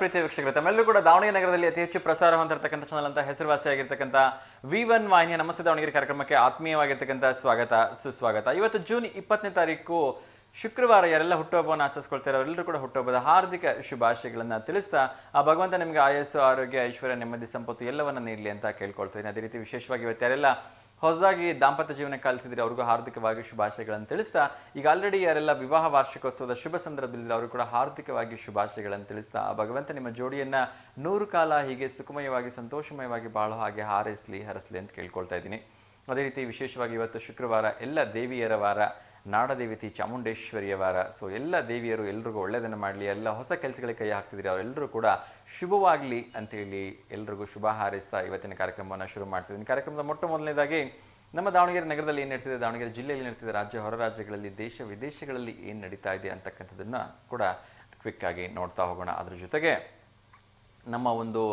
ಪ್ರೀತಿಯ ವೀಕ್ಷಕರು ತಮ್ಮೆಲ್ಲರೂ ಕೂಡ ದಾವಣಗೆರೆ ನಗರದಲ್ಲಿ ಅತಿ ಹೆಚ್ಚು ಪ್ರಸಾರ ಹೊಂದಿರತಕ್ಕಂಥ ಚಾನಲ್ ಅಂತ ಹೆಸರುವಾಸಿಯಾಗಿರ್ತಕ್ಕಂಥ V1 ವಾಹಿನಿಯ ನಮಸ್ತೆ ದಾವಣಗೆರೆ ಕಾರ್ಯಕ್ರಮಕ್ಕೆ ಆತ್ಮೀಯವಾಗಿರ್ತಕ್ಕಂಥ ಸ್ವಾಗತ ಸುಸ್ವಾಗತ. ಇವತ್ತು ಜೂನ್ 20ನೇ ತಾರೀಕು ಶುಕ್ರವಾರ. ಯಾರೆಲ್ಲ ಹುಟ್ಟುಹಬ್ಬವನ್ನು ಆಚರಿಸ್ಕೊಳ್ತಾರೆ ಅವರೆಲ್ಲರೂ ಕೂಡ ಹುಟ್ಟುಹಬ್ಬದ ಹಾರ್ದಿಕ ಶುಭಾಶಯಗಳನ್ನು ತಿಳಿಸ್ತಾ ಆ ಭಗವಂತ ನಿಮಗೆ ಆಯಸ್ಸು, ಆರೋಗ್ಯ, ಐಶ್ವರ್ಯ, ನೆಮ್ಮದಿ, ಸಂಪತ್ತು ಎಲ್ಲವನ್ನ ನೀಡಲಿ ಅಂತ ಕೇಳ್ಕೊಳ್ತೀನಿ. ಅದೇ ರೀತಿ ವಿಶೇಷವಾಗಿ ಇವತ್ತು ಯಾರೆಲ್ಲ ಹೊಸದಾಗಿ ದಾಂಪತ್ಯ ಜೀವನ ಕಲಿತಿದ್ರೆ ಅವ್ರಿಗೂ ಹಾರ್ದಿಕವಾಗಿ ಶುಭಾಶಯಗಳನ್ನು ತಿಳಿಸ್ತಾ, ಈಗ ಆಲ್ರೆಡಿ ಯಾರೆಲ್ಲ ವಿವಾಹ ವಾರ್ಷಿಕೋತ್ಸವದ ಶುಭ ಸಂದರ್ಭದಲ್ಲಿ ಅವರು ಕೂಡ ಹಾರ್ದಿಕವಾಗಿ ಶುಭಾಶಯಗಳನ್ನು ತಿಳಿಸ್ತಾ ಆ ಭಗವಂತ ನಿಮ್ಮ ಜೋಡಿಯನ್ನ 100 ಕಾಲ ಹೀಗೆ ಸುಖಮಯವಾಗಿ ಸಂತೋಷಮಯವಾಗಿ ಬಾಳೋ ಹಾಗೆ ಹರಸಲಿ ಅಂತ ಕೇಳ್ಕೊಳ್ತಾ ಇದ್ದೀನಿ. ಅದೇ ರೀತಿ ವಿಶೇಷವಾಗಿ ಇವತ್ತು ಶುಕ್ರವಾರ, ಎಲ್ಲ ದೇವಿಯರ ವಾರ, ನಾಡದೇವತಿ ಚಾಮುಂಡೇಶ್ವರಿಯ ವಾರ. ಸೊ ಎಲ್ಲ ದೇವಿಯರು ಎಲ್ರಿಗೂ ಒಳ್ಳೆಯದನ್ನು ಮಾಡಲಿ, ಎಲ್ಲ ಹೊಸ ಕೆಲಸಗಳಿಗೆ ಕೈ ಹಾಕ್ತಿದ್ದೀರಿ ಅವರೆಲ್ಲರೂ ಕೂಡ ಶುಭವಾಗಲಿ ಅಂತೇಳಿ ಎಲ್ರಿಗೂ ಶುಭ ಹಾರೈಸ್ತಾ ಇವತ್ತಿನ ಕಾರ್ಯಕ್ರಮವನ್ನು ಶುರು ಮಾಡ್ತಿದ್ದೀನಿ. ಕಾರ್ಯಕ್ರಮದ ಮೊಟ್ಟ ಮೊದಲನೇದಾಗಿ ನಮ್ಮ ದಾವಣಗೆರೆ ನಗರದಲ್ಲಿ ಏನು ನಡೀತಿದೆ, ದಾವಣಗೆರೆ ಜಿಲ್ಲೆಯಲ್ಲಿ ನಡೀತಿದೆ, ರಾಜ್ಯ ಹೊರ ರಾಜ್ಯಗಳಲ್ಲಿ, ದೇಶ ವಿದೇಶಗಳಲ್ಲಿ ಏನು ನಡೀತಾ ಇದೆ ಅಂತಕ್ಕಂಥದ್ದನ್ನು ಕೂಡ ಕ್ವಿಕ್ ಆಗಿ ನೋಡ್ತಾ ಹೋಗೋಣ. ಅದ್ರ ಜೊತೆಗೆ ನಮ್ಮ ಒಂದು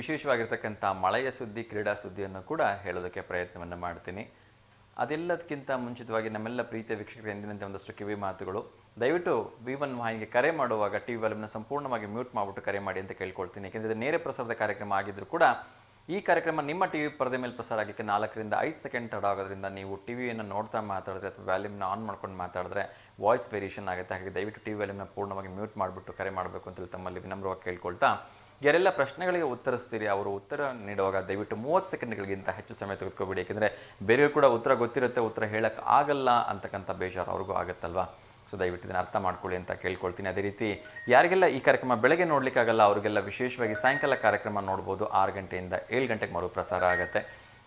ವಿಶೇಷವಾಗಿರ್ತಕ್ಕಂಥ ಮಳೆಯ ಸುದ್ದಿ, ಕ್ರೀಡಾ ಸುದ್ದಿಯನ್ನು ಕೂಡ ಹೇಳೋದಕ್ಕೆ ಪ್ರಯತ್ನವನ್ನು ಮಾಡ್ತೀನಿ. ಅದೆಲ್ಲದಕ್ಕಿಂತ ಮುಂಚಿತವಾಗಿ ನಮ್ಮೆಲ್ಲ ಪ್ರೀತಿಯ ವೀಕ್ಷಕರ ಎಂದಿನಂತೆ ಒಂದಷ್ಟು ಕಿವಿ ಮಾತುಗಳು. ದಯವಿಟ್ಟು V1 ವಾಹಿನಿಗೆ ಕರೆ ಮಾಡುವಾಗ ಟಿ ವಿ ವಾಲ್ಯೂಮ್ನ ಸಂಪೂರ್ಣವಾಗಿ ಮ್ಯೂಟ್ ಮಾಡಿಬಿಟ್ಟು ಕರೆ ಮಾಡಿ ಅಂತ ಕೇಳ್ಕೊಳ್ತೀನಿ. ಯಾಕೆಂದರೆ ನೇರ ಪ್ರಸಾರದ ಕಾರ್ಯಕ್ರಮ ಆಗಿದ್ದರೂ ಕೂಡ ಈ ಕಾರ್ಯಕ್ರಮ ನಿಮ್ಮ ಟಿ ವಿ ಪರದೆ ಮೇಲೆ ಪ್ರಸಾರ ಆಗಲಿಕ್ಕೆ 4 ರಿಂದ 5 ಸೆಕೆಂಡ್ ತಡ ಆಗೋದ್ರಿಂದ ನೀವು ಟಿ ವಿಯನ್ನು ನೋಡ್ತಾ ಮಾತಾಡಿದ್ರೆ ಅಥವಾ ವ್ಯಾಲ್ಯೂಮ್ನ ಆನ್ ಮಾಡ್ಕೊಂಡು ಮಾತಾಡಿದ್ರೆ ವಾಯ್ಸ್ ವೇರಿಯೇಷನ್ ಆಗುತ್ತೆ. ಹಾಗೆ ದಯವಿಟ್ಟು ಟಿ ವಿ ವ್ಯಾಲ್ಯೂಮ್ನ ಪೂರ್ಣವಾಗಿ ಮ್ಯೂಟ್ ಮಾಡಿಬಿಟ್ಟು ಕರೆ ಮಾಡಬೇಕು ಅಂತೇಳಿ ತಮ್ಮಲ್ಲಿ ವಿನಮ್ರವಾಗಿ ಕೇಳ್ಕೊಳ್ತಾ, ಯಾರೆಲ್ಲ ಪ್ರಶ್ನೆಗಳಿಗೆ ಉತ್ತರಿಸ್ತೀರಿ ಅವರು ಉತ್ತರ ನೀಡುವಾಗ ದಯವಿಟ್ಟು 30 ಸೆಕೆಂಡ್ಗಳಿಗಿಂತ ಹೆಚ್ಚು ಸಮಯ ತೆಗೆದುಕೋಬೇಡಿ. ಯಾಕೆಂದರೆ ಬೇರೆಯವರು ಕೂಡ ಉತ್ತರ ಗೊತ್ತಿರುತ್ತೆ, ಉತ್ತರ ಹೇಳಕ್ಕೆ ಆಗಲ್ಲ ಅಂತಕ್ಕಂಥ ಬೇಜಾರು ಅವ್ರಿಗೂ ಆಗುತ್ತಲ್ವಾ. ಸೊ ದಯವಿಟ್ಟು ಇದನ್ನು ಅರ್ಥ ಮಾಡ್ಕೊಳ್ಳಿ ಅಂತ ಕೇಳ್ಕೊಳ್ತೀನಿ. ಅದೇ ರೀತಿ ಯಾರಿಗೆಲ್ಲ ಈ ಕಾರ್ಯಕ್ರಮ ಬೆಳಗ್ಗೆ ನೋಡಲಿಕ್ಕಾಗಲ್ಲ ಅವರಿಗೆಲ್ಲ ವಿಶೇಷವಾಗಿ ಸಾಯಂಕಾಲ ಕಾರ್ಯಕ್ರಮ ನೋಡ್ಬೋದು. 6 ಗಂಟೆಯಿಂದ 7 ಗಂಟೆಗೆ ಮರುಪ್ರಸಾರ ಆಗುತ್ತೆ.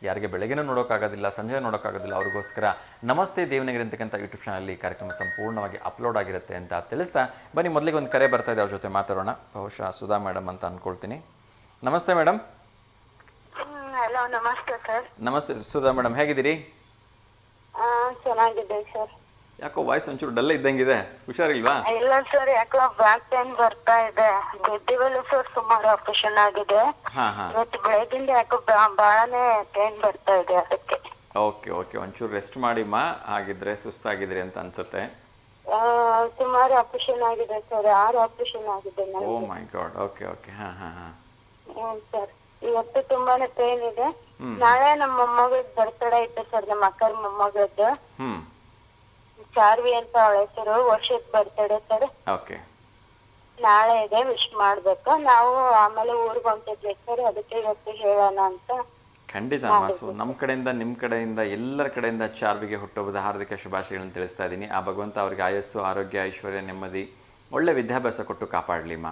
ಯಾರಿಗೆ ಬೆಳಗ್ಗೆನೂ ನೋಡೋಕ್ಕಾಗೋದಿಲ್ಲ, ಸಂಜೆ ನೋಡೋಕ್ಕಾಗೋದಿಲ್ಲ ಅವ್ರಿಗೋಸ್ಕರ ನಮಸ್ತೆ ದೇವನಗಿರಿ ಅಂತಕ್ಕಂಥ ಯೂಟ್ಯೂಬ್ ಚಾನಲ್ಲಿ ಕಾರ್ಯಕ್ರಮ ಸಂಪೂರ್ಣವಾಗಿ ಅಪ್ಲೋಡ್ ಆಗಿರುತ್ತೆ ಅಂತ ತಿಳಿಸ್ತಾ, ಬನ್ನಿ ಮೊದಲಿಗೆ ಒಂದು ಕರೆ ಬರ್ತಾ ಇದೆ, ಅವ್ರ ಜೊತೆ ಮಾತಾಡೋಣ. ಬಹುಶಃ ಸುಧಾ ಮೇಡಮ್ ಅಂತ ಅಂದ್ಕೊಳ್ತೀನಿ. ನಮಸ್ತೆ ಮೇಡಮ್. ಹಲೋ, ನಮಸ್ತೆ ಸರ್. ನಮಸ್ತೆ ಸುಧಾ ಮೇಡಮ್, ಹೇಗಿದ್ದೀರಿ? ಚೆನ್ನಾಗಿದೆ ಸರ್. ಯಾಕೋ ವಾಯ್ಸ್ ಒಂಚೂರು ಡಲ್ ಇದ್ದಂಗಿದೆ, ಹುಷಾರಿಲ್ವಾ? ಇಲ್ಲ ಸರ್, ಯಾಕೋ ಬ್ಯಾಕ್ ಪೇನ್ ಬರ್ತಾ ಇದೆ. ಗೆದ್ದಿವಲ್ಲ ಸರ್, ಸುಮಾರು ಆಪರೇಷನ್ ಆಗಿದೆ. ಇವತ್ತು ಬೆಳಗಿಂದ ಯಾಕೋ ಬಹಳನೇ ಪೇನ್ ಬರ್ತಾ ಇದೆ, ಅದಕ್ಕೆ. ಓಕೆ ಓಕೆ, ಒಂಚೂರು ರೆಸ್ಟ್ ಮಾಡಿಮ್ಮ. ಹಾಗಿದ್ರೆ ಸುಸ್ತಾಗಿದ್ರಿ ಅಂತ ಅನ್ಸುತ್ತೆ. ಸುಮಾರು ಆಪರೇಷನ್ ಆಗಿದೆ ಸರ್, 6 ಆಪರೇಷನ್ ಆಗಿದೆ. ಓ ಮೈ ಗಾಡ್. ಓಕೆ ಓಕೆ, ಸರ್ ಇವತ್ತು ತುಂಬಾನೇ ಪೇನ್ ಇದೆ. ನಾಳೆ ನಮ್ಮ ಮೊಮ್ಮಗದ್ ಬರ್ತಡೇ ಐತೆ ಸರ್, ನಮ್ಮ ಅಕ್ಕರ ಮೊಮ್ಮಗದ್ದು. ಚಾರ್ವಿ ಅಂತ ಅವಳ ಹೆಸರು, ವರ್ಷದ ಬರ್ತಡೇ ಸರ್. ಓಕೆ, ನಾಳೆ ಇದೆ, ವಿಶ್ ಮಾಡ್ಬೇಕು. ನಾವು ಆಮೇಲೆ ಊರಿಗೆ ಹೊಂಟಿದ್ವಿ ಸರ್, ಅದಕ್ಕೆ ಇವತ್ತು ಹೇಳೋಣ ಅಂತ. ಖಂಡಿತ ಮಾಸು, ನಮ್ಮ ಕಡೆಯಿಂದ ನಿಮ್ಮ ಕಡೆಯಿಂದ ಎಲ್ಲರ ಕಡೆಯಿಂದ ಚಾರ್ವಿಗೆ ಹುಟ್ಟುಹಬ್ಬದ ಹಾರ್ದಿಕ ಶುಭಾಶಯಗಳನ್ನು ತಿಳಿಸ್ತಾ ಇದ್ದೀನಿ. ಆ ಭಗವಂತ ಅವರಿಗೆ ಆಯಸ್ಸು, ಆರೋಗ್ಯ, ಐಶ್ವರ್ಯ, ನೆಮ್ಮದಿ, ಒಳ್ಳೆ ವಿದ್ಯಾಭ್ಯಾಸ ಕೊಟ್ಟು ಕಾಪಾಡ್ಲಿಮ್ಮ.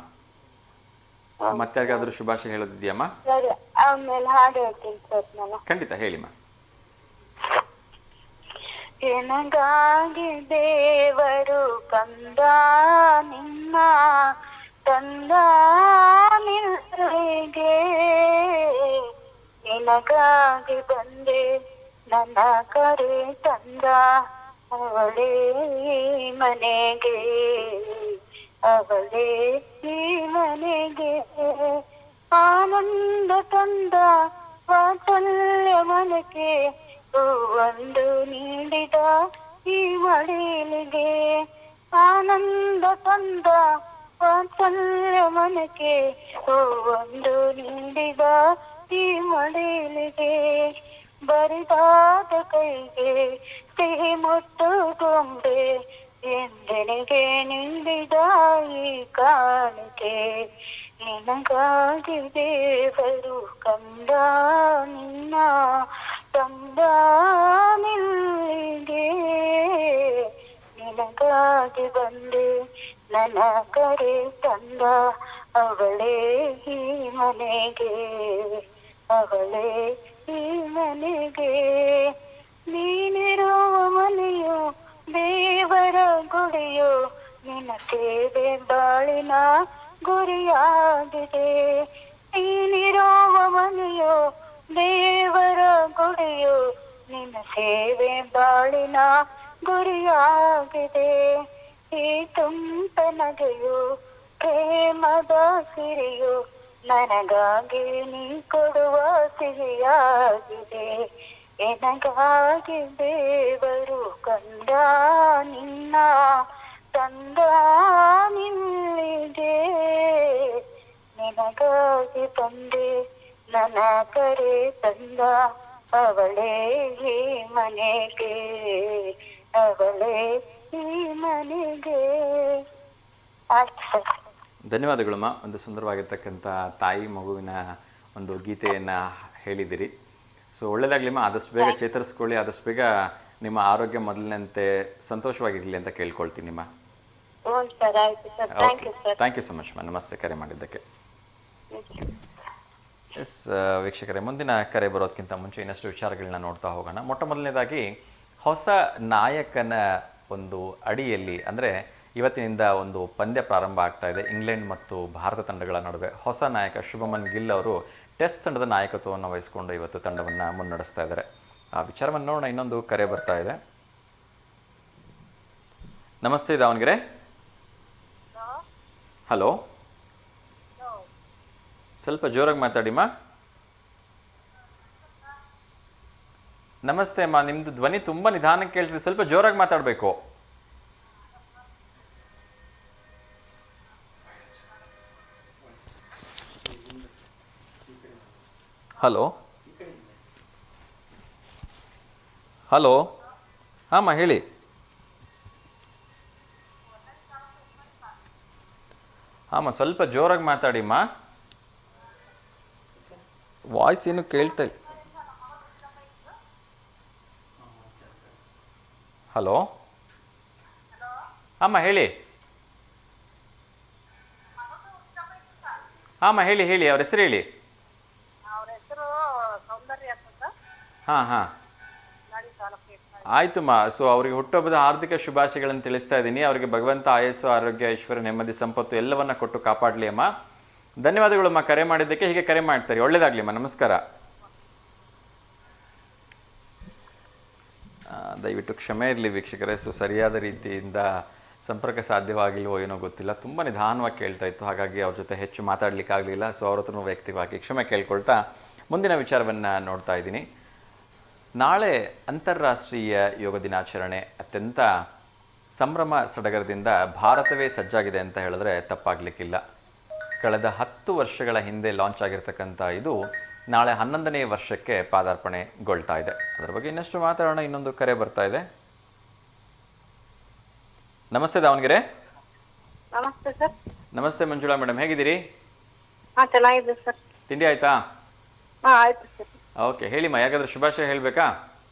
ಮತ್ತೆ ಯಾರಿಗಾದ್ರೂ ಶುಭಾಶಯ ಹೇಳೋದಿದ್ಯಮ್ಮ? ಸರಿ, ಆಮೇಲೆ ಹಾಡು ಹೇಳ್ತೀನಿ ಸರ್ ನಾನು. ಖಂಡಿತ ಹೇಳಿಮ್ಮ. ಎನಗಾಗಿ ದೇವರು ಕಂದ ನಿನ್ನ ತಂದ ನಿನಗೆ, ನಿನಗಾಗಿ ಬಂದೆ ನನ್ನ ಕರೆ ತಂದ ಅವಳೇ ಮನೆಗೆ, ಅವಳೇ ಈ ಮನೆಗೆ. ಆನಂದ ತಂದ ವಾತ್ಸಲ್ಯ ಮನಕ್ಕೆ, ಒಂದು ನೀಡಿದ ಈ ಮಡಿಲಿಗೆ. ಆನಂದ ತಂದ ವಾತ್ಸಲ್ಯ ಮನಕ್ಕೆ, ಒಂದು ನೀಡಿದ ಈ ಮಡಿಲಿಗೆ. ಬರಿದಾದ ಕೈಗೆ ಸಿಹಿ ಮುತ್ತು ಗೊಂಬೆ, ಎಂದೆನಿಗೆ ನೀಡಿದ ಈ ಕಾಣಿಕೆ. ನಿನಗಾಗಿ ದೇವರು ಕಂದ ನಿನ್ನ ತಂದ ನಿಲ್ಲಿಗೆ, ನಿನಗಾಗಿ ಬಂದೆ ನನ್ನ ಕರೆ ತಂದ ಅವಳೇ ಈ ಮನೆಗೆ, ಅವಳೇ ಈ ಮನೆಗೆ. ನೀನಿರುವ ಮನೆಯು ದೇವರ ಗುಡಿಯು, ನಿನ್ನ ಸೇವೆ ಬಾಳಿನ ಗುರಿಯಾಗಿದೆ. ನೀನಿರುವ ಮನೆಯು ದೇವರ ಗುಡಿಯು, ನಿನ್ನ ಸೇವೆ ಬಾಳಿನ ಗುರಿಯಾಗಿದೆ. ಈ ತುಂಟ ನಗೆಯು ಪ್ರೇಮದ ಸಿರಿಯು, ನನಗಾಗಿ ನೀ ಕೊಡುವ ಸಿಹಿಯಾಗಿದೆ. ಎನಗಾಗಿ ದೇವರು ಕಂದ ನಿನ್ನ ತಂದ ನಿಲ್ಲಿಗೆ, ನಿನಗಾಗಿ ತಂದೆ ನನ್ನ ಕರೆ ತಂದ ಅವಳೇ ಈ ಮನೆಗೆ ಅವಳೇ ಈ ಮನೆಗೆ. ಆಯ್ತು ಸರ್. ಧನ್ಯವಾದಗಳಮ್ಮ. ಒಂದು ಸುಂದರವಾಗಿರ್ತಕ್ಕಂಥ ತಾಯಿ ಮಗುವಿನ ಒಂದು ಗೀತೆಯನ್ನು ಹೇಳಿದಿರಿ. ಸೊ ಒಳ್ಳೆಯದಾಗಲಿಮ್ಮ, ಆದಷ್ಟು ಬೇಗ ಚೇತರಿಸ್ಕೊಳ್ಳಿ, ಆದಷ್ಟು ಬೇಗ ನಿಮ್ಮ ಆರೋಗ್ಯ ಮೊದಲಿನಂತೆ ಸಂತೋಷವಾಗಿರಲಿ ಅಂತ ಕೇಳ್ಕೊಳ್ತೀನಿಮ್ಮ. ಹ್ಞೂ ಸರ್, ಆಯ್ತು sir. Thank you sir. Thank you so much. ನಮಸ್ತೆ, ಕರೆ ಮಾಡಿದ್ದಕ್ಕೆ. ಎಸ್ ವೀಕ್ಷಕರೇ, ಮುಂದಿನ ಕರೆ ಬರೋದಕ್ಕಿಂತ ಮುಂಚೆ ಇನ್ನಷ್ಟು ವಿಚಾರಗಳನ್ನ ನೋಡ್ತಾ ಹೋಗೋಣ. ಮೊಟ್ಟ ಮೊದಲನೇದಾಗಿ ಹೊಸ ನಾಯಕನ ಒಂದು ಅಡಿಯಲ್ಲಿ, ಅಂದರೆ ಇವತ್ತಿನಿಂದ ಒಂದು ಪಂದ್ಯ ಪ್ರಾರಂಭ ಆಗ್ತಾ ಇದೆ ಇಂಗ್ಲೆಂಡ್ ಮತ್ತು ಭಾರತ ತಂಡಗಳ ನಡುವೆ. ಹೊಸ ನಾಯಕ ಶುಭಮನ್ ಗಿಲ್ ಅವರು ಟೆಸ್ಟ್ ತಂಡದ ನಾಯಕತ್ವವನ್ನು ವಹಿಸಿಕೊಂಡು ಇವತ್ತು ತಂಡವನ್ನು ಮುನ್ನಡೆಸ್ತಾ ಇದ್ದಾರೆ. ಆ ವಿಚಾರವನ್ನು ನೋಡೋಣ. ಇನ್ನೊಂದು ಕರೆ ಬರ್ತಾ ಇದೆ. ನಮಸ್ತೆ ದಾವಣಗೆರೆ. ಹಲೋ, ಸ್ವಲ್ಪ ಜೋರಾಗಿ ಮಾತಾಡಿಮ್ಮ. ನಮಸ್ತೆ ಅಮ್ಮ, ನಿಮ್ಮದು ಧ್ವನಿ ತುಂಬ ನಿಧಾನಕ್ಕೆ ಕೇಳ್ತಿದೆ, ಸ್ವಲ್ಪ ಜೋರಾಗಿ ಮಾತಾಡಬೇಕು. ಹಲೋ ಹಲೋ, ಹಾಂ ಹೇಳಿ. ಹಾಂ ಸ್ವಲ್ಪ ಜೋರಾಗಿ ಮಾತಾಡಿಮ್ಮ, ವಾಯ್ಸ್ ಏನು ಕೇಳ್ತಾ ಇಲ್ಲ. ಹಲೋ, ಹಾಂ ಹೇಳಿ. ಹಾಂ ಹೇಳಿ ಹೇಳಿ, ಅವ್ರ ಹೆಸರು ಹೇಳಿ. ಹಾಂ ಹಾಂ ಆಯ್ತುಮ್ಮ. ಸೊ ಅವರಿಗೆ ಹುಟ್ಟುಹಬ್ಬದ ಹಾರ್ದಿಕ ಶುಭಾಶಯಗಳನ್ನು ತಿಳಿಸ್ತಾ ಇದ್ದೀನಿ. ಅವರಿಗೆ ಭಗವಂತ ಆಯಸ್ಸು, ಆರೋಗ್ಯ, ಐಶ್ವರ್ಯ, ನೆಮ್ಮದಿ, ಸಂಪತ್ತು ಎಲ್ಲವನ್ನ ಕೊಟ್ಟು ಕಾಪಾಡಲಿ ಅಮ್ಮ. ಧನ್ಯವಾದಗಳಮ್ಮ ಕರೆ ಮಾಡಿದ್ದಕ್ಕೆ. ಹೀಗೆ ಕರೆ ಮಾಡ್ತಾರೆ. ಒಳ್ಳೇದಾಗ್ಲಿ ಅಮ್ಮ. ನಮಸ್ಕಾರ. ದಯವಿಟ್ಟು ಕ್ಷಮೆ ಇರಲಿ ವೀಕ್ಷಕರೇ. ಸೊ ಸರಿಯಾದ ರೀತಿಯಿಂದ ಸಂಪರ್ಕ ಸಾಧ್ಯವಾಗಿಲ್ವೋ ಏನೋ ಗೊತ್ತಿಲ್ಲ, ತುಂಬ ನಿಧಾನವಾಗಿ ಕೇಳ್ತಾ ಇತ್ತು, ಹಾಗಾಗಿ ಅವ್ರ ಜೊತೆ ಹೆಚ್ಚು ಮಾತಾಡಲಿಕ್ಕಾಗಲಿಲ್ಲ. ಸೊ ಅವ್ರ ಹತ್ರನೂ ವೈಯಕ್ತಿಕವಾಗಿ ಕ್ಷಮೆ ಕೇಳ್ಕೊಳ್ತಾ ಮುಂದಿನ ವಿಚಾರವನ್ನು ನೋಡ್ತಾ ಇದ್ದೀನಿ. ನಾಳೆ ಅಂತಾರಾಷ್ಟ್ರೀಯ ಯೋಗ ದಿನಾಚರಣೆ ಅತ್ಯಂತ ಸಂಭ್ರಮ ಸಡಗರದಿಂದ ಭಾರತವೇ ಸಜ್ಜಾಗಿದೆ ಅಂತ ಹೇಳಿದ್ರೆ ತಪ್ಪಾಗಲಿಕ್ಕಿಲ್ಲ. ಕಳೆದ 10 ವರ್ಷಗಳ ಹಿಂದೆ ಲಾಂಚ್ ಆಗಿರ್ತಕ್ಕಂಥ ಇದು ನಾಳೆ 11ನೇ ವರ್ಷಕ್ಕೆ ಪಾದಾರ್ಪಣೆಗೊಳ್ತಾ ಇದೆ. ಅದರ ಬಗ್ಗೆ ಇನ್ನಷ್ಟು ಮಾತಾಡೋಣ. ಇನ್ನೊಂದು ಕರೆ ಬರ್ತಾ ಇದೆ. ನಮಸ್ತೆ ದಾವಣಗೆರೆ. ನಮಸ್ತೆ ಸರ್. ನಮಸ್ತೆ ಮಂಜುಳಾ ಮೇಡಮ್, ಹೇಗಿದ್ದೀರಿ? ಹಾಂ, ಚೆನ್ನಾಗಿದೆ ಸರ್. ತಿಂಡಿ ಆಯ್ತಾ? ಹಾಂ ಆಯ್ತು ಸರ್. ಓಕೆ, ಹೇಳಿಮ್ಮ. ಯಾಕಾದ್ರೆ ಶುಭಾಶಯ ಹೇಳಬೇಕಾ?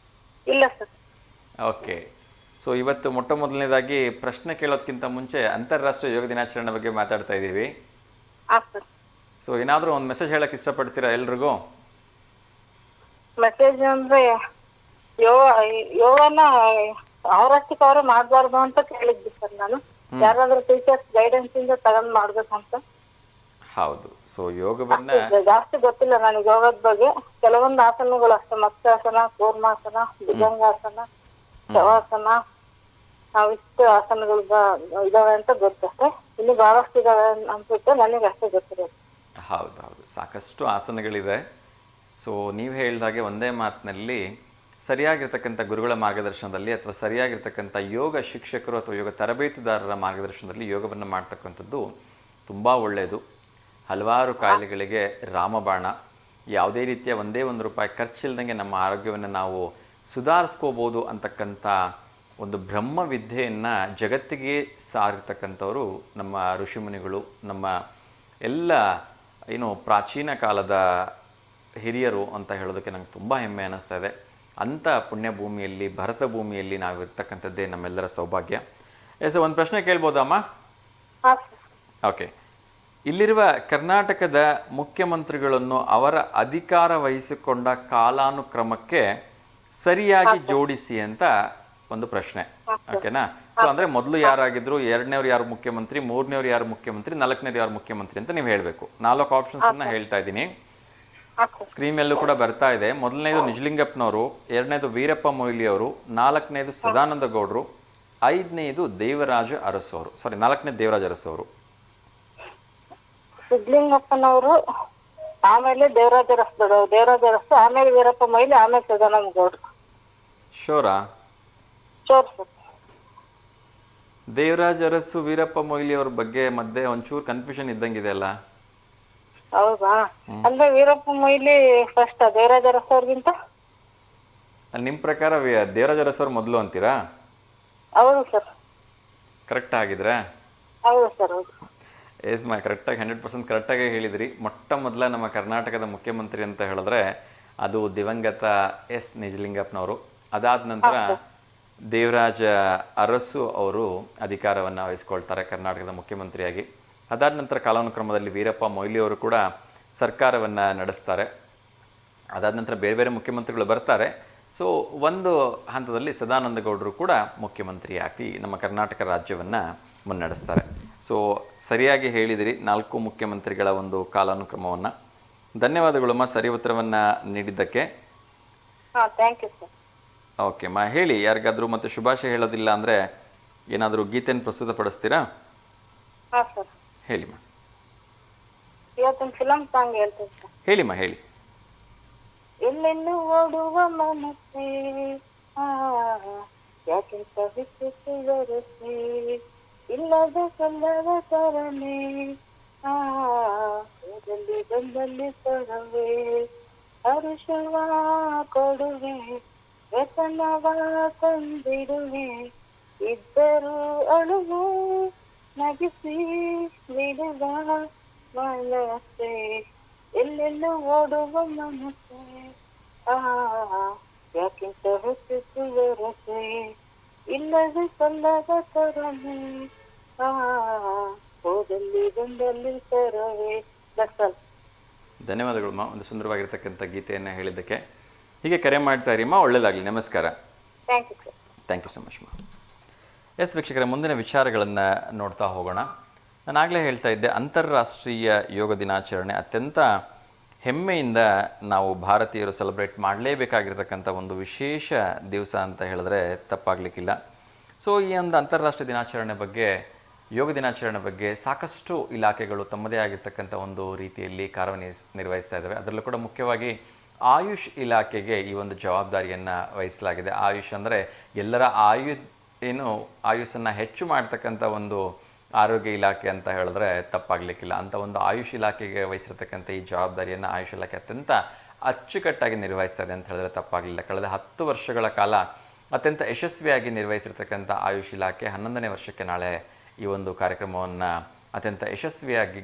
ಇಲ್ಲ ಸರ್. ಓಕೆ. ಸೊ ಇವತ್ತು ಮೊಟ್ಟ ಮೊದಲನೇದಾಗಿ ಪ್ರಶ್ನೆ ಕೇಳೋದಕ್ಕಿಂತ ಮುಂಚೆ ಅಂತಾರಾಷ್ಟ್ರೀಯ ಯೋಗ ದಿನಾಚರಣೆ ಬಗ್ಗೆ ಮಾತಾಡ್ತಾ ಇದ್ದೀವಿ. ಹಾಂ ಸರ್. ಸೊ ಏನಾದರೂ ಒಂದು ಮೆಸೇಜ್ ಹೇಳಕ್ಕೆ ಇಷ್ಟಪಡ್ತೀರಾ ಎಲ್ರಿಗೂ? ಮೆಸೇಜ್ ಅಂದ್ರೆ ಯೋಗನ ಅವರಷ್ಟಕ್ಕೆ ಅವರು ಮಾಡಬಾರ್ದು ಅಂತ ಕೇಳಿದ್ವಿ ಸರ್. ನಾನು ಯಾರಾದ್ರೂ ಟೀಚರ್ಸ್ ಗೈಡೆನ್ಸ್ ಇಂದ ತಗೊಂಡ್ ಮಾಡ್ಬೇಕಂತ. ಹೌದು. ಸೊ ಯೋಗವನ್ನ ಜಾಸ್ತಿ ಗೊತ್ತಿಲ್ಲ ನನಗೆ ಯೋಗದ ಬಗ್ಗೆ. ಕೆಲವೊಂದು ಆಸನಗಳು ಅಷ್ಟೇ, ಮತ್ಸ್ಯಾಸನ, ಕೂರ್ಮಾಸನ, ಭುಜಂಗಾಸನ, ಶವಾಸನ, ನಾವಿಷ್ಟು ಆಸನಗಳು ಇದಾವೆ ಅಂತ ಗೊತ್ತಷ್ಟೇ. ಇನ್ನು ಬಹಳಷ್ಟು ಇದಾವೆ ಅನ್ಸುತ್ತೆ, ನನಗೆ ಅಷ್ಟೇ ಗೊತ್ತಿರೋದು. ಹೌದು, ಸಾಕಷ್ಟು ಆಸನಗಳಿದೆ. ಸೊ ನೀವು ಹೇಳಿದಾಗೆ ಒಂದೇ ಮಾತಿನಲ್ಲಿ ಸರಿಯಾಗಿರ್ತಕ್ಕಂಥ ಗುರುಗಳ ಮಾರ್ಗದರ್ಶನದಲ್ಲಿ ಅಥವಾ ಸರಿಯಾಗಿರ್ತಕ್ಕಂಥ ಯೋಗ ಶಿಕ್ಷಕರು ಅಥವಾ ಯೋಗ ತರಬೇತುದಾರರ ಮಾರ್ಗದರ್ಶನದಲ್ಲಿ ಯೋಗವನ್ನು ಮಾಡ್ತಕ್ಕಂಥದ್ದು ತುಂಬ ಒಳ್ಳೆಯದು. ಹಲವಾರು ಕಾಯಿಲೆಗಳಿಗೆ ರಾಮಬಾಣ. ಯಾವುದೇ ರೀತಿಯ ಒಂದೇ ₹1 ಖರ್ಚಿಲ್ದಂಗೆ ನಮ್ಮ ಆರೋಗ್ಯವನ್ನು ನಾವು ಸುಧಾರಿಸ್ಕೋಬೋದು ಅಂತಕ್ಕಂಥ ಒಂದು ಬ್ರಹ್ಮವಿದ್ಯೆಯನ್ನು ಜಗತ್ತಿಗೆ ಸಾರಿರ್ತಕ್ಕಂಥವರು ನಮ್ಮ ಋಷಿಮುನಿಗಳು, ನಮ್ಮ ಎಲ್ಲ ಪ್ರಾಚೀನ ಕಾಲದ ಹಿರಿಯರು ಅಂತ ಹೇಳೋದಕ್ಕೆ ನಂಗೆ ತುಂಬ ಹೆಮ್ಮೆ ಅನ್ನಿಸ್ತಾ ಇದೆ. ಅಂಥ ಪುಣ್ಯಭೂಮಿಯಲ್ಲಿ, ಭರತ ಭೂಮಿಯಲ್ಲಿ ನಾವಿರ್ತಕ್ಕಂಥದ್ದೇ ನಮ್ಮೆಲ್ಲರ ಸೌಭಾಗ್ಯ. ಒಂದು ಪ್ರಶ್ನೆ ಕೇಳ್ಬೋದಮ್ಮ? ಓಕೆ. ಇಲ್ಲಿರುವ ಕರ್ನಾಟಕದ ಮುಖ್ಯಮಂತ್ರಿಗಳನ್ನು ಅವರ ಅಧಿಕಾರ ವಹಿಸಿಕೊಂಡ ಕಾಲಾನುಕ್ರಮಕ್ಕೆ ಸರಿಯಾಗಿ ಜೋಡಿಸಿ ಅಂತ ಒಂದು ಪ್ರಶ್ನೆ. ಓಕೆನಾ? ಸೊ ಅಂದರೆ ಮೊದಲು ಯಾರಾಗಿದ್ರು, ಎರಡನೇವ್ರು ಯಾರು ಮುಖ್ಯಮಂತ್ರಿ, ಮೂರನೇವ್ರು ಯಾರು ಮುಖ್ಯಮಂತ್ರಿ, ನಾಲ್ಕನೇದು ಯಾರು ಮುಖ್ಯಮಂತ್ರಿ ಅಂತ ನೀವು ಹೇಳಬೇಕು. 4 ಆಪ್ಷನ್ಸನ್ನು ಹೇಳ್ತಾ ಇದ್ದೀನಿ. ಸ್ಕ್ರೀನ್ ಮೇಲೂ ಕೂಡ ಬರ್ತಾ ಇದೆ. ಮೊದಲನೇದು ನಿಜಲಿಂಗಪ್ಪನವರು, ಎರಡನೇದು ವೀರಪ್ಪ ಮೊಯ್ಲಿ ಅವರು, 4ನೇದು ಸದಾನಂದ ಗೌಡರು, 5ನೇದು ದೇವರಾಜ ಅರಸು ಅವರು. ಸಾರಿ, 4ನೇದು ದೇವರಾಜ ಅರಸು ಅವರು. ಸಿದ್ಲಿಂಗಪ್ಪನವರು, ಆಮೇಲೆ ದೇವರಾಜ ಅರಸು, ಆಮೇಲೆ ವೀರಪ್ಪ ಮೊಯ್ಲಿ, ಆಮೇಲೆ ಸದಾನಂದ ಗೌಡ್ರು. ಶೋರಾ? Sure sir. ದೇವರಾಜ ಅರಸು, ವೀರಪ್ಪ ಮೊಯ್ಲಿ ಅವ್ರ ಬಗ್ಗೆ ಮಧ್ಯೆ ಒಂಚೂರು ಕನ್ಫ್ಯೂಷನ್ ಇದ್ದಂಗಿದೆ ಅಲ್ಲ? ಹೌದಾ? ಅಂದ್ರೆ ವೀರಪ್ಪ ಮೊಯ್ಲಿ ಫಸ್ಟ್ ದೇವರಾಜ ಅರಸು ಅವ್ರಿಗಿಂತ? ನಿಮ್ಮ ಪ್ರಕಾರ ದೇವರಾಜ ಅರಸು ಅವ್ರು ಮೊದಲು ಅಂತೀರಾ? ಹೌದು ಸರ್. ಕರೆಕ್ಟ್ ಆಗಿದ್ರೆ? ಹೌದು ಸರ್, ಹೌದು. ಮಾ ಕರೆಕ್ಟಾಗಿ 100% ಕರೆಕ್ಟಾಗೇ ಹೇಳಿದಿರಿ. ಮೊಟ್ಟ ಮೊದಲ ನಮ್ಮ ಕರ್ನಾಟಕದ ಮುಖ್ಯಮಂತ್ರಿ ಅಂತ ಹೇಳಿದ್ರೆ ಅದು ದಿವಂಗತ ಎಸ್ ನಿಜಲಿಂಗಪ್ಪನವರು. ಅದಾದ ನಂತರ ದೇವರಾಜ ಅರಸು ಅವರು ಅಧಿಕಾರವನ್ನು ವಹಿಸ್ಕೊಳ್ತಾರೆ ಕರ್ನಾಟಕದ ಮುಖ್ಯಮಂತ್ರಿಯಾಗಿ. ಅದಾದ ನಂತರ ಕಾಲಾನುಕ್ರಮದಲ್ಲಿ ವೀರಪ್ಪ ಮೊಯ್ಲಿ ಅವರು ಕೂಡ ಸರ್ಕಾರವನ್ನು ನಡೆಸ್ತಾರೆ. ಅದಾದ ನಂತರ ಬೇರೆ ಬೇರೆ ಮುಖ್ಯಮಂತ್ರಿಗಳು ಬರ್ತಾರೆ. ಸೊ ಒಂದು ಹಂತದಲ್ಲಿ ಸದಾನಂದ ಗೌಡರು ಕೂಡ ಮುಖ್ಯಮಂತ್ರಿಯಾಗಿ ನಮ್ಮ ಕರ್ನಾಟಕ ರಾಜ್ಯವನ್ನು ಮುನ್ನಡೆಸ್ತಾರೆ. ಸೊ ಸರಿಯಾಗಿ ಹೇಳಿದಿರಿ 4 ಮುಖ್ಯಮಂತ್ರಿಗಳ ಒಂದು ಕಾಲಾನುಕ್ರಮವನ್ನು. ಧನ್ಯವಾದಗಳಮ್ಮ ಸರಿ ಉತ್ತರವನ್ನು ನೀಡಿದ್ದಕ್ಕೆ. Thank you sir. ಓಕೆ ಮಾ, ಹೇಳಿ ಯಾರಿಗಾದರೂ ಮತ್ತೆ ಶುಭಾಶಯ ಹೇಳೋದಿಲ್ಲ ಅಂದರೆ ಏನಾದರೂ ಗೀತೆಯನ್ನು ಪ್ರಸ್ತುತಪಡಿಸ್ತೀರಾ? ಹಾಂ ಸರ್. ಹೇಳಿಮ್ಮ. ಇವತ್ತೊಂದು ಫಿಲಮ್ ಸಾಂಗ್ ಹೇಳ್ತೀನಿ ಸರ್. ಹೇಳಿಮ್ಮ, ಹೇಳಿ. ಎಲ್ಲೆಲ್ಲೂ ಓಡುವ ಮನಸ್ಸೇ ಯಾಕೆಂತ ವಿಚಿತ್ರ ವರಸೆ, ಇಲ್ಲದ ಸಲ್ಲದ ತರನೆ ಹೋದಲ್ಲಿ ಬಂದಲ್ಲಿ ತರವೆ, ಹರುಷವ ಕೊಡುವೆ ವ್ಯಸನವ ತಂದಿಡುವೆ, ಇದ್ದರೂ ಅಳುವೆ ನಗಿಸಿ ಬಿಡುವ ಮನಸ್ಸೆ, ಎಲ್ಲೆಲ್ಲೂ ಓಡುವ ಮನಸ್ಸೆ ಯಾಕಿಂತ ಹೊತ್ತಿಸುವರಸೆ, ಇಲ್ಲದ ಸಲ್ಲದ ತರನೆ ಹೋದಲ್ಲಿ ಬಂದಲ್ಲಿ ತರವೆ. ಧನ್ಯವಾದಗಳಮ್ಮ ಒಂದು ಸುಂದರವಾಗಿರ್ತಕ್ಕಂಥ ಗೀತೆಯನ್ನು ಹೇಳಿದ್ದಕ್ಕೆ. ಹೀಗೆ ಕರೆ ಮಾಡ್ತಾ ಇರಿಮ್ಮ, ಒಳ್ಳೆಯದಾಗಲಿ. ನಮಸ್ಕಾರ. Thank you sir. Thank you so much ಮಾ. ಎಸ್ ವೀಕ್ಷಕರ, ಮುಂದಿನ ವಿಚಾರಗಳನ್ನು ನೋಡ್ತಾ ಹೋಗೋಣ. ನಾನಾಗಲೇ ಹೇಳ್ತಾ ಇದ್ದೆ, ಅಂತಾರಾಷ್ಟ್ರೀಯ ಯೋಗ ದಿನಾಚರಣೆ ಅತ್ಯಂತ ಹೆಮ್ಮೆಯಿಂದ ನಾವು ಭಾರತೀಯರು ಸೆಲೆಬ್ರೇಟ್ ಮಾಡಲೇಬೇಕಾಗಿರ್ತಕ್ಕಂಥ ಒಂದು ವಿಶೇಷ ದಿವಸ ಅಂತ ಹೇಳಿದ್ರೆ ತಪ್ಪಾಗಲಿಕ್ಕಿಲ್ಲ. ಸೊ ಈ ಒಂದು ಅಂತಾರಾಷ್ಟ್ರೀಯ ದಿನಾಚರಣೆ ಬಗ್ಗೆ, ಯೋಗ ದಿನಾಚರಣೆ ಬಗ್ಗೆ ಸಾಕಷ್ಟು ಇಲಾಖೆಗಳು ತಮ್ಮದೇ ಆಗಿರ್ತಕ್ಕಂಥ ಒಂದು ರೀತಿಯಲ್ಲಿ ಕಾರ್ಯನಿರ್ವಹಿಸ್ತಾ ಇದ್ದಾವೆ. ಅದರಲ್ಲೂ ಕೂಡ ಮುಖ್ಯವಾಗಿ ಆಯುಷ್ ಇಲಾಖೆಗೆ ಈ ಒಂದು ಜವಾಬ್ದಾರಿಯನ್ನು ವಹಿಸಲಾಗಿದೆ. ಆಯುಷ್ ಅಂದರೆ ಎಲ್ಲರ ಆಯುಷನ್ನು ಹೆಚ್ಚು ಮಾಡ್ತಕ್ಕಂಥ ಒಂದು ಆರೋಗ್ಯ ಇಲಾಖೆ ಅಂತ ಹೇಳಿದ್ರೆ ತಪ್ಪಾಗಲಿಕ್ಕಿಲ್ಲ. ಅಂಥ ಒಂದು ಆಯುಷ್ ಇಲಾಖೆಗೆ ವಹಿಸಿರ್ತಕ್ಕಂಥ ಈ ಜವಾಬ್ದಾರಿಯನ್ನು ಆಯುಷ್ ಇಲಾಖೆ ಅತ್ಯಂತ ಅಚ್ಚುಕಟ್ಟಾಗಿ ನಿರ್ವಹಿಸ್ತಾ ಇದೆ ಅಂತ ಹೇಳಿದ್ರೆ ತಪ್ಪಾಗಲಿಲ್ಲ. ಕಳೆದ 10 ವರ್ಷಗಳ ಕಾಲ ಅತ್ಯಂತ ಯಶಸ್ವಿಯಾಗಿ ನಿರ್ವಹಿಸಿರ್ತಕ್ಕಂಥ ಆಯುಷ್ ಇಲಾಖೆ 11ನೇ ವರ್ಷಕ್ಕೆ ನಾಳೆ ಈ ಒಂದು ಕಾರ್ಯಕ್ರಮವನ್ನು ಅತ್ಯಂತ ಯಶಸ್ವಿಯಾಗಿ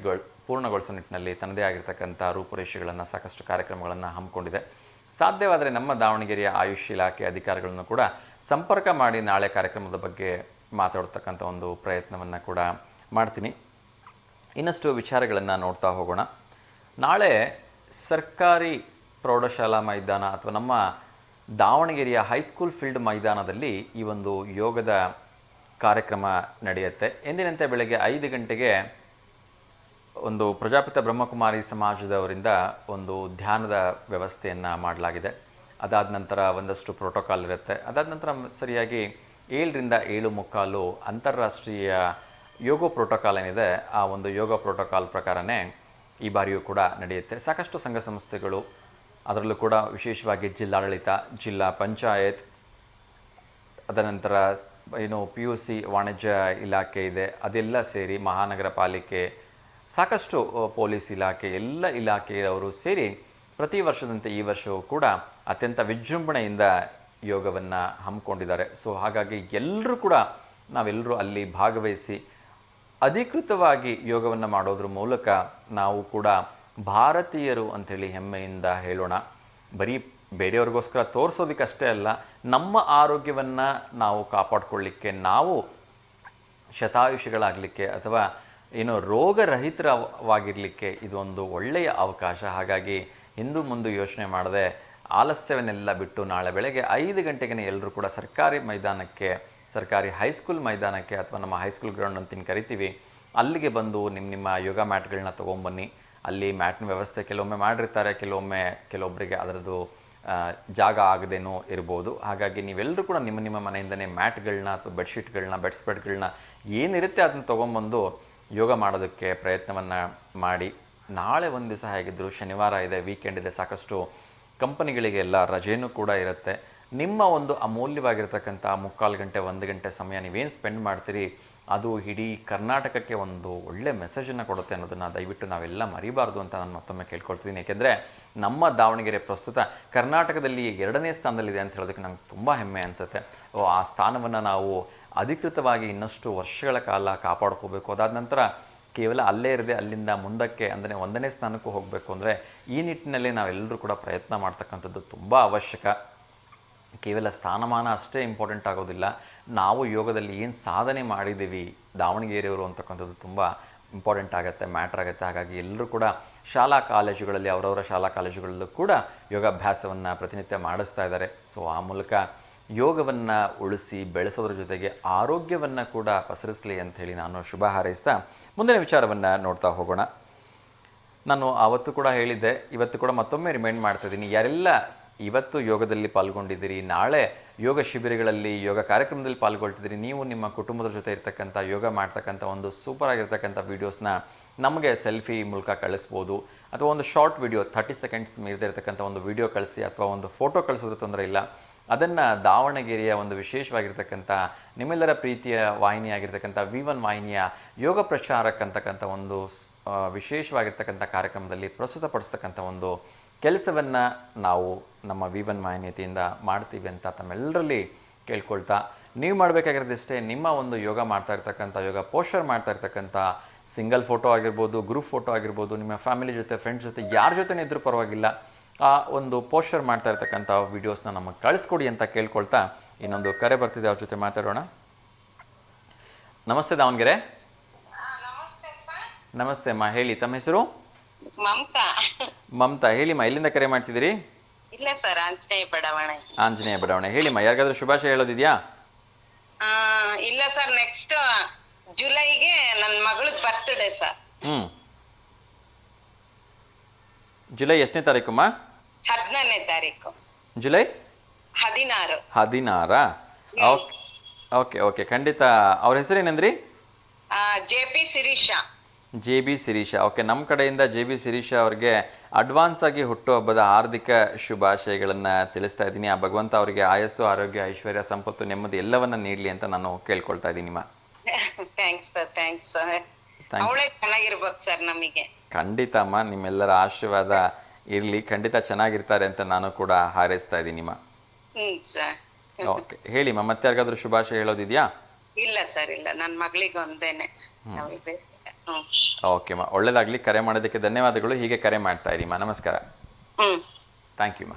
ಪೂರ್ಣಗೊಳಿಸೋ ನಿಟ್ಟಿನಲ್ಲಿ ತನ್ನದೇ ಆಗಿರ್ತಕ್ಕಂಥ ರೂಪುರೇಷೆಗಳನ್ನು, ಸಾಕಷ್ಟು ಕಾರ್ಯಕ್ರಮಗಳನ್ನು ಹಮ್ಮಿಕೊಂಡಿದೆ. ಸಾಧ್ಯವಾದರೆ ನಮ್ಮ ದಾವಣಗೆರೆಯ ಆಯುಷ್ ಇಲಾಖೆ ಅಧಿಕಾರಿಗಳನ್ನು ಕೂಡ ಸಂಪರ್ಕ ಮಾಡಿ ನಾಳೆ ಕಾರ್ಯಕ್ರಮದ ಬಗ್ಗೆ ಮಾತಾಡ್ತಕ್ಕಂಥ ಒಂದು ಪ್ರಯತ್ನವನ್ನು ಕೂಡ ಮಾಡ್ತೀನಿ. ಇನ್ನಷ್ಟು ವಿಚಾರಗಳನ್ನು ನೋಡ್ತಾ ಹೋಗೋಣ. ನಾಳೆ ಸರ್ಕಾರಿ ಪ್ರೌಢಶಾಲಾ ಮೈದಾನ ಅಥವಾ ನಮ್ಮ ದಾವಣಗೆರೆಯ ಹೈಸ್ಕೂಲ್ ಫೀಲ್ಡ್ ಮೈದಾನದಲ್ಲಿ ಈ ಒಂದು ಯೋಗದ ಕಾರ್ಯಕ್ರಮ ನಡೆಯುತ್ತೆ. ಎಂದಿನಂತೆ ಬೆಳಗ್ಗೆ 5 ಗಂಟೆಗೆ ಒಂದು ಪ್ರಜಾಪಿತ ಬ್ರಹ್ಮಕುಮಾರಿ ಸಮಾಜದವರಿಂದ ಒಂದು ಧ್ಯಾನದ ವ್ಯವಸ್ಥೆಯನ್ನು ಮಾಡಲಾಗಿದೆ. ಅದಾದ ನಂತರ ಒಂದಷ್ಟು ಪ್ರೋಟೋಕಾಲ್ ಇರುತ್ತೆ. ಅದಾದ ನಂತರ ಸರಿಯಾಗಿ 7ರಿಂದ 7:15 ಅಂತಾರಾಷ್ಟ್ರೀಯ ಯೋಗ ಪ್ರೋಟೋಕಾಲ್ ಏನಿದೆ, ಆ ಒಂದು ಯೋಗ ಪ್ರೋಟೋಕಾಲ್ ಪ್ರಕಾರನೇ ಈ ಬಾರಿಯೂ ಕೂಡ ನಡೆಯುತ್ತೆ. ಸಾಕಷ್ಟು ಸಂಘ ಸಂಸ್ಥೆಗಳು, ಅದರಲ್ಲೂ ಕೂಡ ವಿಶೇಷವಾಗಿ ಜಿಲ್ಲಾಡಳಿತ, ಜಿಲ್ಲಾ ಪಂಚಾಯತ್, ಅದನಂತರ PUC ವಾಣಿಜ್ಯ ಇಲಾಖೆ ಇದೆ, ಅದೆಲ್ಲ ಸೇರಿ ಮಹಾನಗರ ಪಾಲಿಕೆ, ಸಾಕಷ್ಟು ಪೊಲೀಸ್ ಇಲಾಖೆ, ಎಲ್ಲ ಇಲಾಖೆಯವರು ಸೇರಿ ಪ್ರತಿ ವರ್ಷದಂತೆ ಈ ವರ್ಷವೂ ಕೂಡ ಅತ್ಯಂತ ವಿಜೃಂಭಣೆಯಿಂದ ಯೋಗವನ್ನು ಹಮ್ಮಿಕೊಂಡಿದ್ದಾರೆ. ಸೊ ಹಾಗಾಗಿ ಎಲ್ಲರೂ ಕೂಡ ನಾವೆಲ್ಲರೂ ಅಲ್ಲಿ ಭಾಗವಹಿಸಿ ಅಧಿಕೃತವಾಗಿ ಯೋಗವನ್ನು ಮಾಡೋದ್ರ ಮೂಲಕ ನಾವು ಕೂಡ ಭಾರತೀಯರು ಅಂಥೇಳಿ ಹೆಮ್ಮೆಯಿಂದ ಹೇಳೋಣ. ಬರೀ ಬೇರೆಯವ್ರಿಗೋಸ್ಕರ ತೋರಿಸೋದಕ್ಕಷ್ಟೇ ಅಲ್ಲ, ನಮ್ಮ ಆರೋಗ್ಯವನ್ನು ನಾವು ಕಾಪಾಡಿಕೊಳ್ಳಿಕ್ಕೆ, ನಾವು ಶತಾಯುಷಿಗಳಾಗಲಿಕ್ಕೆ ಅಥವಾ ರೋಗರಹಿತವಾಗಿರಲಿಕ್ಕೆ ಇದೊಂದು ಒಳ್ಳೆಯ ಅವಕಾಶ. ಹಾಗಾಗಿ ಹಿಂದು ಮುಂದೆ ಯೋಚನೆ ಮಾಡದೆ ಆಲಸ್ಯವನ್ನೆಲ್ಲ ಬಿಟ್ಟು ನಾಳೆ ಬೆಳಗ್ಗೆ 5 ಗಂಟೆಗೆ ಎಲ್ಲರೂ ಕೂಡ ಸರ್ಕಾರಿ ಮೈದಾನಕ್ಕೆ, ಸರ್ಕಾರಿ ಹೈಸ್ಕೂಲ್ ಮೈದಾನಕ್ಕೆ ಅಥವಾ ನಮ್ಮ ಹೈಸ್ಕೂಲ್ ಗ್ರೌಂಡ್ ಅಂತ ಕರಿತೀವಿ, ಅಲ್ಲಿಗೆ ಬಂದು ನಿಮ್ಮ ಯೋಗ ಮ್ಯಾಟ್ಗಳನ್ನ ತೊಗೊಂಬನ್ನಿ. ಅಲ್ಲಿ ಮ್ಯಾಟ್ನ ವ್ಯವಸ್ಥೆ ಕೆಲವೊಮ್ಮೆ ಮಾಡಿರ್ತಾರೆ, ಕೆಲವೊಬ್ಬರಿಗೆ ಅದರದ್ದು ಜಾಗ ಆಗದೇನೂ ಇರ್ಬೋದು. ಹಾಗಾಗಿ ನೀವೆಲ್ಲರೂ ಕೂಡ ನಿಮ್ಮ ಮನೆಯಿಂದನೇ ಮ್ಯಾಟ್ಗಳನ್ನ ಅಥವಾ ಬೆಡ್ಶೀಟ್ಗಳನ್ನ, ಬೆಡ್ಸ್ಪ್ರೆಡ್ಗಳನ್ನ ಏನಿರುತ್ತೆ ಅದನ್ನು ತೊಗೊಂಬಂದು ಯೋಗ ಮಾಡೋದಕ್ಕೆ ಪ್ರಯತ್ನವನ್ನು ಮಾಡಿ. ನಾಳೆ ಒಂದು ದಿವಸ ಹೇಗಿದ್ದರೂ ಶನಿವಾರ ಇದೆ, ವೀಕೆಂಡ್ ಇದೆ, ಸಾಕಷ್ಟು ಕಂಪನಿಗಳಿಗೆಲ್ಲ ರಜೆಯೂ ಕೂಡ ಇರುತ್ತೆ. ನಿಮ್ಮ ಒಂದು ಅಮೂಲ್ಯವಾಗಿರ್ತಕ್ಕಂಥ 3/4 ಗಂಟೆ 1 ಗಂಟೆ ಸಮಯ ನೀವೇನು ಸ್ಪೆಂಡ್ ಮಾಡ್ತೀರಿ ಅದು ಇಡೀ ಕರ್ನಾಟಕಕ್ಕೆ ಒಂದು ಒಳ್ಳೆ ಮೆಸೇಜನ್ನು ಕೊಡುತ್ತೆ ಅನ್ನೋದನ್ನು ದಯವಿಟ್ಟು ನಾವೆಲ್ಲ ಮರಿಬಾರ್ದು ಅಂತ ನಾನು ಮತ್ತೊಮ್ಮೆ ಕೇಳ್ಕೊಳ್ತೀನಿ. ಏಕೆಂದರೆ ನಮ್ಮ ದಾವಣಗೆರೆ ಪ್ರಸ್ತುತ ಕರ್ನಾಟಕದಲ್ಲಿ 2ನೇ ಸ್ಥಾನದಲ್ಲಿದೆ ಅಂತ ಹೇಳೋದಕ್ಕೆ ನಂಗೆ ತುಂಬ ಹೆಮ್ಮೆ ಅನಿಸುತ್ತೆ. ಆ ಸ್ಥಾನವನ್ನು ನಾವು ಅಧಿಕೃತವಾಗಿ ಇನ್ನಷ್ಟು ವರ್ಷಗಳ ಕಾಲ ಕಾಪಾಡ್ಕೋಬೇಕು. ಅದಾದ ನಂತರ ಕೇವಲ ಅಲ್ಲೇ ಇರದೆ ಅಲ್ಲಿಂದ ಮುಂದಕ್ಕೆ ಅಂದರೆ 1ನೇ ಸ್ಥಾನಕ್ಕೂ ಹೋಗಬೇಕು ಅಂದರೆ ಈ ನಿಟ್ಟಿನಲ್ಲಿ ನಾವೆಲ್ಲರೂ ಕೂಡ ಪ್ರಯತ್ನ ಮಾಡ್ತಕ್ಕಂಥದ್ದು ತುಂಬ ಅವಶ್ಯಕ. ಕೇವಲ ಸ್ಥಾನಮಾನ ಅಷ್ಟೇ ಇಂಪಾರ್ಟೆಂಟ್ ಆಗೋದಿಲ್ಲ, ನಾವು ಯೋಗದಲ್ಲಿ ಏನು ಸಾಧನೆ ಮಾಡಿದ್ದೀವಿ ದಾವಣಗೆರೆಯವರು ಅಂತಕ್ಕಂಥದ್ದು ತುಂಬ ಇಂಪಾರ್ಟೆಂಟ್ ಆಗುತ್ತೆ, ಮ್ಯಾಟ್ರ್ ಆಗುತ್ತೆ. ಹಾಗಾಗಿ ಎಲ್ಲರೂ ಕೂಡ ಶಾಲಾ ಕಾಲೇಜುಗಳಲ್ಲಿ ಅವರವರ ಶಾಲಾ ಕಾಲೇಜುಗಳಲ್ಲೂ ಕೂಡ ಯೋಗಾಭ್ಯಾಸವನ್ನು ಪ್ರತಿನಿತ್ಯ ಮಾಡಿಸ್ತಾ ಇದ್ದಾರೆ. ಸೊ ಆ ಮೂಲಕ ಯೋಗವನ್ನು ಉಳಿಸಿ ಬೆಳೆಸೋದ್ರ ಜೊತೆಗೆ ಆರೋಗ್ಯವನ್ನು ಕೂಡ ಪಸರಿಸಲಿ ಅಂಥೇಳಿ ನಾನು ಶುಭ ಹಾರೈಸ್ತಾ ಮುಂದಿನ ವಿಚಾರವನ್ನು ನೋಡ್ತಾ ಹೋಗೋಣ. ನಾನು ಆವತ್ತು ಕೂಡ ಹೇಳಿದ್ದೆ, ಇವತ್ತು ಕೂಡ ಮತ್ತೊಮ್ಮೆ ರಿಮೈಂಡ್ ಮಾಡ್ತಾಯಿದ್ದೀನಿ, ಯಾರೆಲ್ಲ ಇವತ್ತು ಯೋಗದಲ್ಲಿ ಪಾಲ್ಗೊಂಡಿದ್ದೀರಿ, ನಾಳೆ ಯೋಗ ಶಿಬಿರಗಳಲ್ಲಿ ಯೋಗ ಕಾರ್ಯಕ್ರಮದಲ್ಲಿ ಪಾಲ್ಗೊಳ್ತಿದ್ದೀರಿ, ನೀವು ನಿಮ್ಮ ಕುಟುಂಬದ ಜೊತೆ ಇರ್ತಕ್ಕಂಥ ಯೋಗ ಮಾಡ್ತಕ್ಕಂಥ ಒಂದು ಸೂಪರ್ ಆಗಿರ್ತಕ್ಕಂಥ ವೀಡಿಯೋಸ್ನ ನಮಗೆ ಸೆಲ್ಫಿ ಮೂಲಕ ಕಳಿಸ್ಬೋದು, ಅಥವಾ ಒಂದು ಶಾರ್ಟ್ ವಿಡಿಯೋ 30 ಸೆಕೆಂಡ್ಸ್ ಮೀರದೇ ಇರತಕ್ಕಂಥ ಒಂದು ವಿಡಿಯೋ ಕಳಿಸಿ, ಅಥವಾ ಒಂದು ಫೋಟೋ ಕಳಿಸೋದ್ರ ತೊಂದರೆ ಇಲ್ಲ. ಅದನ್ನು ದಾವಣಗೆರೆಯ ಒಂದು ವಿಶೇಷವಾಗಿರ್ತಕ್ಕಂಥ ನಿಮ್ಮೆಲ್ಲರ ಪ್ರೀತಿಯ ವಾಹಿನಿಯಾಗಿರ್ತಕ್ಕಂಥ V1 ವಾಹಿನಿಯ ಯೋಗ ಪ್ರಚಾರಕ್ಕಂತಕ್ಕಂಥ ಒಂದು ವಿಶೇಷವಾಗಿರ್ತಕ್ಕಂಥ ಕಾರ್ಯಕ್ರಮದಲ್ಲಿ ಪ್ರಸ್ತುತಪಡಿಸ್ತಕ್ಕಂಥ ಒಂದು ಕೆಲಸವನ್ನು ನಾವು ನಮ್ಮ V1 ವಾಹಿನಿಯತಿಯಿಂದ ಮಾಡ್ತೀವಿ ಅಂತ ತಮ್ಮೆಲ್ಲರಲ್ಲಿ ಕೇಳ್ಕೊಳ್ತಾ, ನೀವು ಮಾಡಬೇಕಾಗಿರೋದಿಷ್ಟೇ ನಿಮ್ಮ ಒಂದು ಯೋಗ ಮಾಡ್ತಾ ಇರ್ತಕ್ಕಂಥ ಯೋಗ ಪೋಸ್ಚರ್ ಮಾಡ್ತಾ ಇರ್ತಕ್ಕಂಥ ಸಿಂಗಲ್ ಫೋಟೋ ಆಗಿರ್ಬೋದು, ಗ್ರೂಪ್ ಫೋಟೋ ಆಗಿರ್ಬೋದು, ನಿಮ್ಮ ಫ್ಯಾಮಿಲಿ ಜೊತೆ ಫ್ರೆಂಡ್ಸ್ ಜೊತೆ ಯಾರ ಜೊತೆ ಇದ್ರೂ ಪರವಾಗಿಲ್ಲ, ಆ ಒಂದು ಪೋಸ್ಚರ್ ಮಾಡ್ತಾ ಇರ್ತಕ್ಕಂಥ ವೀಡಿಯೋಸ್ನ ನಮಗೆ ಕಳಿಸ್ಕೊಡಿ ಅಂತ ಕೇಳ್ಕೊಳ್ತಾ ಇನ್ನೊಂದು ಕರೆ ಬರ್ತಿದೆ, ಅವ್ರ ಜೊತೆ ಮಾತಾಡೋಣ. ನಮಸ್ತೆ ದಾವಣಗೆರೆ. ನಮಸ್ತೆ ಅಮ್ಮ, ಹೇಳಿ ತಮ್ಮ ಹೆಸರು? ಮಮತಾ. ಹೇಳಿಮ್ಮ, ಎಲ್ಲಿಂದ ಕರೆ ಮಾಡ್ತಿದ್ದೀರಿ? ಇಲ್ಲ ಸರ್, ಆಂಜನೇಯ ಬಡಾವಣೆ. ಆಂಜನೇಯ ಬಡಾವಣೆ. ಹೇಳಿಮ್ಮ, ಯಾರಿಗಾದ್ರೂ ಶುಭಾಶಯ ಹೇಳೋದಿದ್ಯಾ? ಇಲ್ಲ ಸರ್, ನೆಕ್ಸ್ಟ್ ಜುಲೈಗೆ ನನ್ನ ಮಗಳದ್ ಬರ್ತ್ಡೇ ಸರ್. ಜುಲೈ ಎಷ್ಟನೇ ತಾರೀಕಮ್ಮ? 14ನೇ ತಾರೀಕು. ಜುಲೈ 16. ಓಕೆ ಓಕೆ, ಖಂಡಿತ. ಅವ್ರ ಹೆಸರೇನಂದ್ರಿ? JP Shirisha. JB Shirisha. Okay, ನಮ್ಮ ಕಡೆಯಿಂದ JB ಶಿರೀಷಾ ಅವ್ರಿಗೆ ಅಡ್ವಾನ್ಸ್ ಆಗಿ ಹುಟ್ಟುಹಬ್ಬದ ಹಾರ್ದಿಕ ಶುಭಾಶಯಗಳನ್ನು ತಿಳಿಸ್ತಾ ಇದ್ದೀನಿ. ಆ ಭಗವಂತ ಅವರಿಗೆ ಆಯಸ್ಸು, ಆರೋಗ್ಯ, ಐಶ್ವರ್ಯ, ಸಂಪತ್ತು, ನೆಮ್ಮದಿ ಎಲ್ಲವನ್ನ ನೀಡಲಿ ಅಂತ ನಾನು ಕೇಳ್ಕೊಳ್ತಾ ಇದ್ದೀನಿ. Thanks sir. ಅವಳೇ ಚೆನ್ನಾಗಿರ್ಬೇಕು ಸರ್ ನಮಗೆ. ಖಂಡಿತ ಅಮ್ಮ, ನಿಮ್ಮೆಲ್ಲರ ಆಶೀರ್ವಾದ ಇರಲಿ, ಖಂಡಿತ ಚೆನ್ನಾಗಿರ್ತಾರೆ ಅಂತ ನಾನು ಕೂಡ ಹಾರೈಸ್ತಾ ಇದ್ದೀನಿ. ಓಕೆ, ಹೇಳಿಮ್ಮ, ಮತ್ತೆ ಯಾರಿಗಾದ್ರೂ ಶುಭಾಶಯ ಹೇಳೋದಿದ್ಯಾ? ಇಲ್ಲ ಸರ್, ಇಲ್ಲ, ನನ್ನ ಮಗಳಿಗೆ ಒಂದೇನೆ. ಓಕೆ ಅಮ್ಮ, ಒಳ್ಳೇದಾಗ್ಲಿ. ಕರೆ ಮಾಡೋದಕ್ಕೆ ಧನ್ಯವಾದಗಳು. ಹೀಗೆ ಕರೆ ಮಾಡ್ತಾ ಇರಿ ಅಮ್ಮ. ನಮಸ್ಕಾರ. ಥ್ಯಾಂಕ್ ಯು ಅಮ್ಮ.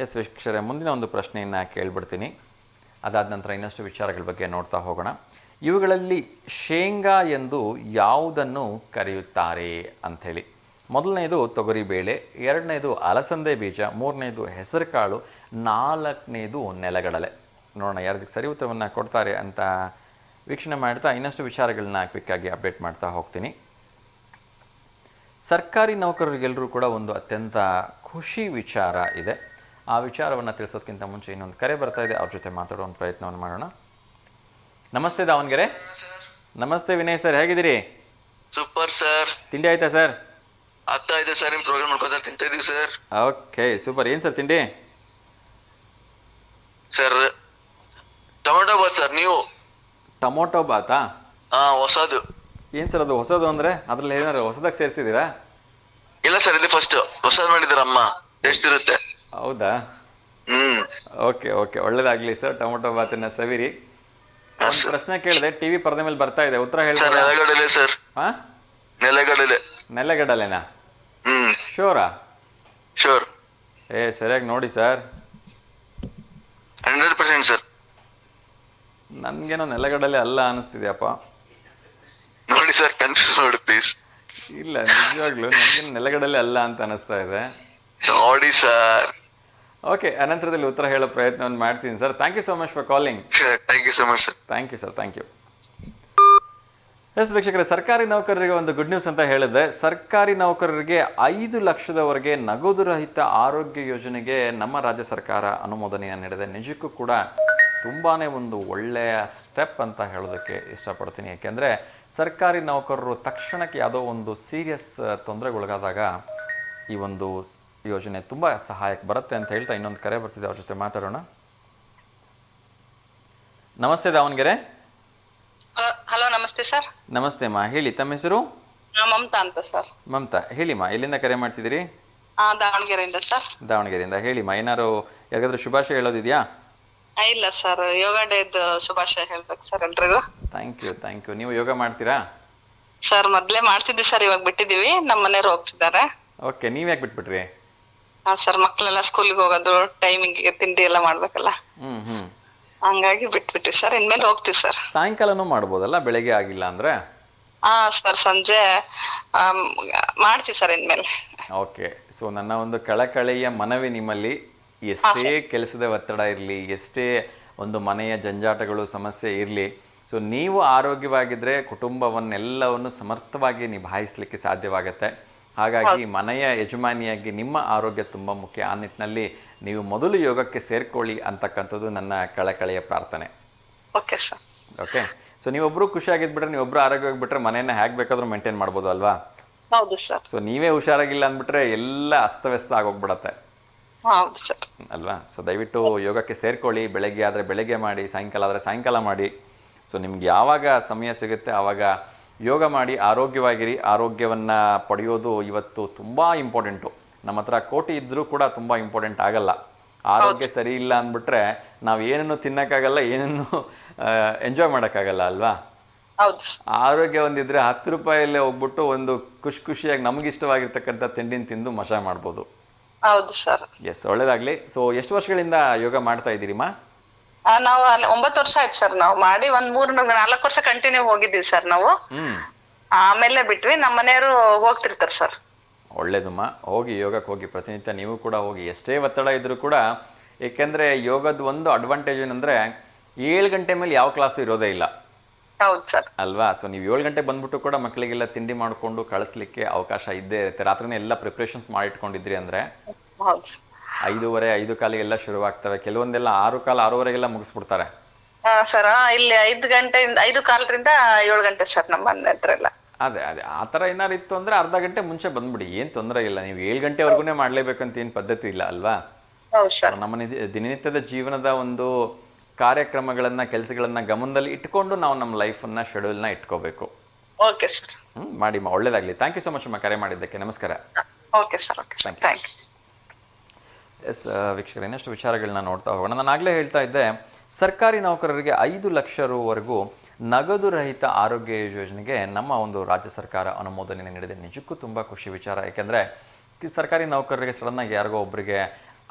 ಎಸ್ ವೀಕ್ಷಕರೇ, ಮುಂದಿನ ಒಂದು ಪ್ರಶ್ನೆಯನ್ನು ಕೇಳ್ಬಿಡ್ತೀನಿ. ಅದಾದ ನಂತರ ಇನ್ನಷ್ಟು ವಿಚಾರಗಳ ಬಗ್ಗೆ ನೋಡ್ತಾ ಹೋಗೋಣ. ಇವುಗಳಲ್ಲಿ ಶೇಂಗಾ ಎಂದು ಯಾವುದನ್ನು ಕರೆಯುತ್ತಾರೆ ಅಂಥೇಳಿ. ಮೊದಲನೇದು ತೊಗರಿಬೇಳೆ, ಎರಡನೇದು ಅಲಸಂದೆ ಬೀಜ, ಮೂರನೇದು ಹೆಸರುಕಾಳು, ನಾಲ್ಕನೇದು ನೆಲಗಡಲೆ. ನೋಡೋಣ ಯಾರದಕ್ಕೆ ಸರಿ ಉತ್ತರವನ್ನು ಕೊಡ್ತಾರೆ ಅಂತ ವೀಕ್ಷಣೆ ಮಾಡ್ತಾ ಇನ್ನಷ್ಟು ವಿಚಾರಗಳನ್ನ ಕ್ವಿಕ್ಕಾಗಿ ಅಪ್ಡೇಟ್ ಮಾಡ್ತಾ ಹೋಗ್ತೀನಿ. ಸರ್ಕಾರಿ ನೌಕರರಿಗೆಲ್ಲರೂ ಕೂಡ ಒಂದು ಅತ್ಯಂತ ಖುಷಿ ವಿಚಾರ ಇದೆ. ಆ ವಿಚಾರವನ್ನು ತಿಳಿಸೋದಕ್ಕಿಂತ ಮುಂಚೆ ಇನ್ನೊಂದು ಕರೆ ಬರ್ತಾ ಇದೆ, ಅವ್ರ ಜೊತೆ ಮಾತಾಡೋ ಒಂದು ಪ್ರಯತ್ನವನ್ನು ಮಾಡೋಣ. ನಮಸ್ತೆ ದಾವಣಗೆರೆ. ನಮಸ್ತೆ ವಿನಯ್ ಸರ್, ಹೇಗಿದ್ದೀರಿ? Super sir. ತಿಂಡಿ ಆಯ್ತಾ ಸರ್? ಆಗ್ತಾ ಇದೆ ಸರ್, ನಿಮ್ಮ ಪ್ರೋಗ್ರಾಮ್ ಮಾಡ್ಕೊತಾ ತಿಂತಾ ಇದೀವಿ ಸರ್. Okay, super. ಏನು ಸರ್ ತಿಂಡಿ? ಸರ್ ಟೊಮೆಟೊ ಬಾತ್ ಸರ್. ನೀವು? ಟೊಮೊಟೊ ಬಾತಾ? ಹೊಸದು. ಏನು ಸರ್ ಅದು ಹೊಸದು ಅಂದರೆ? ಅದ್ರಲ್ಲಿ ಏನಾದ್ರು ಹೊಸದಾಗಿ ಸೇರಿಸಿದ್ದೀರಾ? ಇಲ್ಲ ಸರ್, ಇದು ಫಸ್ಟ್ ಹೊಸದು ಮಾಡಿದಾರ ಅಮ್ಮ, ಟೇಸ್ಟ್ ಇರುತ್ತೆ. ಹೌದಾ? ಓಕೆ ಓಕೆ, ಒಳ್ಳೇದಾಗ್ಲಿ ಸರ್. ಟೊಮೊಟೊ ಬಾತನ್ನ ಸವಿರಿ. ಒಂದು ಪ್ರಶ್ನೆ ಕೇಳಿದೆ, ಟಿವಿ ಪರದೆ ಮೇಲೆ ಬರ್ತಾ ಇದೆ, ಉತ್ತರ ಹೇಳಿ. ನೆಲಗಡಲೆ ಸರ್. ನೆಲಗಡಲೆ. ನೆಲಗಡಲೆನಾ? ಶೋರಾ? ಶೋರ್. ಸರಿಯಾಗಿ ನೋಡಿ ಸರ್. 100% ಸರ್. ನನ್ಗೇನೋ ನೆಲಗಡಲೆ ಅಲ್ಲ ಅನಿಸ್ತಿದ್ಯಪ್ಪ. ನೋಡಿ ಸರ್, ಕನ್ಫ್ಯೂಸ್ ಮಾಡಿ ಪ್ಲೀಸ್. ಇಲ್ಲ, ನಿಜವಾಗ್ಲೂ ನನ್ಗೇನು ನೆಲಗಡಲೆ ಅಲ್ಲ ಅಂತ ಅನಿಸ್ತಾ ಇದೆ. ನೋಡಿ ಸರ್. ಓಕೆ, ಅನಂತರದಲ್ಲಿ ಉತ್ತರ ಹೇಳೋ ಪ್ರಯತ್ನವನ್ನು ಮಾಡ್ತೀನಿ sir. Thank you so much for calling. Thank you so much sir. Thank you sir, thank you. Yes ವೀಕ್ಷಕರೇ, ಸರ್ಕಾರಿ ನೌಕರರಿಗೆ ಒಂದು ಗುಡ್ ನ್ಯೂಸ್ ಅಂತ ಹೇಳಿದೆ. ಸರ್ಕಾರಿ ನೌಕರರಿಗೆ 5 ಲಕ್ಷದವರೆಗೆ ನಗದು ರಹಿತ ಆರೋಗ್ಯ ಯೋಜನೆಗೆ ನಮ್ಮ ರಾಜ್ಯ ಸರ್ಕಾರ ಅನುಮೋದನೆಯನ್ನು ನೀಡಿದೆ. ನಿಜಕ್ಕೂ ಕೂಡ ತುಂಬಾ ಒಂದು ಒಳ್ಳೆಯ ಸ್ಟೆಪ್ ಅಂತ ಹೇಳೋದಕ್ಕೆ ಇಷ್ಟಪಡ್ತೀನಿ. ಯಾಕೆಂದರೆ ಸರ್ಕಾರಿ ನೌಕರರು ತಕ್ಷಣಕ್ಕೆ ಯಾವುದೋ ಒಂದು ಸೀರಿಯಸ್ ತೊಂದರೆಗೊಳಗಾದಾಗ ಈ ಒಂದು ಯೋಜನೆ ತುಂಬ ಸಹಾಯಕ್ಕೆ ಬರುತ್ತೆ ಅಂತ ಹೇಳ್ತಾ ಇನ್ನೊಂದು ಕರೆ ಬರ್ತಿದೆ, ಅವ್ರ ಜೊತೆ ಮಾತಾಡೋಣ. ನಮಸ್ತೆ ದಾವಣಗೆರೆ. ಹಲೋ ನಮಸ್ತೆ ಸರ್. ನಮಸ್ತೆ ಅಮ್ಮ, ಹೇಳಿ ತಮ್ಮ ಹೆಸರು? ಮಮತಾ ಅಂತ ಸರ್. ಮಮತಾ, ಹೇಳಿಮ್ಮ, ಎಲ್ಲಿಂದ ಕರೆ ಮಾಡ್ತಿದ್ದೀರಿ? ದಾವಣಗೆರೆಯಿಂದ ಸರ್. ದಾವಣಗೆರೆಯಿಂದ. ಹೇಳಿಮ್ಮ, ಏನಾರು ಯಾರಿಗಾದ್ರೂ ಶುಭಾಶಯ ಹೇಳೋದಿದೆಯಾ? ಇಲ್ಲ ಸರ್, ಯೋಗ ಡೇದ್ ಶುಭಾಶಯ ಹೇಳ್ಬೇಕು ಸರ್ ಎಲ್ರಿಗೂ. Thank you. ನೀವು ಯೋಗ ಮಾಡ್ತೀರಾ? ಸರ್ ಮೊದ್ಲೇ ಮಾಡ್ತಿದ್ವಿ ಸರ್, ಇವಾಗ ಬಿಟ್ಟಿದೀವಿ. ನಮ್ಮ ಮನೆಯವ್ರು ಹೋಗ್ತಿದ್ದಾರೆ. ಓಕೆ, ನೀವ್ ಯಾಕೆ ಬಿಟ್ಬಿಟ್ರಿ? ಸರ್ ಮಕ್ಳೆಲ್ಲ ಸ್ಕೂಲಿಗೆ ಹೋಗೋದು, ಟೈಮಿಂಗಿಗೆ ತಿಂಡಿ ಎಲ್ಲ ಮಾಡ್ಬೇಕಲ್ಲ, ಹಂಗಾಗಿ ಬಿಟ್ಬಿಟ್ವಿ ಸರ್. ಇನ್ಮೇಲೆ ಹೋಗ್ತೀವಿ ಸರ್. ಸಾಯಂಕಾಲನೂ ಮಾಡ್ಬೋದಲ್ಲ, ಬೆಳಗ್ಗೆ ಆಗಿಲ್ಲ ಅಂದ್ರೆ? ಸರ್ ಸಂಜೆ ಮಾಡ್ತೀವಿ ಸರ್ ಇನ್ಮೇಲೆ. ಓಕೆ, ಸೊ ನನ್ನ ಒಂದು ಕಳಕಳಿಯ ಮನವಿ ನಿಮ್ಮಲ್ಲಿ, ಎಷ್ಟೇ ಕೆಲಸದ ಒತ್ತಡ ಇರಲಿ, ಎಷ್ಟೇ ಒಂದು ಮನೆಯ ಜಂಜಾಟಗಳು ಸಮಸ್ಯೆ ಇರಲಿ, ಸೊ ನೀವು ಆರೋಗ್ಯವಾಗಿದ್ದರೆ ಕುಟುಂಬವನ್ನೆಲ್ಲವನ್ನು ಸಮರ್ಥವಾಗಿ ನಿಭಾಯಿಸಲಿಕ್ಕೆ ಸಾಧ್ಯವಾಗುತ್ತೆ. ಹಾಗಾಗಿ ಮನೆಯ ಯಜಮಾನಿಯಾಗಿ ನಿಮ್ಮ ಆರೋಗ್ಯ ತುಂಬ ಮುಖ್ಯ. ಆ ನಿಟ್ಟಿನಲ್ಲಿ ನೀವು ಮೊದಲು ಯೋಗಕ್ಕೆ ಸೇರ್ಕೊಳ್ಳಿ ಅಂತಕ್ಕಂಥದ್ದು ನನ್ನ ಕಳಕಳಿಯ ಪ್ರಾರ್ಥನೆ. Okay sir. ಓಕೆ, ಸೊ ನೀವೊಬ್ಬರು ಖುಷಿಯಾಗಿದ್ಬಿಟ್ರೆ, ನೀವೊಬ್ಬರು ಆರೋಗ್ಯವಾಗಿಬಿಟ್ರೆ ಮನೆಯನ್ನು ಹೇಗೆ ಬೇಕಾದ್ರೂ ಮೇಂಟೈನ್ ಮಾಡ್ಬೋದು ಅಲ್ವಾ? ಹೌದು ಸರ್. ಸೊ ನೀವೇ ಹುಷಾರಾಗಿಲ್ಲ ಅಂದ್ಬಿಟ್ರೆ ಎಲ್ಲ ಅಸ್ತವ್ಯಸ್ತ ಆಗೋಗ್ಬಿಡತ್ತೆ ಹೌದು ಸರ್ ಅಲ್ವಾ? ಸೊ ದಯವಿಟ್ಟು ಯೋಗಕ್ಕೆ ಸೇರ್ಕೊಳ್ಳಿ. ಬೆಳಗ್ಗೆ ಆದರೆ ಬೆಳಗ್ಗೆ ಮಾಡಿ, ಸಾಯಂಕಾಲ ಆದರೆ ಸಾಯಂಕಾಲ ಮಾಡಿ. ಸೊ ನಿಮ್ಗೆ ಯಾವಾಗ ಸಮಯ ಸಿಗುತ್ತೆ ಆವಾಗ ಯೋಗ ಮಾಡಿ, ಆರೋಗ್ಯವಾಗಿರಿ. ಆರೋಗ್ಯವನ್ನು ಪಡೆಯೋದು ಇವತ್ತು ತುಂಬ ಇಂಪಾರ್ಟೆಂಟು. ನಮ್ಮ ಹತ್ರ ಕೋಟಿ ಇದ್ದರೂ ಕೂಡ ತುಂಬ ಇಂಪಾರ್ಟೆಂಟ್ ಆಗಲ್ಲ. ಆರೋಗ್ಯ ಸರಿ ಇಲ್ಲ ಅಂದ್ಬಿಟ್ರೆ ನಾವು ಏನನ್ನು ತಿನ್ನೋಕ್ಕಾಗಲ್ಲ, ಏನನ್ನು ಎಂಜಾಯ್ ಮಾಡೋಕ್ಕಾಗಲ್ಲ ಅಲ್ವಾ? ಹೌದು. ಆರೋಗ್ಯ ಒಂದಿದ್ರೆ 10 ರೂಪಾಯಲ್ಲೇ ಹೋಗ್ಬಿಟ್ಟು ಒಂದು ಖುಷಿಯಾಗಿ ನಮಗಿಷ್ಟವಾಗಿರ್ತಕ್ಕಂಥ ತಿಂಡಿನ ತಿಂದು ಮಜಾ ಮಾಡ್ಬೋದು. ಹೌದು ಸರ್. ಎಸ್, ಒಳ್ಳೇದಾಗ್ಲಿ. ಸೊ ಎಷ್ಟು ವರ್ಷಗಳಿಂದ ಯೋಗ ಮಾಡ್ತಾ ಇದ್ದೀರಿಮ್ಮ? ನಾವು 9 ವರ್ಷ ಆಯ್ತು ಸರ್. ನಾವು ಮಾಡಿ ಒಂದ್ 3-4 ವರ್ಷ ಕಂಟಿನ್ಯೂ ಹೋಗಿದ್ದೀವಿ ಸರ್ ನಾವು. ಆಮೇಲೆ ಬಿಟ್ವಿ. ನಮ್ಮ ಮನೆಯವರು ಹೋಗ್ತಿರ್ತಾರೆ ಸರ್. ಒಳ್ಳೇದಮ್ಮ, ಹೋಗಿ ಯೋಗಕ್ಕೆ ಹೋಗಿ, ಪ್ರತಿನಿತ್ಯ ನೀವು ಕೂಡ ಹೋಗಿ. ಎಷ್ಟೇ ಒತ್ತಡ ಇದ್ರೂ ಕೂಡ, ಏಕೆಂದರೆ ಯೋಗದ ಒಂದು ಅಡ್ವಾಂಟೇಜ್ ಏನಂದರೆ 7 ಗಂಟೆ ಮೇಲೆ ಯಾವ ಕ್ಲಾಸು ಇರೋದೇ ಇಲ್ಲ. ಹೌದು ಸರ್ ಅಲ್ವಾ? ಸೊ ನೀವು 7 ಗಂಟೆ ಬಂದ್ಬಿಟ್ಟು ಕೂಡ ಮಕ್ಕಳಿಗೆಲ್ಲ ತಿಂಡಿ ಮಾಡಿಕೊಂಡು ಕಳಿಸ್ಲಿಕ್ಕೆ ಅವಕಾಶ ಇದ್ದೇ ಇರುತ್ತೆ. ರಾತ್ರಿನೇ ಎಲ್ಲ ಪ್ರಿಪ್ರೇಷನ್ಸ್ ಮಾಡಿಟ್ಕೊಂಡಿದ್ರಿ ಅಂದರೆ 5:30, 5:15 ಎಲ್ಲ ಶುರುವಾಗ್ತವೆ. ಕೆಲವೊಂದೆಲ್ಲ 6:15, 6:30 ಮುಗಿಸ್ಬಿಡ್ತಾರೆ ಸರ್. ಇಲ್ಲಿ 5 ಗಂಟೆಯಿಂದ 5:15ರಿಂದ 7 ಗಂಟೆ ಸರ್ ನಮ್ಮ ಮನೆ ಹತ್ರ ಎಲ್ಲ. ಅದೇ ಆ ಥರ ಏನಾರು ಇತ್ತು ಅಂದರೆ ಅರ್ಧ ಗಂಟೆ ಮುಂಚೆ ಬಂದ್ಬಿಡಿ, ಏನು ತೊಂದರೆ ಇಲ್ಲ. ನೀವು 7 ಗಂಟೆವರೆಗೂ ಮಾಡಲೇಬೇಕಂತ ಏನು ಪದ್ಧತಿ ಇಲ್ಲ ಅಲ್ವಾ? ನಮ್ಮ ದಿನನಿತ್ಯದ ಜೀವನದ ಒಂದು ಕಾರ್ಯಕ್ರಮಗಳನ್ನು, ಕೆಲಸಗಳನ್ನು ಗಮನದಲ್ಲಿ ಇಟ್ಕೊಂಡು ನಾವು ನಮ್ಮ ಲೈಫನ್ನು, ಶೆಡ್ಯೂಲ್ನ ಇಟ್ಕೋಬೇಕು. Okay sir. ಮಾಡಿಮ್ಮ, ಒಳ್ಳೇದಾಗಲಿ. ಥ್ಯಾಂಕ್ ಯು ಸೊ ಮಚ್ ಅಮ್ಮ ಕರೆ ಮಾಡಿದ್ದಕ್ಕೆ. ನಮಸ್ಕಾರ. Okay sir. Okay sir, thank you. Yes ವೀಕ್ಷಕರು, ಇನ್ನಷ್ಟು ವಿಚಾರಗಳನ್ನ ನೋಡ್ತಾ ಹೋಗೋಣ. ನಾನು ಆಗಲೇ ಹೇಳ್ತಾ ಇದ್ದೆ, ಸರ್ಕಾರಿ ನೌಕರರಿಗೆ 5 ಲಕ್ಷ ರೂವರೆಗೂ ನಗದು ರಹಿತ ಆರೋಗ್ಯ ಯೋಜನೆಗೆ ನಮ್ಮ ಒಂದು ರಾಜ್ಯ ಸರ್ಕಾರ ಅನುಮೋದನೆ ನೀಡಿದೆ. ನಿಜಕ್ಕೂ ತುಂಬ ಖುಷಿ ವಿಚಾರ. ಯಾಕೆಂದರೆ ಸರ್ಕಾರಿ ನೌಕರರಿಗೆ ಸಡನ್ನಾಗಿ ಯಾರಿಗೋ ಒಬ್ಬರಿಗೆ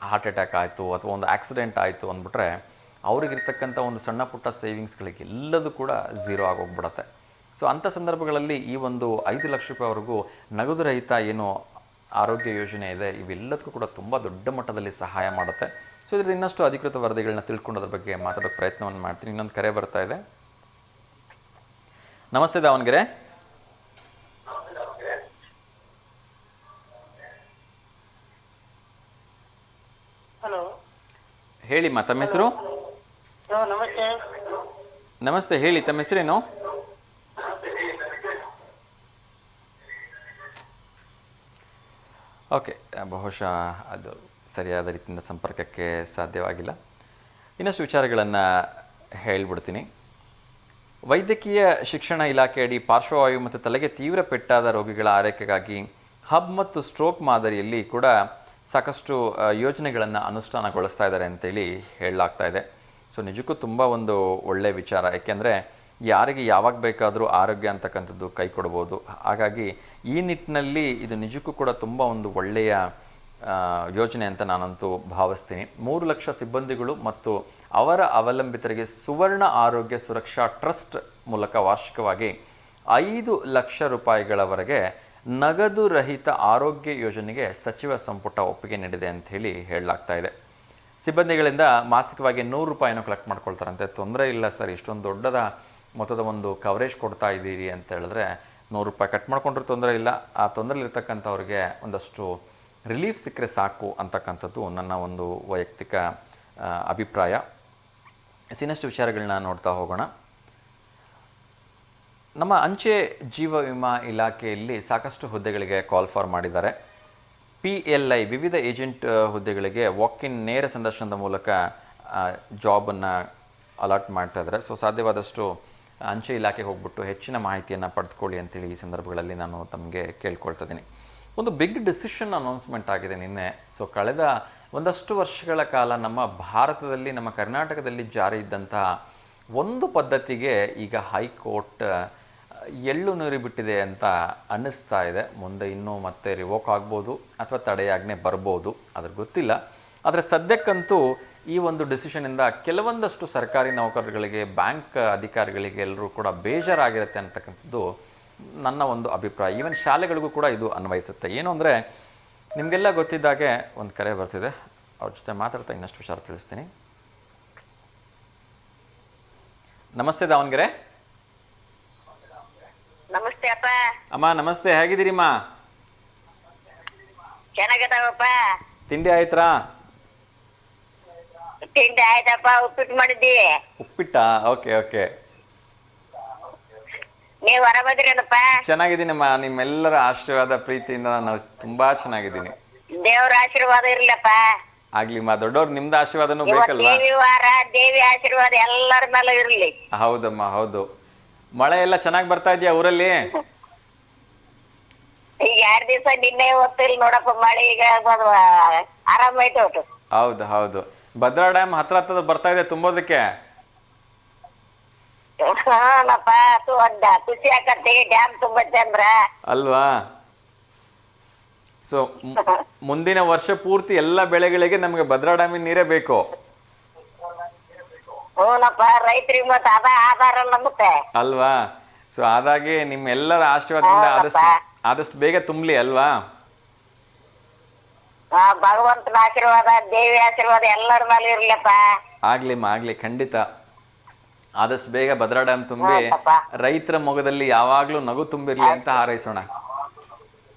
ಹಾರ್ಟ್ ಅಟ್ಯಾಕ್ ಆಯಿತು ಅಥವಾ ಒಂದು ಆಕ್ಸಿಡೆಂಟ್ ಆಯಿತು ಅಂದ್ಬಿಟ್ರೆ ಅವ್ರಿಗಿರ್ತಕ್ಕಂಥ ಒಂದು ಸಣ್ಣ ಪುಟ್ಟ ಸೇವಿಂಗ್ಸ್ಗಳಿಗೆ ಎಲ್ಲದೂ ಕೂಡ ಝೀರೋ ಆಗೋಗ್ಬಿಡತ್ತೆ. ಸೊ ಅಂಥ ಸಂದರ್ಭಗಳಲ್ಲಿ ಈ ಒಂದು 5 ಲಕ್ಷ ರೂಪಾಯಿವರೆಗೂ ನಗದು ರಹಿತ ಏನು ಆರೋಗ್ಯ ಯೋಜನೆ ಇದೆ, ಇವೆಲ್ಲದಕ್ಕೂ ಕೂಡ ತುಂಬ ದೊಡ್ಡ ಮಟ್ಟದಲ್ಲಿ ಸಹಾಯ ಮಾಡುತ್ತೆ. ಸೊ ಇದರಿಂದ ಇನ್ನಷ್ಟು ಅಧಿಕೃತ ವರದಿಗಳನ್ನ ತಿಳ್ಕೊಂಡೋದ್ರ ಬಗ್ಗೆ ಮಾತಾಡೋಕ್ಕೆ ಪ್ರಯತ್ನವನ್ನು ಮಾಡ್ತೀನಿ. ಇನ್ನೊಂದು ಕರೆ ಬರ್ತಾ ಇದೆ. ನಮಸ್ತೆ ದಾವಣಗೆರೆ. ಹಲೋ, ಹೇಳಿಮ್ಮ, ತಮ್ಮ ಹೆಸರು? ನಮಸ್ತೆ. ನಮಸ್ತೆ, ಹೇಳಿ ತಮ್ಮ ಹೆಸರೇನು? ಓಕೆ, ಬಹುಶಃ ಅದು ಸರಿಯಾದ ರೀತಿಯಿಂದ ಸಂಪರ್ಕಕ್ಕೆ ಸಾಧ್ಯವಾಗಿಲ್ಲ. ಇನ್ನಷ್ಟು ವಿಚಾರಗಳನ್ನು ಹೇಳ್ಬಿಡ್ತೀನಿ. ವೈದ್ಯಕೀಯ ಶಿಕ್ಷಣ ಇಲಾಖೆಯಡಿ ಪಾರ್ಶ್ವವಾಯು ಮತ್ತು ತಲೆಗೆ ತೀವ್ರ ಪೆಟ್ಟಾದ ರೋಗಿಗಳ ಆರೈಕೆಗಾಗಿ ಹಬ್ ಮತ್ತು ಸ್ಟ್ರೋಕ್ ಮಾದರಿಯಲ್ಲಿ ಕೂಡ ಸಾಕಷ್ಟು ಯೋಜನೆಗಳನ್ನು ಅನುಷ್ಠಾನಗೊಳಿಸ್ತಾ ಇದ್ದಾರೆ ಅಂತೇಳಿ ಹೇಳಲಾಗ್ತಾ ಇದೆ. ಸೊ ನಿಜಕ್ಕೂ ತುಂಬ ಒಂದು ಒಳ್ಳೆಯ ವಿಚಾರ. ಏಕೆಂದರೆ ಯಾರಿಗೆ ಯಾವಾಗ ಬೇಕಾದರೂ ಆರೋಗ್ಯ ಅಂತಕ್ಕಂಥದ್ದು ಕೈ ಕೊಡ್ಬೋದು. ಹಾಗಾಗಿ ಈ ನಿಟ್ಟಿನಲ್ಲಿ ಇದು ನಿಜಕ್ಕೂ ಕೂಡ ತುಂಬ ಒಂದು ಒಳ್ಳೆಯ ಯೋಜನೆ ಅಂತ ನಾನಂತೂ ಭಾವಿಸ್ತೀನಿ. 3 ಲಕ್ಷ ಸಿಬ್ಬಂದಿಗಳು ಮತ್ತು ಅವರ ಅವಲಂಬಿತರಿಗೆ ಸುವರ್ಣ ಆರೋಗ್ಯ ಸುರಕ್ಷಾ ಟ್ರಸ್ಟ್ ಮೂಲಕ ವಾರ್ಷಿಕವಾಗಿ 5 ಲಕ್ಷ ರೂಪಾಯಿಗಳವರೆಗೆ ನಗದು ರಹಿತ ಆರೋಗ್ಯ ಯೋಜನೆಗೆ ಸಚಿವ ಸಂಪುಟ ಒಪ್ಪಿಗೆ ನೀಡಿದೆ ಅಂಥೇಳಿ ಹೇಳಲಾಗ್ತಾ ಇದೆ. ಸಿಬ್ಬಂದಿಗಳಿಂದ ಮಾಸಿಕವಾಗಿ 100 ರೂಪಾಯಿನೂ ಕಲೆಕ್ಟ್ ಮಾಡ್ಕೊಳ್ತಾರಂತೆ. ತೊಂದರೆ ಇಲ್ಲ ಸರ್, ಇಷ್ಟೊಂದು ದೊಡ್ಡದ ಮೊತ್ತದ ಒಂದು ಕವರೇಜ್ ಕೊಡ್ತಾ ಇದ್ದೀರಿ ಅಂತ ಹೇಳಿದ್ರೆ 100 ರೂಪಾಯಿ ಕಟ್ ಮಾಡ್ಕೊಂಡ್ರೂ ತೊಂದರೆ ಇಲ್ಲ. ಆ ತೊಂದರೆಲಿರ್ತಕ್ಕಂಥವ್ರಿಗೆ ಒಂದಷ್ಟು ರಿಲೀಫ್ ಸಿಕ್ಕರೆ ಸಾಕು ಅಂತಕ್ಕಂಥದ್ದು ನನ್ನ ಒಂದು ವೈಯಕ್ತಿಕ ಅಭಿಪ್ರಾಯ. ಇನ್ನಷ್ಟು ವಿಚಾರಗಳನ್ನ ನೋಡ್ತಾ ಹೋಗೋಣ. ನಮ್ಮ ಅಂಚೆ ಜೀವ ವಿಮಾ ಇಲಾಖೆಯಲ್ಲಿ ಸಾಕಷ್ಟು ಹುದ್ದೆಗಳಿಗೆ ಕಾಲ್ ಫಾರ್ ಮಾಡಿದ್ದಾರೆ. PLI ವಿವಿಧ ಏಜೆಂಟ್ ಹುದ್ದೆಗಳಿಗೆ ವಾಕ್ ಇನ್ ನೇರ ಸಂದರ್ಶನದ ಮೂಲಕ ಜಾಬನ್ನು ಅಲಾಟ್ ಮಾಡ್ತಾ ಇದ್ದಾರೆ. ಸೊ ಸಾಧ್ಯವಾದಷ್ಟು ಅಂಚೆ ಇಲಾಖೆಗೆ ಹೋಗ್ಬಿಟ್ಟು ಹೆಚ್ಚಿನ ಮಾಹಿತಿಯನ್ನು ಪಡೆದುಕೊಳ್ಳಿ ಅಂತೇಳಿ ಈ ಸಂದರ್ಭಗಳಲ್ಲಿ ನಾನು ತಮಗೆ ಕೇಳ್ಕೊಳ್ತಾ ಇದ್ದೀನಿ. ಒಂದು ಬಿಗ್ ಡಿಸಿಷನ್ ಅನೌನ್ಸ್ಮೆಂಟ್ ಆಗಿದೆ ನಿನ್ನೆ. ಸೊ ಕಳೆದ ಒಂದಷ್ಟು ವರ್ಷಗಳ ಕಾಲ ನಮ್ಮ ಭಾರತದಲ್ಲಿ, ನಮ್ಮ ಕರ್ನಾಟಕದಲ್ಲಿ ಜಾರಿ ಇದ್ದಂತಹ ಒಂದು ಪದ್ಧತಿಗೆ ಈಗ ಹೈಕೋರ್ಟ್ ಎಳ್ಳು ನೀರು ಬಿಟ್ಟಿದೆ ಅಂತ ಅನ್ನಿಸ್ತಾ ಇದೆ. ಮುಂದೆ ಇನ್ನೂ ಮತ್ತೆ ರಿವೋಕ್ ಆಗ್ಬೋದು ಅಥವಾ ತಡೆಯಾಜ್ಞೆ ಬರ್ಬೋದು, ಅದ್ರ ಗೊತ್ತಿಲ್ಲ. ಆದರೆ ಸದ್ಯಕ್ಕಂತೂ ಈ ಒಂದು ಡಿಸಿಷನಿಂದ ಕೆಲವೊಂದಷ್ಟು ಸರ್ಕಾರಿ ನೌಕರರುಗಳಿಗೆ, ಬ್ಯಾಂಕ್ ಅಧಿಕಾರಿಗಳಿಗೆ ಎಲ್ಲರೂ ಕೂಡ ಬೇಜಾರಾಗಿರುತ್ತೆ ಅಂತಕ್ಕಂಥದ್ದು ನನ್ನ ಒಂದು ಅಭಿಪ್ರಾಯ. ಈವನ್ ಶಾಲೆಗಳಿಗೂ ಕೂಡ ಇದು ಅನ್ವಯಿಸುತ್ತೆ. ಏನು ಅಂದರೆ, ನಿಮಗೆಲ್ಲ ಗೊತ್ತಿದ್ದಾಗೆ ಒಂದು ಕರೆ ಬರ್ತಿದೆ, ಅವ್ರ ಜೊತೆ ಮಾತಾಡ್ತಾ ಇನ್ನಷ್ಟು ವಿಚಾರ ತಿಳಿಸ್ತೀನಿ. ನಮಸ್ತೆ ದಾವಣಗೆರೆ. ನಮಸ್ತೆ ಅಪ್ಪ. ಅಮ್ಮ ನಮಸ್ತೆ, ಹೇಗಿದ್ದೀರಿಮ್ಮ? ಚೆನ್ನಾಗದವಪ್ಪ. ತಿಂಡಿ ಆಯ್ತಾ? ತಿಂಡಿ ಆಯ್ತಪ್ಪ, ಉಪ್ಪಿಟ್ಟು ಮಾಡಿದ್ದೀವಿ. ಉಪ್ಪಿಟ್ಟಾ? Okay okay. ನೀವು ಆರಾಮದಿರೇನಪ್ಪ? ಚೆನ್ನಾಗಿದ್ದೀನಮ್ಮ. ನಿಮ್ಮೆಲ್ಲರ ಆಶೀರ್ವಾದ ಪ್ರೀತಿಯಿಂದ ನಾನು ತುಂಬಾ ಚೆನ್ನಾಗಿದ್ದೀನಿ. ದೇವ್ರ ಆಶೀರ್ವಾದ ಇರ್ಲಪ್ಪ. ಆಗ್ಲಿಮ್ಮ, ದೊಡ್ಡವ್ರು ನಿಮ್ದು ಆಶೀರ್ವಾದನೂ ಇವತ್ತು ಬೇಕಲ್ವಾ? ದೇವಿ ವಾರ, ದೇವಿ ಆಶೀರ್ವಾದ ಎಲ್ಲರ ಮೇಲೆ ಇರ್ಲಿ. ಹೌದಮ್ಮ, ಹೌದು. ಮಳೆ ಎಲ್ಲ ಚೆನ್ನಾಗಿ ಬರ್ತಾ ಇದೆಯಾ ಊರಲ್ಲಿ? ಈಗ 2 ದಿವಸ ನಿನ್ನೆ ಹೊತ್ತಿಲ್ ನೋಡಪ್ಪ ಮಳೆ. ಈಗ ಆರಾಮ ಐತೆ ಒಟ್ಟು. ಹೌದು ಹೌದು. ಭದ್ರಾ ಡ್ಯಾಮ್ ಹತ್ರ ಬರ್ತಾ ಇದೆ ತುಂಬೋದಕ್ಕೆ. ಹಾನಪ್ಪ, ಖುಷಿ ಆಕತಿ ಡ್ಯಾಮ್ ತುಂಬತ್ತೆ ಅಂದ್ರ ಅಲ್ವಾ? ಸೊ ಮುಂದಿನ ವರ್ಷ ಪೂರ್ತಿ ಎಲ್ಲ ಬೆಳೆಗಳಿಗೆ ನಮ್ಗೆ ಭದ್ರಾ ಡ್ಯಾಮಿನ ನೀರೇ ಬೇಕು. ಹ್ಞೂನಪ್ಪ, ರೈತರಿಗೆ ಮತ್ತೆ ಆಧಾರ ನಮ್ಮತ್ತೆ ಅಲ್ವಾ? ಸೊ ಹಾಗಾಗಿ ನಿಮ್ಮೆಲ್ಲರ ಆಶೀರ್ವಾದದಿಂದ ಆದಷ್ಟು ಬೇಗ ತುಂಬಲಿ ಅಲ್ವಾ? ಭಗವಂತನ ಆಶೀರ್ವಾದ, ದೇವಿ ಆಶೀರ್ವಾದ ಎಲ್ಲರ ಮೇಲೆ ಇರ್ಲಪ್ಪ. ಆಗ್ಲಿಮ್ಮ, ಆಗ್ಲಿ, ಖಂಡಿತ. ಆದಷ್ಟು ಬೇಗ ಭದ್ರಾ ಡ್ಯಾಮ್ ತುಂಬಿ ರೈತರ ಮೊಗದಲ್ಲಿ ಯಾವಾಗ್ಲೂ ನಗು ತುಂಬಿರ್ಲಿ ಅಂತ ಹಾರೈಸೋಣ.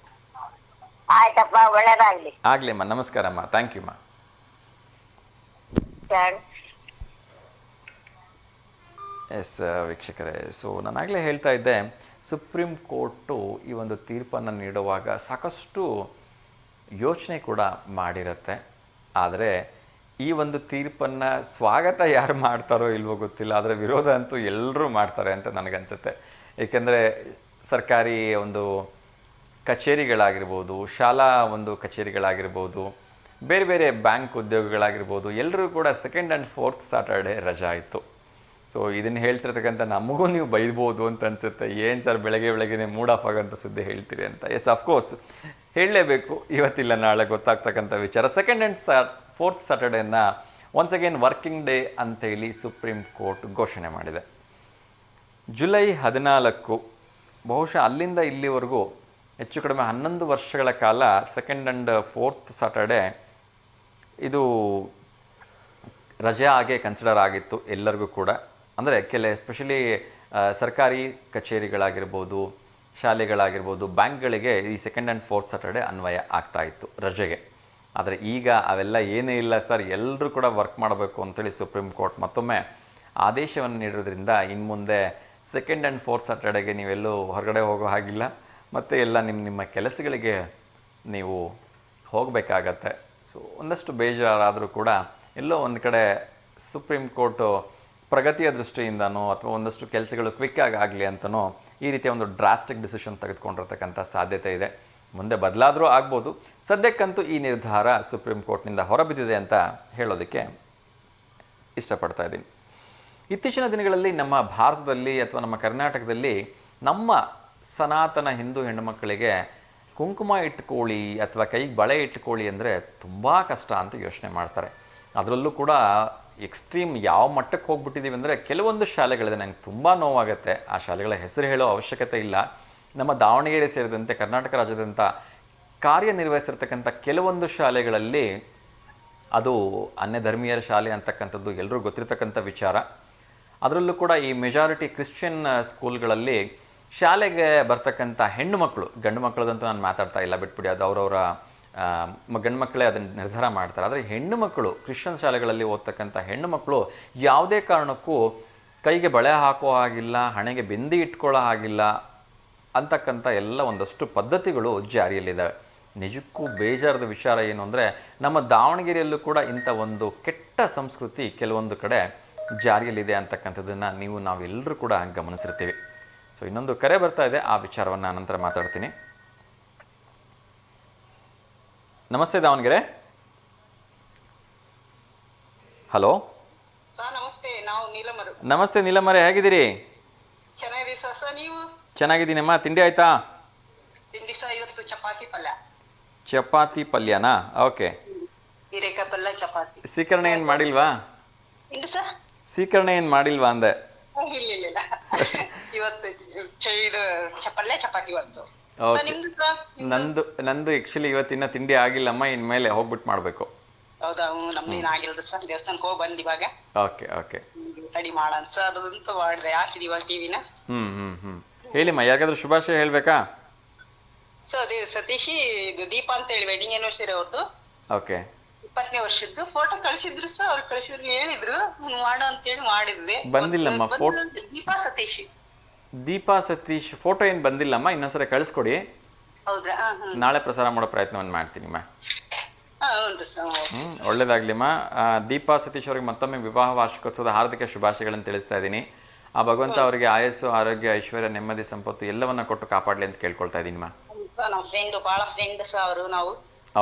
ಆಯ್ತಪ್ಪ, ಒಳ್ಳೇದಾಗ್ಲಿ. ಆಗ್ಲಿಮ್ಮ, ನಮಸ್ಕಾರಮ್ಮ, ಥ್ಯಾಂಕ್ ಯು ಅಮ್ಮ. ಎಸ್ ವೀಕ್ಷಕರೇ, ಸೊ ನಾನಾಗಲೇ ಹೇಳ್ತಾ ಇದ್ದೆ, ಸುಪ್ರೀಂ ಕೋರ್ಟು ಈ ಒಂದು ತೀರ್ಪನ್ನು ನೀಡುವಾಗ ಸಾಕಷ್ಟು ಯೋಚನೆ ಕೂಡ ಮಾಡಿರುತ್ತೆ. ಆದರೆ ಈ ಒಂದು ತೀರ್ಪನ್ನು ಸ್ವಾಗತ ಯಾರು ಮಾಡ್ತಾರೋ ಇಲ್ವೋ ಗೊತ್ತಿಲ್ಲ, ಆದರೆ ವಿರೋಧ ಅಂತೂ ಎಲ್ಲರೂ ಮಾಡ್ತಾರೆ ಅಂತ ನನಗನ್ಸುತ್ತೆ. ಏಕೆಂದರೆ ಸರ್ಕಾರಿ ಒಂದು ಕಚೇರಿಗಳಾಗಿರ್ಬೋದು, ಶಾಲಾ ಒಂದು ಕಚೇರಿಗಳಾಗಿರ್ಬೋದು, ಬೇರೆ ಬೇರೆ ಬ್ಯಾಂಕ್ ಉದ್ಯೋಗಗಳಾಗಿರ್ಬೋದು, ಎಲ್ಲರೂ ಕೂಡ 2nd and 4th ಸ್ಯಾಟರ್ಡೆ ರಜಾ ಇತ್ತು. ಸೊ ಇದನ್ನು ಹೇಳ್ತಿರ್ತಕ್ಕಂಥ ನಮಗೂ ನೀವು ಬೈಬೋದು ಅಂತ ಅನಿಸುತ್ತೆ. ಏನು ಸರ್ ಬೆಳಗ್ಗೆ ಮೂಡ್ ಆಫ್ ಆಗೋಂಥ ಸುದ್ದಿ ಹೇಳ್ತೀರಿ ಅಂತ. ಎಸ್, ಅಫ್ಕೋರ್ಸ್ ಹೇಳಲೇಬೇಕು, ಇವತ್ತಿಲ್ಲ ನಾಳೆ ಗೊತ್ತಾಗ್ತಕ್ಕಂಥ ವಿಚಾರ. 2nd and 4th ಸ್ಯಾಟರ್ಡೇನ ಒನ್ಸ್ ಅಗೇನ್ ವರ್ಕಿಂಗ್ ಡೇ ಅಂತೇಳಿ ಸುಪ್ರೀಂ ಕೋರ್ಟ್ ಘೋಷಣೆ ಮಾಡಿದೆ. ಜುಲೈ 14, ಬಹುಶಃ ಅಲ್ಲಿಂದ ಇಲ್ಲಿವರೆಗೂ ಹೆಚ್ಚು ಕಡಿಮೆ 11 ವರ್ಷಗಳ ಕಾಲ 2nd and 4th ಸ್ಯಾಟರ್ಡೆ ಇದು ರಜೆ ಆಗೇ ಕನ್ಸಿಡರ್ ಆಗಿತ್ತು ಎಲ್ಲರಿಗೂ ಕೂಡ. ಅಂದರೆ ಎಸ್ಪೆಷಲಿ ಸರ್ಕಾರಿ ಕಚೇರಿಗಳಾಗಿರ್ಬೋದು, ಶಾಲೆಗಳಾಗಿರ್ಬೋದು, ಬ್ಯಾಂಕ್ಗಳಿಗೆ ಈ 2nd and 4th ಸ್ಯಾಟರ್ಡೆ ಅನ್ವಯ ಆಗ್ತಾ ಇತ್ತು ರಜೆಗೆ. ಆದರೆ ಈಗ ಅವೆಲ್ಲ ಏನೇ ಇಲ್ಲ ಸರ್, ಎಲ್ಲರೂ ಕೂಡ ವರ್ಕ್ ಮಾಡಬೇಕು ಅಂತೇಳಿ ಸುಪ್ರೀಂ ಕೋರ್ಟ್ ಮತ್ತೊಮ್ಮೆ ಆದೇಶವನ್ನು ನೀಡೋದ್ರಿಂದ ಇನ್ನು ಮುಂದೆ 2nd and 4th ಸ್ಯಾಟರ್ಡೆಗೆ ನೀವೆಲ್ಲೂ ಹೊರಗಡೆ ಹೋಗೋ ಹಾಗಿಲ್ಲ, ಮತ್ತು ಎಲ್ಲ ನಿಮ್ಮ ಕೆಲಸಗಳಿಗೆ ನೀವು ಹೋಗಬೇಕಾಗತ್ತೆ. ಸೊ ಒಂದಷ್ಟು ಬೇಜಾರಾದರೂ ಕೂಡ ಎಲ್ಲೋ ಒಂದು ಕಡೆ ಸುಪ್ರೀಂ ಕೋರ್ಟು ಪ್ರಗತಿಯ ದೃಷ್ಟಿಯಿಂದನೋ ಅಥವಾ ಒಂದಷ್ಟು ಕೆಲಸಗಳು ಕ್ವಿಕ್ಕಾಗಿ ಆಗಲಿ ಅಂತನೋ ಈ ರೀತಿಯ ಒಂದು ಡ್ರಾಸ್ಟಿಕ್ ಡಿಸಿಷನ್ ತೆಗೆದುಕೊಂಡಿರ್ತಕ್ಕಂಥ ಸಾಧ್ಯತೆ ಇದೆ. ಮುಂದೆ ಬದಲಾದರೂ ಆಗ್ಬೋದು. ಸದ್ಯಕ್ಕಂತೂ ಈ ನಿರ್ಧಾರ ಸುಪ್ರೀಂ ಕೋರ್ಟ್ನಿಂದ ಹೊರಬಿದ್ದಿದೆ ಅಂತ ಹೇಳೋದಕ್ಕೆ ಇಷ್ಟಪಡ್ತಾ ಇದ್ದೀನಿ. ಇತ್ತೀಚಿನ ದಿನಗಳಲ್ಲಿ ನಮ್ಮ ಭಾರತದಲ್ಲಿ ಅಥವಾ ನಮ್ಮ ಕರ್ನಾಟಕದಲ್ಲಿ ನಮ್ಮ ಸನಾತನ ಹಿಂದೂ ಹೆಣ್ಣುಮಕ್ಕಳಿಗೆ ಕುಂಕುಮ ಇಟ್ಕೊಳ್ಳಿ ಅಥವಾ ಕೈಗೆ ಬಳೆ ಇಟ್ಕೊಳ್ಳಿ ಅಂದರೆ ತುಂಬ ಕಷ್ಟ ಅಂತ ಯೋಚನೆ ಮಾಡ್ತಾರೆ. ಅದರಲ್ಲೂ ಕೂಡ ಎಕ್ಸ್ಟ್ರೀಮ್ ಯಾವ ಮಟ್ಟಕ್ಕೆ ಹೋಗ್ಬಿಟ್ಟಿದ್ದೀವಿ ಅಂದರೆ, ಕೆಲವೊಂದು ಶಾಲೆಗಳಿದೆ, ನಂಗೆ ತುಂಬ ನೋವಾಗುತ್ತೆ. ಆ ಶಾಲೆಗಳ ಹೆಸರು ಹೇಳೋ ಅವಶ್ಯಕತೆ ಇಲ್ಲ. ನಮ್ಮ ದಾವಣಗೆರೆ ಸೇರಿದಂತೆ ಕರ್ನಾಟಕ ರಾಜ್ಯದಂಥ ಕಾರ್ಯನಿರ್ವಹಿಸಿರ್ತಕ್ಕಂಥ ಕೆಲವೊಂದು ಶಾಲೆಗಳಲ್ಲಿ ಅದು ಅನ್ಯಧರ್ಮೀಯರ ಶಾಲೆ ಅಂತಕ್ಕಂಥದ್ದು ಎಲ್ಲರೂ ಗೊತ್ತಿರ್ತಕ್ಕಂಥ ವಿಚಾರ. ಅದರಲ್ಲೂ ಕೂಡ ಈ ಮೆಜಾರಿಟಿ ಕ್ರಿಶ್ಚಿಯನ್ ಸ್ಕೂಲ್ಗಳಲ್ಲಿ ಶಾಲೆಗೆ ಬರ್ತಕ್ಕಂಥ ಹೆಣ್ಣು ಮಕ್ಕಳು, ಗಂಡು ಮಕ್ಕಳದಂತೂ ನಾನು ಮಾತಾಡ್ತಾ ಇಲ್ಲ, ಬಿಟ್ಬಿಡಿ, ಅದು ಅವರವರ ಗಂಡು ಮಕ್ಕಳೇ ಅದನ್ನು ನಿರ್ಧಾರ ಮಾಡ್ತಾರೆ. ಆದರೆ ಹೆಣ್ಣು ಮಕ್ಕಳು, ಕ್ರಿಶ್ಚಿಯನ್ ಶಾಲೆಗಳಲ್ಲಿ ಓದ್ತಕ್ಕಂಥ ಹೆಣ್ಣು ಮಕ್ಕಳು ಯಾವುದೇ ಕಾರಣಕ್ಕೂ ಕೈಗೆ ಬಳೆ ಹಾಕೋ ಹಾಗಿಲ್ಲ, ಹಣೆಗೆ ಬಿಂದಿ ಇಟ್ಕೊಳ್ಳೋ ಹಾಗಿಲ್ಲ ಅಂತಕ್ಕಂಥ ಎಲ್ಲ ಒಂದಷ್ಟು ಪದ್ಧತಿಗಳು ಜಾರಿಯಲ್ಲಿದ್ದಾವೆ. ನಿಜಕ್ಕೂ ಬೇಜಾರದ ವಿಚಾರ ಏನು ಅಂದರೆ, ನಮ್ಮ ದಾವಣಗೆರೆಯಲ್ಲೂ ಕೂಡ ಇಂಥ ಒಂದು ಕೆಟ್ಟ ಸಂಸ್ಕೃತಿ ಕೆಲವೊಂದು ಕಡೆ ಜಾರಿಯಲ್ಲಿದೆ ಅಂತಕ್ಕಂಥದ್ದನ್ನು ನಾವೆಲ್ಲರೂ ಕೂಡ ಗಮನಿಸಿರ್ತೀವಿ. ಸೊ ಇನ್ನೊಂದು ಕರೆ ಬರ್ತಾ ಇದೆ, ಆ ವಿಚಾರವನ್ನು ನಂತರ ಮಾತಾಡ್ತೀನಿ. ನಮಸ್ತೆ ದಾವಣಗೆರೆ. ಹಲೋ ನಮಸ್ತೆ, ನಾವು ನೀಲಮರು. ನಮಸ್ತೆ ನೀಲಮರೆ, ಹೇಗಿದ್ದೀರಿ? ಚೆನ್ನಾಗಿದೆ ಸರ್, ನೀವು? ಚೆನ್ನಾಗಿದ್ದೀನಮ್ಮ. ತಿಂಡಿ ಆಯ್ತಾ? ತಿಂಡಿ ಸಹ ಇವತ್ತು ಚಪಾತಿ ಪಲ್ಯ. ಚಪಾತಿ ಪಲ್ಯನಾ? ಓಕೆ. ಹೀರೆಕಾಯಿ ಪಲ್ಯ ಚಪಾತಿ. ಸ್ವೀಕರಣೆ ಏನು ಮಾಡಿಲ್ವಾ? ಇಂದು ಸರ್ ಸ್ವೀಕರಣೆ ಏನು ಮಾಡಿಲ್ವಾ ಅಂದೆ. ಇಲ್ಲ ಇವತ್ತು ಇದು ಪಲ್ಯ ಚಪಾತಿ ಇವತ್ತು. ಓಕೆ. ನಂದು ಆ್ಯಕ್ಚುಲಿ ಇವತ್ತಿನ ತಿಂಡಿ ಆಗಿಲ್ಲಮ್ಮ, ಇನ್ಮೇಲೆ ಹೋಗ್ಬಿಟ್ಟು ಮಾಡಬೇಕು. ಹೌದಾ? ನಮ್ದೇನು ಆಗಿರೋದು ಸರ್, ದೇವಸ್ಥಾನಕ್ಕೆ ಹೋಗಿ ಬಂದು ಇವಾಗ. Okay okay. ರೆಡಿ ಮಾಡೋಣ ಸರ್ ಅದಂತ ಮಾಡಿದೆ, ಹಾಕಿದೀವಿ ಇವಾಗ ಟಿವಿನ. ಹೇಳಿಮ್ಮ, ಯಾರಿಗಾದ್ರೂ ಶುಭಾಶಯ ಹೇಳ್ಬೇಕಾ? ಸೊ ಅದೇ ಸತೀಶಿ ಇದು ದೀಪ ಅಂತ ಹೇಳಿ ವೆಡ್ಡಿಂಗ್ ಆನಿವರ್ಸರಿ ಅವ್ರದ್ದು. ಓಕೆ. 20ನೇ ವರ್ಷದ್ದು ಫೋಟೋ ಕಳಿಸಿದ್ರು ಸರ್, ಅವ್ರು ಕಳಿಸಿದ್ರು, ಹೇಳಿದ್ರು ಮಾಡು ಅಂತೇಳಿ ಮಾಡಿದ್ವಿ. ಬಂದಿಲ್ಲಮ್ಮ ಫೋಟೋ. ದೀಪಾ ಸತೀಶ್ ಫೋಟೋ ಏನು ಬಂದಿಲ್ಲಮ್ಮ, ಇನ್ನೊಂದ್ಸರಿ ಕಳಿಸ್ಕೊಡಿ. ಹೌದ್ರಾ? ನಾಳೆ ಪ್ರಸಾರ ಮಾಡೋ ಪ್ರಯತ್ನವನ್ನು ಮಾಡ್ತೀನಿಮ್ಮ. ಹೌದು ಸರ್. ಒಳ್ಳೇದಾಗ್ಲಿಮ್ಮ. ದೀಪಾ ಸತೀಶ್ ಅವರಿಗೆ ಮತ್ತೊಮ್ಮೆ ವಿವಾಹ ವಾರ್ಷಿಕೋತ್ಸವದ ಹಾರ್ದಿಕ ಶುಭಾಶಯಗಳನ್ನು ತಿಳಿಸ್ತಾ ಇದ್ದೀನಿ. ಆ ಭಗವಂತ ಅವರಿಗೆ ಆಯಸ್ಸು, ಆರೋಗ್ಯ, ಐಶ್ವರ್ಯ, ನೆಮ್ಮದಿ, ಸಂಪತ್ತು ಎಲ್ಲವನ್ನ ಕೊಟ್ಟು ಕಾಪಾಡಲಿ ಅಂತ ಕೇಳ್ಕೊಳ್ತಾ ಇದ್ದೀನಿಮ್ಮ. ನಮ್ಮ ಫ್ರೆಂಡ್, ಭಾಳ ಫ್ರೆಂಡ್ ಸರ್ ಅವರು ನಾವು.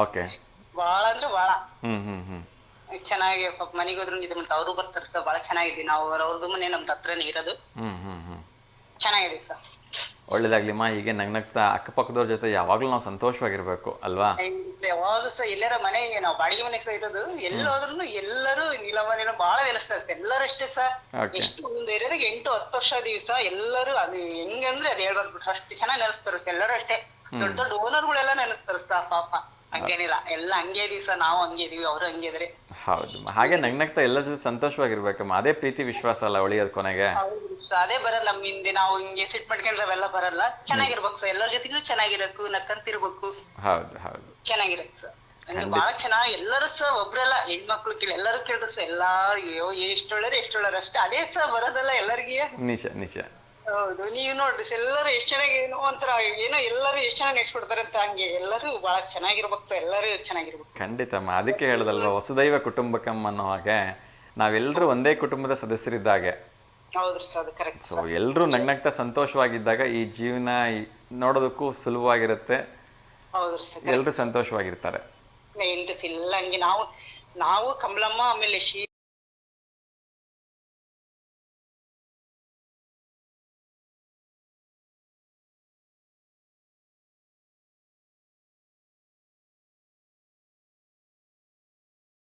ಓಕೆ. ಭಾಳ ಅಂದ್ರೆ ಭಾಳ ಹ್ಮ್ ಚೆನ್ನಾಗಿ ಮನೆಗೆ ಹೋದ್ರು ಇದು ಮತ್ತೆ ಅವರು ಬರ್ತಾರೆ ಸರ್, ಭಾಳ ಚೆನ್ನಾಗಿದೆ. ನಾವು ಅವ್ರದ್ದು ಮನೆ ನಮ್ದು ಹತ್ರನೇ ಇರೋದು. ಚೆನ್ನಾಗಿದೆ ಸರ್. ಒಳ್ಳೇದಾಗ್ಲಿಮ್ಮ. ಹೀಗೆ ನಗ್ನಗ್ತಾ ಅಕ್ಕಪಕ್ಕದವ್ರ ಜೊತೆ ಯಾವಾಗ್ಲೂ ನಾವು ಸಂತೋಷವಾಗಿರ್ಬೇಕು ಅಲ್ವಾ? ಯಾವಾಗ ಸಹ ಎಲ್ಲರ ಮನೆಗೆ ನಾವು ಬಾಡಿಗೆ ಮನೆಗೆ ಸಹ ಇರೋದು, ಎಲ್ಲೋದ್ರೂ ಎಲ್ಲರೂ ನೀಲಮನೆಯನ್ನು ಭಾಳ ಬೆಳೆಸ್ತಾರೆ ಸರ್. ಎಲ್ಲರೂ ಅಷ್ಟೇ ಸರ್. ಎಷ್ಟು ಒಂದು ಏರಿಯಾದಾಗ 8-10 ವರ್ಷ ಅದೀವಿ ಸರ್. ಎಲ್ಲರೂ ಅದು ಹೆಂಗಂದ್ರೆ ಅದು ಹೇಳ್ಬಾರ್ಬಿಟ್ರೆ ಅಷ್ಟು ಚೆನ್ನಾಗಿ ನೆನೆಸ್ತಾರೆ ಸರ್. ಎಲ್ಲರೂ ಅಷ್ಟೇ ದೊಡ್ಡ ದೊಡ್ಡ ಓನರ್ಗಳೆಲ್ಲ ನೆನೆಸ್ತಾರೆ ಸರ್. ಪಾಪ ಹಂಗೇನಿಲ್ಲ, ಎಲ್ಲ ಹಂಗೆ ಇದೀವಿ ಸರ್. ನಾವು ಹಂಗೆ ಇದೀವಿ, ಅವರು ಹಂಗೆ ಇದ್ರೆ. ಹೌದು, ಹಾಗೆ ನಗ್ನಗ್ತಾ ಎಲ್ಲರ ಜೊತೆ ಸಂತೋಷವಾಗಿರ್ಬೇಕಮ್ಮ. ಅದೇ ಪ್ರೀತಿ ವಿಶ್ವಾಸ ಅಲ್ಲ ಉಳಿಯೋದು ಕೊನೆಗೆ. ಅದೇ ಬರಲ್ಲ ನಮ್ಮ ಹಿಂದೆ, ನಾವು ಹಿಂಗೆ ಸಿಟ್ ಮಾಡ್ಕೊಂಡ್ರೆ ಅವೆಲ್ಲ ಬರಲ್ಲ. ಚೆನ್ನಾಗಿರ್ಬೇಕು ಸರ್, ಎಲ್ಲರ ಜೊತೆಗೂ ಚೆನ್ನಾಗಿರ್ಬೇಕು, ನಕ್ಕಂತಿರ್ಬೇಕು. ಹೌದು ಹೌದು, ಚೆನ್ನಾಗಿರ್ಬೇಕು ಸರ್. ನಂಗೆ ಬಹಳ ಚೆನ್ನಾಗಿ ಎಲ್ಲರೂ ಸಹ ಒಬ್ರಲ್ಲ, ಹೆಣ್ಮಕ್ಳು ಎಲ್ಲರೂ ಕೇಳಿದ್ರು ಸರ್. ಎಲ್ಲ ಎಷ್ಟೊಳ್ಳರು ಅಷ್ಟೇ. ಅದೇ ಸಹ ಬರೋದಲ್ಲ ಎಲ್ಲರಿಗೆ. ನಿಜ ನಿಜ. ಹೌದು, ನೀವು ನೋಡ್ರಿ ಎಲ್ಲರೂ ಎಷ್ಟು ಚೆನ್ನಾಗಿ ಏನೋ ಒಂಥರ ಏನೋ ಎಲ್ಲರೂ ಎಷ್ಟು ಚೆನ್ನಾಗಿ ನೆಕ್ಸ್ಬಿಡ್ತಾರೆ ಅಂತ. ಹಂಗೆ ಎಲ್ಲರೂ ಬಹಳ ಚೆನ್ನಾಗಿರ್ಬೇಕು ಸರ್, ಎಲ್ಲರೂ ಚೆನ್ನಾಗಿರ್ಬೇಕು. ಖಂಡಿತಮ್ಮ. ಅದಕ್ಕೆ ಹೇಳೋದಲ್ವ, ವಸುದೈವ ಕುಟುಂಬಕಂ ಅನ್ನೋ ಹಾಗೆ ನಾವೆಲ್ಲರೂ ಒಂದೇ ಕುಟುಂಬದ ಸದಸ್ಯರಿದ್ದಾಗೆ. ಹೌದ್ರಿ ಸರ್, ಅದು ಕರೆಕ್ಟ್. ಸೊ ಎಲ್ಲರೂ ನಗ್ನಗ್ತಾ ಸಂತೋಷವಾಗಿದ್ದಾಗ ಈ ಜೀವನ ನೋಡೋದಕ್ಕೂ ಸುಲಭವಾಗಿರುತ್ತೆ. ಹೌದ್ರಿ ಸರ್, ಎಲ್ಲರೂ ಸಂತೋಷವಾಗಿರ್ತಾರೆ. ಇಲ್ಲ ಹಂಗೆ ನಾವು ಕಮಲಮ್ಮ ಆಮೇಲೆ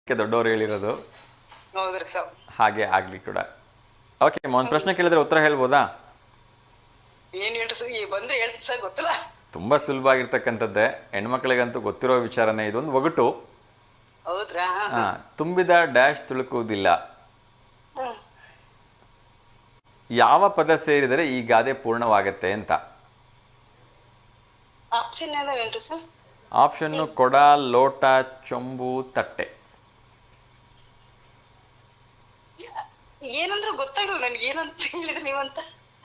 ದೊಡ್ಡವರು ಹೇಳಿರೋದು. ಹೌದ್ರಿ ಸರ್, ಹಾಗೆ ಆಗ್ಲಿ ಕೂಡ. ಓಕೆ, ಒಂದು ಪ್ರಶ್ನೆ ಕೇಳಿದ್ರೆ ಉತ್ತರ ಹೇಳ್ಬೋದಾ? ಏನ್ ಹೇಳ್ರಿ ಸರ್, ಬಂದ್ರೆ ಹೇಳ್ತೀವಿ ಸರ್, ಗೊತ್ತಿಲ್ಲ. ತುಂಬಾ ಸುಲಭ ಆಗಿರ್ತಕ್ಕಂಥದ್ದೇ, ಹೆಣ್ಮಕ್ಳಿಗಂತೂ ಗೊತ್ತಿರೋ ವಿಚಾರನೇ. ಇದೊಂದು ಒಗಟು. ಹೌದ್ರಾ? ತುಂಬಿದ ಡ್ಯಾಶ್ ತುಳುಕುವುದಿಲ್ಲ. ಯಾವ ಪದ ಸೇರಿದರೆ ಈ ಗಾದೆ ಪೂರ್ಣವಾಗತ್ತೆ ಅಂತ. ಆಪ್ಷನ್ ಏನ್ರಿ ಸರ್? ಆಪ್ಷನ್ನು ಕೊಡ, ಲೋಟ, ಚೊಂಬು, ತಟ್ಟೆ. ಏನಂದ್ರೆ ಗೊತ್ತಾಗಲ್ಲ ನನ್ಗೆ, ಏನಂತ ಹೇಳಿದ್ರೆ ನೀವಂತ.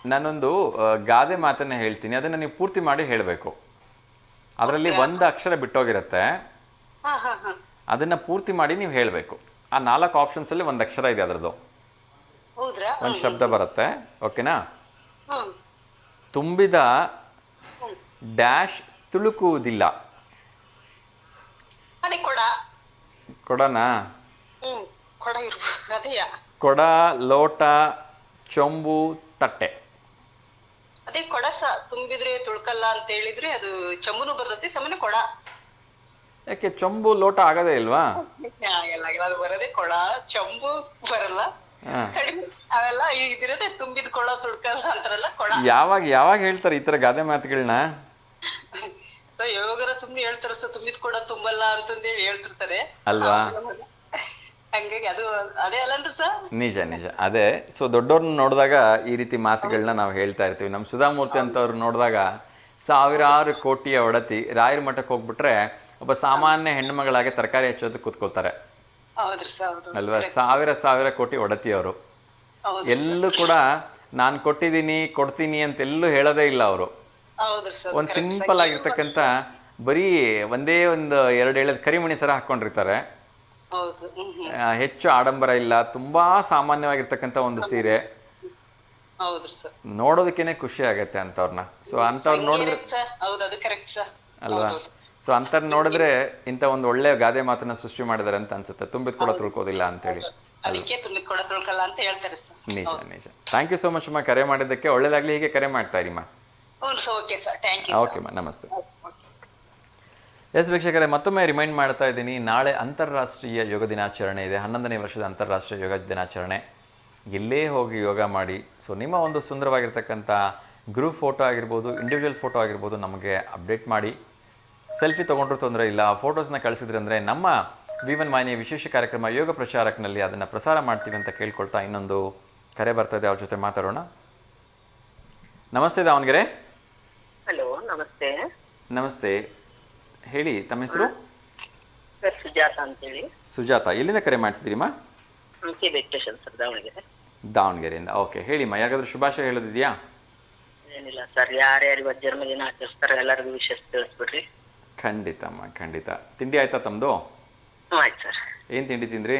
ನಾನೊಂದು ಗಾದೆ ಮಾತನ್ನ ಹೇಳ್ತೀನಿ, ಅದನ್ನ ನೀವು ಪೂರ್ತಿ ಮಾಡಿ ಹೇಳಬೇಕು. ಅದರಲ್ಲಿ ಒಂದು ಅಕ್ಷರ ಬಿಟ್ಟೋಗಿರತ್ತೆ, ಅದನ್ನ ಪೂರ್ತಿ ಮಾಡಿ ನೀವು ಹೇಳಬೇಕು. ಆ 4 ಆಪ್ಷನ್ಸ್ ಅಲ್ಲಿ ಒಂದು ಅಕ್ಷರ ಇದೆ ಅದರದ್ದು. ಹೌದ್ರಾ? ಒಂದು ಶಬ್ದ ಬರುತ್ತೆ. ಓಕೆನಾ? ತುಂಬಿದ ಡ್ಯಾಶ್ ತುಳುಕುವುದಿಲ್ಲ. ಅದೇ ಕೊಡ. ಕೊಡನಾ? ಕೊಡ ಇರ್ಬೋದು, ಅದೇಯಾ? ಕೊಡ, ಲೋಟ, ಚೊಂಬು, ತಟ್ಟೆ. ಅದೇ ಕೊಡ ತುಂಬಿದ್ರೆ ತುಳ್ಕಲ್ಲ ಅಂತ ಹೇಳಿದ್ರೆ ಅದು ಚಂಬುನು ಬರ್ತೈತಿ, ಸಾಮಾನ್ಯ ಕೊಡ. ಯಾಕೆ ಚೊಂಬು ಲೋಟ ಆಗದೇ ಇಲ್ವಾ? ಅದು ಬರೋದೇ ಕೊಡ, ಚಂಬು ಬರಲ್ಲ, ಕಡಿಮೆ ಅವೆಲ್ಲ ಇದಿರತ್ತೆ. ತುಂಬಿದ ಕೊಡ ತುಳ್ಕಲ್ಲ ಅಂತಾರಲ್ಲ, ಕೊಡ. ಯಾವಾಗ ಹೇಳ್ತಾರೆ ಈ ತರ ಗಾದೆ ಮಾತುಗಳನ್ನ? ಯೋಗರ ಸುಮ್ನೆ ಹೇಳ್ತಾರ ಸರ್, ತುಂಬಿದ ಕೊಡ ತುಂಬಲ್ಲ ಅಂತಂದೇಳಿ ಹೇಳ್ತಿರ್ತಾರೆ ಅಲ್ವಾ? ಹಂಗಾಗಿ ಅದು ಅದೇ ಅಲ್ಲನ್ರಿ ಸರ್? ನಿಜ ನಿಜ, ಅದೇ. ಸೊ ದೊಡ್ಡವ್ರನ್ನ ನೋಡಿದಾಗ ಈ ರೀತಿ ಮಾತುಗಳನ್ನ ನಾವು ಹೇಳ್ತಾ ಇರ್ತೀವಿ. ನಮ್ಮ ಸುಧಾಮೂರ್ತಿ ಅಂತವ್ರು ನೋಡಿದಾಗ ಸಾವಿರಾರು ಕೋಟಿಯ ಒಡತಿ ರಾಯರ ಮಠಕ್ಕೆ ಹೋಗ್ಬಿಟ್ರೆ ಒಬ್ಬ ಸಾಮಾನ್ಯ ಹೆಣ್ಣುಮಗಳಾಗಿ ತರಕಾರಿ ಹೆಚ್ಚೋದಕ್ಕೆ ಕೂತ್ಕೊಳ್ತಾರೆ ಅಲ್ವಾ? ಸಾವಿರ ಕೋಟಿ ಒಡತಿ ಅವರು. ಎಲ್ಲೂ ಕೂಡ ನಾನು ಕೊಟ್ಟಿದ್ದೀನಿ, ಕೊಡ್ತೀನಿ ಅಂತೆಲ್ಲೂ ಹೇಳೋದೇ ಇಲ್ಲ ಅವರು. ಒಂದು ಸಿಂಪಲ್ ಆಗಿರ್ತಕ್ಕಂಥ ಬರೀ ಒಂದೇ ಒಂದು 2 ಎಳೆದ ಕರಿಮಣಿ ಸರ ಹಾಕೊಂಡಿರ್ತಾರೆ. ಹೌದು. ಹೆಚ್ಚು ಆಡಂಬರ ಇಲ್ಲ, ತುಂಬಾ ಸಾಮಾನ್ಯವಾಗಿರ್ತಕ್ಕಂಥ ಒಂದು ಸೀರೆ, ಹೌದ್ರಿ ಸರ್. ನೋಡೋದಕ್ಕೇನೆ ಖುಷಿ ಆಗತ್ತೆ ಅಂತವ್ರನ್ನ. ಸೊ ಅಂಥವ್ರು ನೋಡಿದ್ರೆ ಹೌದು, ಅದು ಕರೆಕ್ಟ್ ಸರ್ ಅಲ್ವಾ? ಸೊ ಅಂಥವ್ರು ನೋಡಿದ್ರೆ ಇಂಥ ಒಂದು ಒಳ್ಳೆಯ ಗಾದೆ ಮಾತನ್ನ ಸೃಷ್ಟಿ ಮಾಡಿದಾರೆ ಅಂತ ಅನ್ಸುತ್ತೆ. ತುಂಬಿದ್ ಕೂಡ ತಿಳ್ಕೋದಿಲ್ಲ ಅಂತೇಳಿ. ಅದಕ್ಕೆ ತುಂಬಿ ಕೂಡ ತಿಳ್ಕಲ್ಲ ಅಂತ ಹೇಳ್ತಾರೆ ಸರ್. ನಿಜ ನಿಜ. ಥ್ಯಾಂಕ್ ಯು ಸೋ ಮಚ್ ಅಮ್ಮ ಕರೆ ಮಾಡಿದ್ದಕ್ಕೆ. ಒಳ್ಳೇದಾಗ್ಲಿ, ಹೀಗೆ ಕರೆ ಮಾಡ್ತಾ ಇರಿಮ್ಮ. ಹ್ಞೂ sir, okay sir, thank you. Okay ಅಮ್ಮ, ನಮಸ್ತೆ. ಎಸ್ ವೀಕ್ಷಕರೇ, ಮತ್ತೊಮ್ಮೆ ರಿಮೈಂಡ್ ಮಾಡ್ತಾ ಇದ್ದೀನಿ, ನಾಳೆ ಅಂತಾರಾಷ್ಟ್ರೀಯ ಯೋಗ ದಿನಾಚರಣೆ ಇದೆ. 11ನೇ ವರ್ಷದ ಅಂತಾರಾಷ್ಟ್ರೀಯ ಯೋಗ ದಿನಾಚರಣೆ. ಎಲ್ಲೇ ಹೋಗಿ ಯೋಗ ಮಾಡಿ. ಸೊ ನಿಮ್ಮ ಒಂದು ಸುಂದರವಾಗಿರ್ತಕ್ಕಂಥ ಗ್ರೂಪ್ ಫೋಟೋ ಆಗಿರ್ಬೋದು, ಇಂಡಿವಿಜುವಲ್ ಫೋಟೋ ಆಗಿರ್ಬೋದು, ನಮಗೆ ಅಪ್ಡೇಟ್ ಮಾಡಿ. ಸೆಲ್ಫಿ ತೊಗೊಂಡ್ರೂ ತೊಂದರೆ ಇಲ್ಲ, ಆ ಫೋಟೋಸ್ನ ಕಳಿಸಿದ್ರೆ ಅಂದರೆ ನಮ್ಮ V1 ವಾಹಿನಿಯ ವಿಶೇಷ ಕಾರ್ಯಕ್ರಮ ಯೋಗ ಪ್ರಚಾರಕ್ನಲ್ಲಿ ಅದನ್ನು ಪ್ರಸಾರ ಮಾಡ್ತೀವಿ ಅಂತ ಕೇಳ್ಕೊಳ್ತಾ ಇನ್ನೊಂದು ಕರೆ ಬರ್ತಾ ಇದೆ, ಅವ್ರ ಜೊತೆ ಮಾತಾಡೋಣ. ನಮಸ್ತೆ ದಾವಣಗೆರೆ. ಹಲೋ, ನಮಸ್ತೆ. ನಮಸ್ತೆ, ಹೇಳಿ ತಮ್ಮ ಹೆಸರು? ಸರ್ ಸುಜಾತ ಅಂತೇಳಿ. ಸುಜಾತ, ಎಲ್ಲಿಂದ ಕರೆ ಮಾಡ್ತಿದ್ದೀರಿಮ್ಮ? Station sir, Davanagere. ದಾವಣಗೆರೆಯಿಂದ. ಓಕೆ, ಹೇಳಿಮ್ಮ, ಯಾಕಾದ್ರೂ ಶುಭಾಶಯ ಹೇಳೋದಿದೆಯಾ? ಏನಿಲ್ಲ ಸರ್, ಯಾರ್ಯಾರು ಇವತ್ತು ಜನ್ಮದಿನ ಆಚರಿಸ್ತಾರೆ ಎಲ್ಲರಿಗೂ ವಿಶೇಷ ತಿಳಿಸ್ಬಿಡ್ರಿ. ಖಂಡಿತಮ್ಮ, ಖಂಡಿತ. ತಿಂಡಿ ಆಯ್ತಾ ತಮ್ಮದು? ಆಯ್ತು ಸರ್. ಏನು ತಿಂಡಿ ತಿಂದ್ರಿ?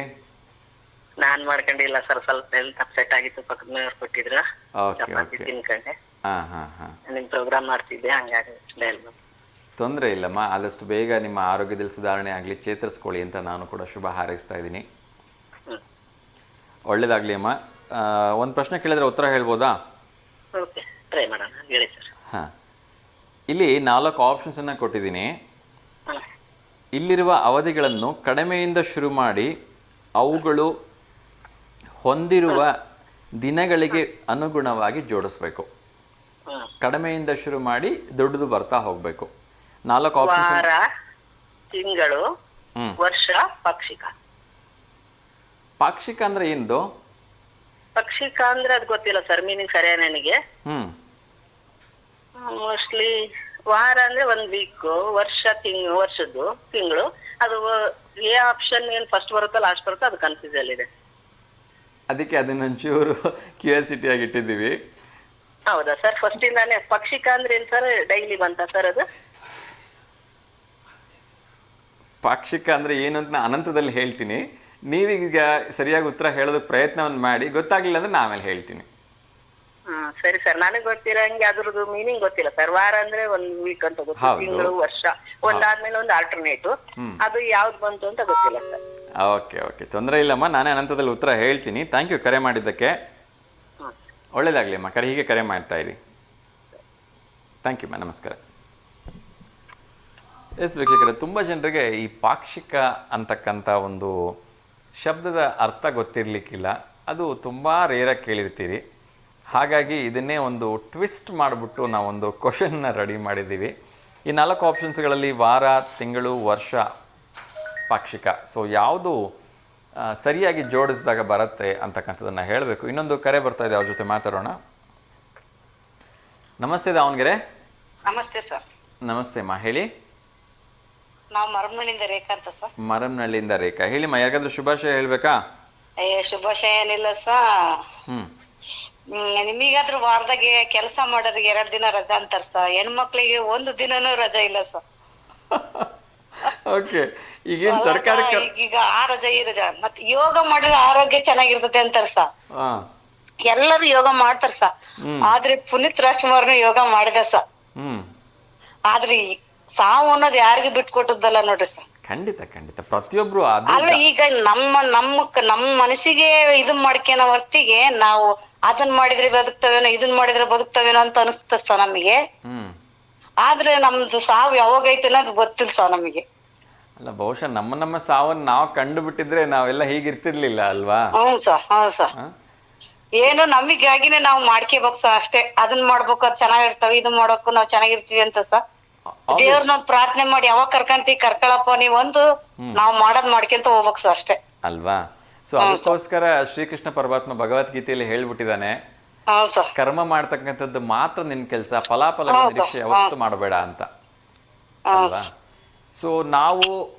ನಾನ್ ಮಾಡ್ಕೊಂಡಿಲ್ಲ ಸರ್, ಸ್ವಲ್ಪ ಹೆಲ್ತ್ ಅಪ್ಸೆಟ್ ಆಗಿತ್ತು, ಪಕ್ಕದ ಮನೆಯವ್ರು ಕೊಟ್ಟಿದ್ರ ಓಕೆ ಚಪಾತಿ ಓಕೆ. ತಿನ್ಕೊಂಡೆ. ಹಾಂ ಹಾಂ ಹಾಂ. ನಿಮ್ ಪ್ರೋಗ್ರಾಮ್ ಮಾಡ್ತಿದ್ದೆ, ಹಂಗಾಗಿ ತೊಂದರೆ ಇಲ್ಲಮ್ಮ. ಆದಷ್ಟು ಬೇಗ ನಿಮ್ಮ ಆರೋಗ್ಯದಲ್ಲಿ ಸುಧಾರಣೆ ಆಗಲಿ, ಚೇತರಿಸ್ಕೊಳ್ಳಿ ಅಂತ ನಾನು ಕೂಡ ಶುಭ ಹಾರೈಸ್ತಾ ಇದ್ದೀನಿ. ಒಳ್ಳೇದಾಗಲಿ ಅಮ್ಮ. ಒಂದು ಪ್ರಶ್ನೆ ಕೇಳಿದ್ರೆ ಉತ್ತರ ಹೇಳ್ಬೋದಾ? ಓಕೆ, ಟ್ರೈ ಮಾಡೋಣ, ಹೇಳಿ ಸರ್. ಹಾಂ, ಇಲ್ಲಿ 4 ಆಪ್ಷನ್ಸನ್ನು ಕೊಟ್ಟಿದ್ದೀನಿ. ಹಾಂ. ಇಲ್ಲಿರುವ ಅವಧಿಗಳನ್ನು ಕಡಿಮೆಯಿಂದ ಶುರು ಮಾಡಿ ಅವುಗಳು ಹೊಂದಿರುವ ದಿನಗಳಿಗೆ ಅನುಗುಣವಾಗಿ ಜೋಡಿಸ್ಬೇಕು. ಕಡಿಮೆಯಿಂದ ಶುರು ಮಾಡಿ ದೊಡ್ಡದು ಬರ್ತಾ ಹೋಗಬೇಕು. 4 ಆಪ್ಷನ್ಸ್. ವಾರ, ತಿಂಗಳು, ವರ್ಷ, ಪಾಕ್ಷಿಕ. ಪಾಕ್ಷಿಕ ಅಂದ್ರೆ ಏನು? ಪಾಕ್ಷಿಕ ಅಂದ್ರೆ ಅದು ಗೊತ್ತಿಲ್ಲ ಸರ್, ಮೀನಿಂಗ್ ಸರಿಯಾ ನನಗೆ. ಮೋಸ್ಟ್ಲಿ ವಾರ ಅಂದ್ರೆ 1 ವೀಕ್, ವರ್ಷ ವರ್ಷದ್ದು ತಿಂಗಳು. ಅದು ಎ ಆಪ್ಷನ್ ಏನ್ ಫಸ್ಟ್ ಬರುತ್ತೋ ಲಾಸ್ಟ್ ಬರುತ್ತೋ ಅದು ಕನ್ಫ್ಯೂಸ್ ಇದೆ. ಅದಕ್ಕೆ ಅದನ್ನೊಂಚೂರು ಕ್ಯೂರಿಯಾಸಿಟಿ ಆಗಿ ಇಟ್ಟಿದ್ದೀವಿ. ಹೌದಾ ಸರ್? ಫಸ್ಟ್ ಇಂದಾನೆ ಪಾಕ್ಷಿಕ ಅಂದ್ರೆ ಏನ್ ಸರ್, ಡೈಲಿ ಬಂತ ಸರ್ ಅದು? ಪಾಕ್ಷಿಕ ಅಂದ್ರೆ ಏನು ಅಂತ ನಾನು ಅನಂತದಲ್ಲಿ ಹೇಳ್ತೀನಿ. ನೀವೀಗ ಸರಿಯಾಗಿ ಉತ್ತರ ಹೇಳೋದಕ್ಕೆ ಪ್ರಯತ್ನವನ್ನು ಮಾಡಿ, ಗೊತ್ತಾಗ್ಲಿಲ್ಲ ಅಂದ್ರೆ ನಾವೇಲೆ ಹೇಳ್ತೀನಿ. ಸರಿ ಸರ್, ನನಗೆ ಗೊತ್ತಿರಂಗೆ ಅದ್ರದ್ದು ಮೀನಿಂಗ್ ಗೊತ್ತಿಲ್ಲ ಸರ್. ವಾರ ಅಂದ್ರೆ 1 ವೀಕ್ ಅಂತ ಗೊತ್ತು, ತಿಂಗಳು, ವರ್ಷ ಒಂದಾದ್ಮೇಲೆ ಒಂದು ಆಲ್ಟರ್ನೇಟ್, ಅದು ಯಾವ್ದು ಬಂತು ಅಂತ ಗೊತ್ತಿಲ್ಲ ಸರ್. ಓಕೆ ಓಕೆ, ತೊಂದರೆ ಇಲ್ಲಮ್ಮ, ನಾನೇ ಅನಂತದಲ್ಲಿ ಉತ್ತರ ಹೇಳ್ತೀನಿ. ಥ್ಯಾಂಕ್ ಯು ಕರೆ ಮಾಡಿದ್ದಕ್ಕೆ. ಒಳ್ಳೇದಾಗಲಿ ಅಮ್ಮ, ಹೀಗೆ ಕರೆ ಮಾಡ್ತಾ ಇರಿ. ಥ್ಯಾಂಕ್ ಯು ಅಮ್ಮ, ನಮಸ್ಕಾರ. ಎಸ್ ವೀಕ್ಷಕರೇ, ತುಂಬ ಜನರಿಗೆ ಈ ಪಾಕ್ಷಿಕ ಅಂತಕ್ಕಂಥ ಒಂದು ಶಬ್ದದ ಅರ್ಥ ಗೊತ್ತಿರಲಿಕ್ಕಿಲ್ಲ. ಅದು ತುಂಬ ರೇರಾಗಿ ಕೇಳಿರ್ತೀರಿ. ಹಾಗಾಗಿ ಇದನ್ನೇ ಒಂದು ಟ್ವಿಸ್ಟ್ ಮಾಡಿಬಿಟ್ಟು ನಾವೊಂದು ಕ್ವಶನ್ನ ರೆಡಿ ಮಾಡಿದ್ದೀವಿ. ಈ 4 ಆಪ್ಷನ್ಸ್ಗಳಲ್ಲಿ ವಾರ, ತಿಂಗಳು, ವರ್ಷ, ಪಾಕ್ಷಿಕ. ಸೊ ಯಾವುದು ಸರಿಯಾಗಿ ಜೋಡಿಸಿದಾಗ ಬರುತ್ತೆ ಅಂತಕ್ಕಂಥದ್ದನ್ನು ಹೇಳಬೇಕು. ಇನ್ನೊಂದು ಕರೆ ಬರ್ತಾ ಇದೆ, ಅವ್ರ ಜೊತೆ ಮಾತಾಡೋಣ. ನಮಸ್ತೆ ದಾವಣಗೆರೆ. ನಮಸ್ತೆ ಸರ್. ನಮಸ್ತೆ ಅಮ್ಮ, ಹೇಳಿ. ನಾವು ಮರಮನಹಳ್ಳಿಯಿಂದ ರೇಖಾ ಅಂತ ಸರ್. ಮರಮನಹಳ್ಳಿಯಿಂದ ರೇಖಾ, ಹೇಳಿಮ್ಮ, ಯಾರಿಗಾದ್ರೂ ಶುಭಾಶಯ ಹೇಳ್ಬೇಕಾ? ಶುಭಾಶಯ ಏನಿಲ್ಲ ಸರ್. ನಿಮಗಾದ್ರೂ ವಾರದಾಗೆ ಕೆಲಸ ಮಾಡೋರಿಗೆ 2 ದಿನ ರಜಾ ಅಂತಾರ ಸರ್, ಹೆಣ್ಮಕ್ಳಿಗೆ 1 ದಿನನೂ ರಜಾ ಇಲ್ಲ ಸರ್. ಓಕೆ, ಈಗೇನ್ ಸರ್ಕಾರಕ್ಕೆ ಈಗ ಆ ರಜಾ ಈ ರಜಾ, ಮತ್ತೆ ಯೋಗ ಮಾಡಿದ್ರೆ ಆರೋಗ್ಯ ಚೆನ್ನಾಗಿರ್ತದೆ ಅಂತಾರ ಸರ್. ಎಲ್ಲರೂ ಯೋಗ ಮಾಡ್ತಾರ ಸರ್, ಆದ್ರೆ ಪುನೀತ್ ರಾಜ್ಕುಮಾರ್ನು ಯೋಗ ಮಾಡಿದ ಸರ್. ಆದ್ರೆ ಸಾವು ಅನ್ನೋದು ಯಾರಿಗೂ ಬಿಟ್ಕೊಟ್ಟದ್ದಲ್ಲ ನೋಡ್ರಿ ಸರ್. ಖಂಡಿತ ಖಂಡಿತ, ಪ್ರತಿಯೊಬ್ರು. ಅಲ್ಲ, ಈಗ ನಮ್ಮ ಮನಸ್ಸಿಗೆ ಇದನ್ ಮಾಡ್ಕೊಳೋ ಹೊತ್ತಿಗೆ ನಾವು ಅದನ್ ಮಾಡಿದ್ರೆ ಬದುಕ್ತವೇನೋ, ಇದನ್ ಮಾಡಿದ್ರೆ ಬದುಕ್ತವೇನೋ ಅಂತ ಅನಿಸ್ತದ ಸರ್ ನಮಗೆ. ಆದ್ರೆ ನಮ್ದು ಸಾವು ಯಾವಾಗ ಐತೆ ಅನ್ನೋದು ಗೊತ್ತಿಲ್ಲ ಸರ್ ನಮಗೆ. ಅಲ್ಲ, ಬಹುಶಃ ನಮ್ಮ ಸಾವನ್ನ ನಾವು ಕಂಡು ಬಿಟ್ಟಿದ್ರೆ ನಾವೆಲ್ಲ ಹೀಗಿರ್ತಿರ್ಲಿಲ್ಲ ಅಲ್ವಾ? ಹ್ಞೂ ಸರ್, ಹೌದು ಸರ್. ಏನು ನಮಿಗಾಗಿನೇ ನಾವು ಮಾಡ್ಕೋಬೇಕು ಸರ್ ಅಷ್ಟೇ. ಅದನ್ ಮಾಡ್ಬೇಕು, ಅದ್ ಚೆನ್ನಾಗಿರ್ತಾವ, ಇದನ್ ಮಾಡ್ಬೇಕು, ನಾವ್ ಚೆನ್ನಾಗಿರ್ತೀವಿ ಅಂತ ಸರ್. ದೇವ್ರನ್ನ ಪ್ರಾರ್ಥನೆ ಮಾಡಿ ಯಾವಾಗ ಕರ್ಕೊಳಪ್ಪ ನೀವೊಂದು, ನಾವ್ ಮಾಡೋದ್ ಮಾಡ್ಕೊಂತ ಹೋಗ್ಬೇಕು ಸರ್ ಅಷ್ಟೇ ಅಲ್ವಾ? ಸೊ ಅದಕ್ಕೋಸ್ಕರ ಶ್ರೀಕೃಷ್ಣ ಪರಮಾತ್ಮ ಭಗವದ್ಗೀತೆಯಲ್ಲಿ ಹೇಳ್ಬಿಟ್ಟಿದ್ದಾನೆ, ಕರ್ಮ ಮಾಡ್ತಕ್ಕಂಥದ್ದು ಮಾತ್ರ ನಿನ್ ಕೆಲಸ, ಫಲಾಫಲ ನಿರೀಕ್ಷೆ ಯಾವತ್ತು ಮಾಡಬೇಡ ಅಂತ ಅಲ್ವಾ? ಸೊ ನಾವು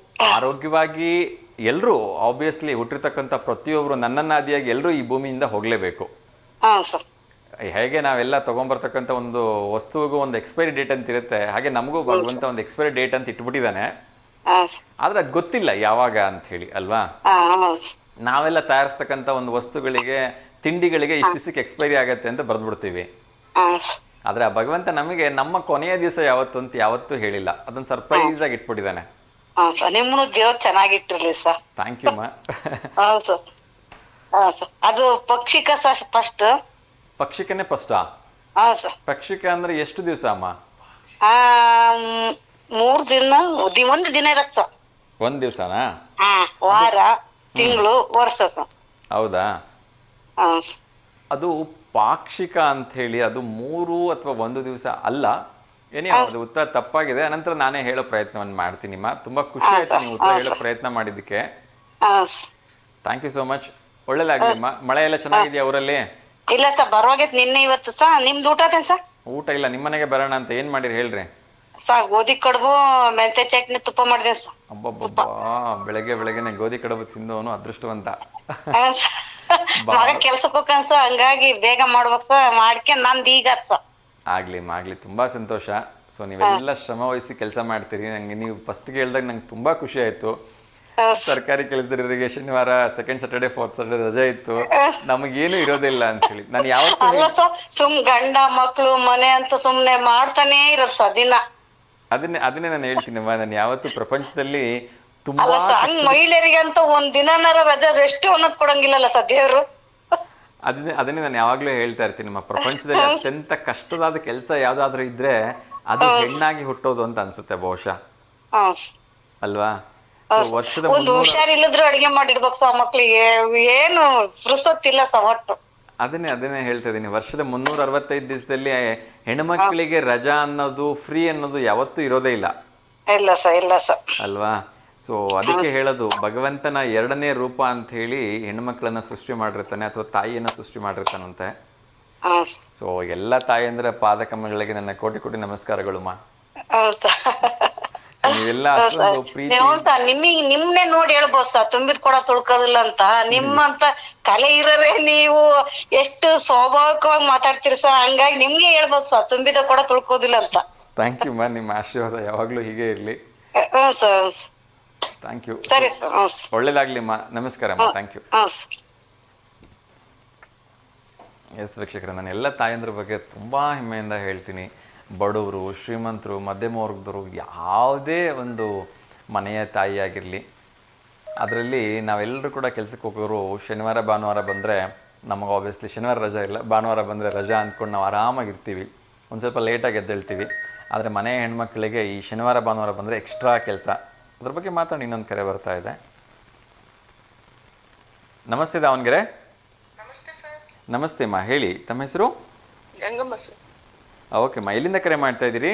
ಆರೋಗ್ಯವಾಗಿ ಎಲ್ಲರೂ, ಆಬ್ವಿಯಸ್ಲಿ ಹುಟ್ಟಿರ್ತಕ್ಕಂಥ ಪ್ರತಿಯೊಬ್ರು ನನ್ನನ್ನಾದಿಯಾಗಿ ಎಲ್ಲರೂ ಈ ಭೂಮಿಯಿಂದ ಹೋಗ್ಲೇಬೇಕು. ಹೇಗೆ ನಾವೆಲ್ಲ ತಗೊಂಡ್ಬರ್ತಕ್ಕಂಥ ಒಂದು ವಸ್ತುವಿಗೂ ಒಂದು ಎಕ್ಸ್ಪೈರಿ ಡೇಟ್ ಅಂತ ಇರುತ್ತೆ, ಹಾಗೆ ನಮಗೂ ಭಗವಂತ ಒಂದು ಎಕ್ಸ್ಪೈರಿ ಡೇಟ್ ಅಂತ ಇಟ್ಬಿಟ್ಟಿದ್ದಾನೆ. ಹಾ ಆದ್ರೆ ಅದ್ ಗೊತ್ತಿಲ್ಲ ಯಾವಾಗ ಅಂತ ಹೇಳಿ ಅಲ್ವಾ. ಹಾ ನಾವೆಲ್ಲ ತಯಾರಿಸ್ತಕ್ಕಂಥ ಒಂದು ವಸ್ತುಗಳಿಗೆ, ತಿಂಡಿಗಳಿಗೆ ಇಷ್ಟು ದಿವಸಕ್ಕೆ ಎಕ್ಸ್ಪೈರಿ ಆಗತ್ತೆ ಅಂತ ಬರ್ದ್ಬಿಡ್ತೀವಿ. ಹಾ ಆದ್ರೆ ಆ ಭಗವಂತ ನಮಗೆ ನಮ್ಮ ಕೊನೆಯ ದಿವಸ ಯಾವತ್ತು ಅಂತ ಯಾವತ್ತೂ ಹೇಳಿಲ್ಲ. ಅದನ್ನ ಸರ್ಪ್ರೈಸ್ ಆಗಿ ಇಟ್ಬಿಟ್ಟಿದ್ದಾನೆ. ಹಾ ಸರ್, ನಿಮ್ಮನ್ನು ದೇವ್ರು ಚೆನ್ನಾಗಿಟ್ಟಿರ್ಲಿ ಸರ್. ಥ್ಯಾಂಕ್ ಯು ಮಾ. ಹೌದು ಸರ್. ಹಾ ಸರ್, ಅದು ಪಕ್ಷಿಕ ಸರ್ ಫಸ್ಟ್. ಪಕ್ಷಿಕನೇ ಫಸ್ಟಾ? ಹಾ ಸರ್. ಪಕ್ಷಿಕ ಅಂದ್ರೆ ಎಷ್ಟು ದಿವಸ ಅಮ್ಮ? ಆ 3 ದಿನ, ಒಂದು ದಿನ ಇರತ್ತ ಸರ್. ಒಂದ್ ದಿವಸನಾ? ಹಾ, ವಾರ, ತಿಂಗಳು, ವರ್ಷ ಸರ್. ಹೌದಾ? ಹಾ ಅದು ಪಾಕ್ಷಿಕ ಅಂತ ಹೇಳಿ ಅದು 3 ಅಥವಾ 1 ದಿವಸ ಅಲ್ಲ. ಏನೇ ಅದು ಉತ್ತರ ತಪ್ಪಾಗಿದೆ. ಅನಂತರ ನಾನೇ ಹೇಳೋ ಪ್ರಯತ್ನವನ್ನು ಮಾಡ್ತೀನಿ ಮಾ. ತುಂಬಾ ಖುಷಿ ಆಯ್ತು ನೀವು ಉತ್ತರ ಹೇಳೋ ಪ್ರಯತ್ನ ಮಾಡಿದ್ದಕ್ಕೆ. ಹಾ ಥ್ಯಾಂಕ್ ಯು ಸೋ ಮಚ್. ಒಳ್ಳೇದಾಗ್ಲಿ ಅಮ್ಮ. ಮಳೆ ಎಲ್ಲ ಚೆನ್ನಾಗಿದೆಯಾ ಊರಲ್ಲಿ? ಇಲ್ಲ ಸರ್, ಬರುವಾಗೈತೆ ನಿನ್ನೆ ಇವತ್ತು ಸರ್. ನಿಮ್ದು ಊಟ ಅದೇನು ಸರ್? ಊಟ ಇಲ್ಲ, ನಿಮ್ಮನೆಗೆ ಬರೋಣ ಅಂತ. ಏನ್ ಮಾಡಿರಿ ಹೇಳ್ರಿ? ಸರ್, ಗೋಧಿ ಕಡುಬು, ಮೆಂತೆ ಚಟ್ನಿ, ತುಪ್ಪ ಮಾಡಿದೆ ಸರ್. ಅಬ್ಬಬ್ಬಬ್ಬಾ, ಬೆಳಗ್ಗೆನೆ ಗೋಧಿ ಕಡುಬು ತಿಂದವನು ಅದೃಷ್ಟವಂತ. ಮಗ ಕೆಲ್ಸಕ್ಕೆ ಹೋಗ್ತಾನ ಸರ್, ಹಂಗಾಗಿ ಬೇಗ ಮಾಡ್ಬೇಕು ಸರ್. ಮಾಡ್ಕೊಂಡ್ ನಂದು ಈಗ ಸರ್. ಆಗ್ಲಿ, ತುಂಬಾ ಸಂತೋಷ. ಸೊ ನೀವೆಲ್ಲ ಶ್ರಮ ವಹಿಸಿ ಕೆಲಸ ಮಾಡ್ತೀರಿ. ನಂಗೆ ನೀವು ಫಸ್ಟ್ ಹೇಳ್ದಾಗ ನಂಗೆ ತುಂಬಾ ಖುಷಿ ಆಯ್ತು. ಸರ್ಕಾರಿ ಕೆಲಸದವರಿಗೆ ಶನಿವಾರ, ಸೆಕೆಂಡ್ ಸ್ಯಾಟರ್ಡೆ, ಫೋರ್ತ್ ಸ್ಯಾಟರ್ಡೆ ರಜೆ ಇತ್ತು, ನಮಗೇನು ಇರೋದಿಲ್ಲ ಅಂತ ಹೇಳಿ ನಾನು ಯಾವತ್ತೂ ಅಲ್ಲ ಸರ್, ಗಂಡ ಮಕ್ಳು ಮನೆ ಅಂತ ಸುಮ್ನೆ ಮಾಡ್ತಾನೆ ಇರೋದು ಸರ್ ದಿನ. ಅದನ್ನೇ ನಾನು ಹೇಳ್ತೀನಿ. ನಾನು ಯಾವತ್ತು ಪ್ರಪಂಚದಲ್ಲಿ ತುಂಬಾ ಅಲ್ಲ ಸರ್, ಹಂಗ್ ಮಹಿಳೆಯರಿಗಂತ ಒಂದ್ ದಿನನಾರ ರಜೆ ರೆಸ್ಟ್ ಅನ್ನೋದ್ ಕೊಡಂಗಿಲ್ಲಲ್ಲ ಸರ್ ದೇವ್ರು. ಅದನ್ನೇ ನಾನು ಯಾವಾಗ್ಲೂ ಹೇಳ್ತಾ ಇರ್ತೀನಿ. ನಮ್ಮ ಪ್ರಪಂಚದಲ್ಲಿ ಅತ್ಯಂತ ಕಷ್ಟದಾದ ಕೆಲಸ ಯಾವ್ದಾದ್ರು ಇದ್ರೆ ಅದು ಹೆಣ್ಣಾಗಿ ಹುಟ್ಟೋದು ಅಂತ ಅನ್ಸುತ್ತೆ ಬಹುಶಃ, ಅಲ್ವಾ? ವರ್ಷದ ಒಂದು ಹುಷಾರಿಲ್ಲದ್ರು ಅಡಿಗೆ ಮಾಡಿಡ್ಬೇಕು ಸರ್ ಮಕ್ಳಿಗೆ. ಏನು ಪುರ್ಸೊತ್ತಿಲ್ಲ ಸರ್ ಒಟ್ಟು. ಅದನ್ನೇ ಹೇಳ್ತಾ ಇದ್ದೀನಿ. ವರ್ಷದ 365 ದಿವಸದಲ್ಲಿ ಹೆಣ್ಮಕ್ಳಿಗೆ ರಜಾ ಅನ್ನೋದು, ಫ್ರೀ ಅನ್ನೋದು ಯಾವತ್ತೂ ಇರೋದೇ ಇಲ್ಲ. ಇಲ್ಲ ಸರ್ ಅಲ್ವಾ? ಸೊ ಅದಕ್ಕೆ ಹೇಳೋದು, ಭಗವಂತನ 2ನೇ ರೂಪ ಅಂತ ಹೇಳಿ ಹೆಣ್ಮಕ್ಳನ್ನ ಸೃಷ್ಟಿ ಮಾಡಿರ್ತಾನೆ, ಅಥವಾ ತಾಯಿಯನ್ನ ಸೃಷ್ಟಿ ಮಾಡಿರ್ತಾನಂತೆ. ಸೊ ಎಲ್ಲ ತಾಯಿಯಂದ್ರ ಪಾದಕಮಗಳಿಗೆ ನನ್ನ ಕೋಟಿ ನಮಸ್ಕಾರಗಳು ಮಾ. ನೀವೆಲ್ಲ ಅಷ್ಟೊಂದು ಪ್ರೀತಿ. ನಿಮ್ನೆ ನೋಡಿ ಹೇಳ್ಬೋದು ಸರ್, ತುಂಬಿದ್ ಕೊಡ ತುಳ್ಕೋದಿಲ್ಲ ಅಂತ. ನಿಮ್ಮಂತ ಕಲೆ ಇರೋರೇ ನೀವು ಎಷ್ಟು ಸ್ವಾಭಾವಿಕವಾಗಿ ಮಾತಾಡ್ತೀರಿ ಸರ್. ಹಂಗಾಗಿ ನಿಮ್ಗೆ ಹೇಳ್ಬೋದು ಸರ್, ತುಂಬಿದ ಕೊಡ ತುಳ್ಕೋದಿಲ್ಲ ಅಂತ. ಥ್ಯಾಂಕ್ ಯು ಮಾ. ನಿಮ್ಮ ಆಶೀರ್ವಾದ ಯಾವಾಗ್ಲೂ ಹೀಗೆ ಇರ್ಲಿ. Thank you. ಸರಿ ಸರ್. ಒಳ್ಳೇದಾಗ್ಲಿ ಮಾ. ನಮಸ್ಕಾರ ಮಾ. Thank you. ಎಸ್ ವೀಕ್ಷಕರೇ, ನಾನು ಎಲ್ಲ ತಾಯಂದ್ರ ಬಗ್ಗೆ ತುಂಬಾ ಹೆಮ್ಮೆಯಿಂದ ಹೇಳ್ತೀನಿ. ಬಡವರು, ಶ್ರೀಮಂತರು, ಮಧ್ಯಮ ವರ್ಗದವರು, ಯಾವುದೇ ಒಂದು ಮನೆಯ ತಾಯಿಯಾಗಿರಲಿ, ಅದರಲ್ಲಿ ನಾವೆಲ್ಲರೂ ಕೂಡ ಕೆಲಸಕ್ಕೆ ಹೋಗೋರು ಶನಿವಾರ ಭಾನುವಾರ ಬಂದರೆ, ನಮಗೆ ಆಬ್ವಿಯಸ್ಲಿ ಶನಿವಾರ ರಜಾ ಇಲ್ಲ, ಭಾನುವಾರ ಬಂದರೆ ರಜಾ ಅಂದ್ಕೊಂಡು ನಾವು ಆರಾಮಾಗಿರ್ತೀವಿ. ಒಂದು ಸ್ವಲ್ಪ ಲೇಟಾಗಿ ಎದ್ದೇಳ್ತೀವಿ. ಆದರೆ ಮನೆಯ ಹೆಣ್ಮಕ್ಳಿಗೆ ಈ ಶನಿವಾರ ಭಾನುವಾರ ಬಂದರೆ ಎಕ್ಸ್ಟ್ರಾ ಕೆಲಸ. ಅದ್ರ ಬಗ್ಗೆ ಮಾತಾಡಿ. ಇನ್ನೊಂದು ಕರೆ ಬರ್ತಾ ಇದೆ. ನಮಸ್ತೆ ದಾವಣಗೆರೆ. ನಮಸ್ತೆ ಅಮ್ಮ, ಹೇಳಿ ತಮ್ಮ ಹೆಸರು? ಗಂಗಮ್ಮ ಸರ್. ಓಕೆ ಅಮ್ಮ, ಎಲ್ಲಿಂದ ಕರೆ ಮಾಡ್ತಾ ಇದ್ದೀರಿ?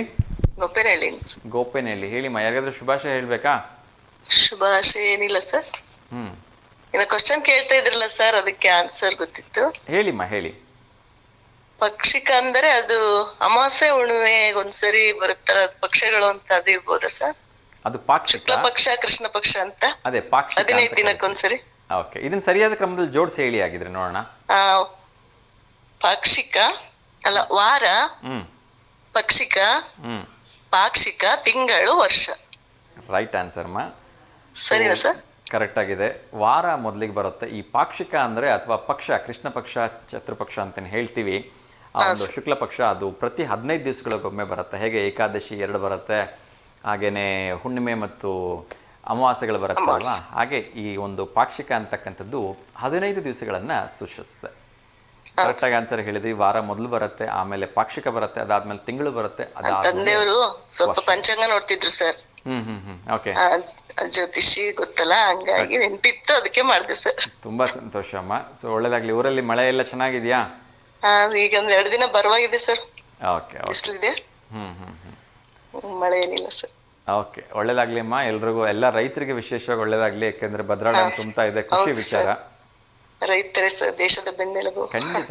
ಗೋಪೇನಹಳ್ಳಿ. ಹೇಳಿಮ್ಮ, ಯಾರಿಗಾದ್ರೂ ಶುಭಾಶಯ ಹೇಳ್ಬೇಕಾ? ಶುಭಾಶಯ ಏನಿಲ್ಲ ಸರ್. ಏನೋ ಕ್ವಶನ್ ಕೇಳ್ತಾ ಇದ್ರಲ್ಲ ಸರ್, ಅದಕ್ಕೆ ಆನ್ಸರ್ ಗೊತ್ತಿತ್ತು. ಹೇಳಿಮ್ಮ, ಹೇಳಿ. ಪಕ್ಷಿಕ ಅಂದ್ರೆ ಅದು ಅಮಾವಾಸ್ಯೆ ಹುಣ್ಣಿಮೆ ಒಂದ್ಸರಿ ಬರುತ್ತಲ್ಲ ಪಕ್ಷಗಳು ಅಂತ, ಅದು ಇರ್ಬೋದಾ ಸರ್? ಅದು ಪಾಕ್ಷಿಕ. ಶುಕ್ಲ ಪಕ್ಷ, ಕೃಷ್ಣ ಪಕ್ಷ ಅಂತ. ಅದೇ ಪಾಕ್ಷಿಕ. 15 ದಿನಕ್ಕೊಂದ್ಸರಿ. ಓಕೆ, ಇದನ್ನ ಸರಿಯಾದ ಕ್ರಮದಲ್ಲಿ ಜೋಡಿಸಿ ಹೇಳಿ ಆಗಿದ್ರೆ ನೋಡೋಣ. ಪಾಕ್ಷಿಕ ಅಲ್ಲ, ವಾರ, ಪಕ್ಷಿಕ, ಪಾಕ್ಷಿಕ, ತಿಂಗಳು, ವರ್ಷ. ರೈಟ್ ಆನ್ಸರ್ ಮಾ. ಸರಿನಾ ಸರ್? ಕರೆಕ್ಟ್ ಆಗಿದೆ. ವಾರ ಮೊದಲಿಗೆ ಬರುತ್ತೆ. ಈ ಪಾಕ್ಷಿಕ ಅಂದರೆ, ಅಥವಾ ಪಕ್ಷ, ಕೃಷ್ಣ ಪಕ್ಷ, ಚತುರ್ಪಕ್ಷ ಅಂತೇನು ಹೇಳ್ತೀವಿ, ಆ ಒಂದು ಶುಕ್ಲ ಪಕ್ಷ ಅದು ಪ್ರತಿ 15 ದಿವಸಗಳಿಗೊಮ್ಮೆ ಬರುತ್ತೆ. ಹೇಗೆ ಏಕಾದಶಿ 2 ಬರುತ್ತೆ, ಹಾಗೇನೆ ಹುಣ್ಣಿಮೆ ಮತ್ತು ಅಮಾವಾಸ್ಯೆಗಳು ಬರುತ್ತೆ ಅಲ್ವಾ, ಹಾಗೆ ಈ ಒಂದು ಪಾಕ್ಷಿಕ ಅಂತಕ್ಕಂಥದ್ದು 15 ದಿವಸಗಳನ್ನು ಸೂಚಿಸುತ್ತೆ. ಕರೆಕ್ಟಾಗಿ ಆನ್ಸರ್ ಹೇಳಿದ್ವಿ. ವಾರ ಮೊದಲು ಬರುತ್ತೆ, ಆಮೇಲೆ ಪಾಕ್ಷಿಕ ಬರುತ್ತೆ, ಅದಾದ್ಮೇಲೆ ತಿಂಗಳು ಬರುತ್ತೆ, ತಂದೆಯವರು ಸ್ವಲ್ಪ ಪಂಚಾಂಗ ನೋಡ್ತಿದ್ರು ಸರ್. ಓಕೆ. ಜ್ಯೋತಿಷಿ ಗೊತ್ತಲ್ಲ, ಹಂಗಾಗಿ ನೆನ್ಪಿತ್ತು, ಅದಕ್ಕೆ ಮಾಡಿದೆ ಸರ್. ತುಂಬಾ ಸಂತೋಷ ಅಮ್ಮ. ಸೊ ಒಳ್ಳೇದಾಗ್ಲಿ. ಊರಲ್ಲಿ ಮಳೆ ಎಲ್ಲ ಚೆನ್ನಾಗಿದ್ಯಾ? ಈಗ ಒಂದ್ 2 ದಿನ ಬರವಾಗಿದೆ ಸರ್. ಓಕೆ. ಬಿಸಿಲಿದೆ, ಮಳೆ ಏನಿಲ್ಲ ಸರ್. ಓಕೆ, ಒಳ್ಳೇದಾಗ್ಲಿ ಅಮ್ಮ. ಎಲ್ರಿಗೂ, ಎಲ್ಲ ರೈತರಿಗೆ ವಿಶೇಷವಾಗಿ ಒಳ್ಳೇದಾಗ್ಲಿ. ಯಾಕಂದ್ರೆ ಭದ್ರಾ ಡ್ಯಾಮ್ ತುಂಬ್ತಾ ಇದೆ, ಖುಷಿ ವಿಚಾರ. ರೈತರೇ ಸರ್ ದೇಶದ ಬೆನ್ನೆಲುಬು. ಖಂಡಿತ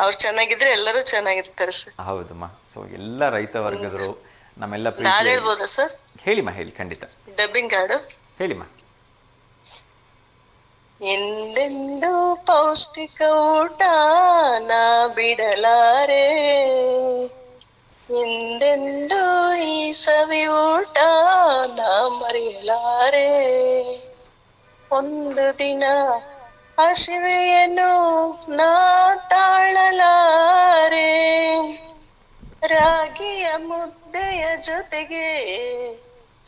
ಅವ್ರು ಚೆನ್ನಾಗಿದ್ರೆ ಎಲ್ಲರೂ ಚೆನ್ನಾಗಿರ್ತಾರೆ ಸರ್. ಹೌದಮ್ಮ. ಸೊ ಎಲ್ಲ ರೈತ ವರ್ಗದರು ನಮ್ಮೆಲ್ಲ ನಾಳೆ ಹೇಳ್ಬೋದಾ ಸರ್? ಹೇಳಿಮ್ಮ, ಹೇಳಿ. ಖಂಡಿತ. ಡಬ್ಬಿಂಗ್ ಹಾಡು ಹೇಳಿಮ್ಮ. ಎಂದೆಂದು ಪೌಷ್ಟಿಕ ಊಟ ನಾ ಬಿಡಲಾರೆ, ಎಂದೆಂದು ಈ ಸವಿ ಊಟ ನಾ ಮರೆಯಲಾರೆ. ಒಂದು ದಿನ ಹಸಿವೆಯನ್ನು ನಾ ತಾಳಲಾರೆ. ರಾಗಿಯ ಮುದ್ದೆಯ ಜೊತೆಗೆ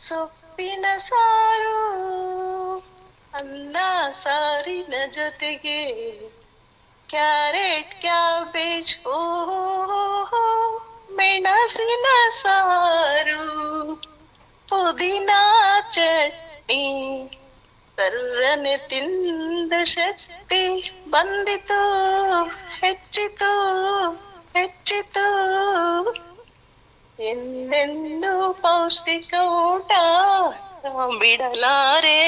ಸೊಪ್ಪಿನ ಸಾರು, ಅನ್ನ ಸಾರಿನ ಜೊತೆಗೆ ಕ್ಯಾರೆಟ್ ಕ್ಯಾಬೇಜ್ ಮೆಣಸಿನ ಸಾರು, ಪುದೀನಾ ಚಟ್ನಿ ಸರ್ರನೆ ತಿಂದ ಶಕ್ತಿ ಬಂದಿತು ಹೆಚ್ಚಿತು ಹೆಚ್ಚಿತು. ಎಂದೆಂದು ಪೌಷ್ಟಿಕ ಊಟ ಬಿಡಲಾರೆ.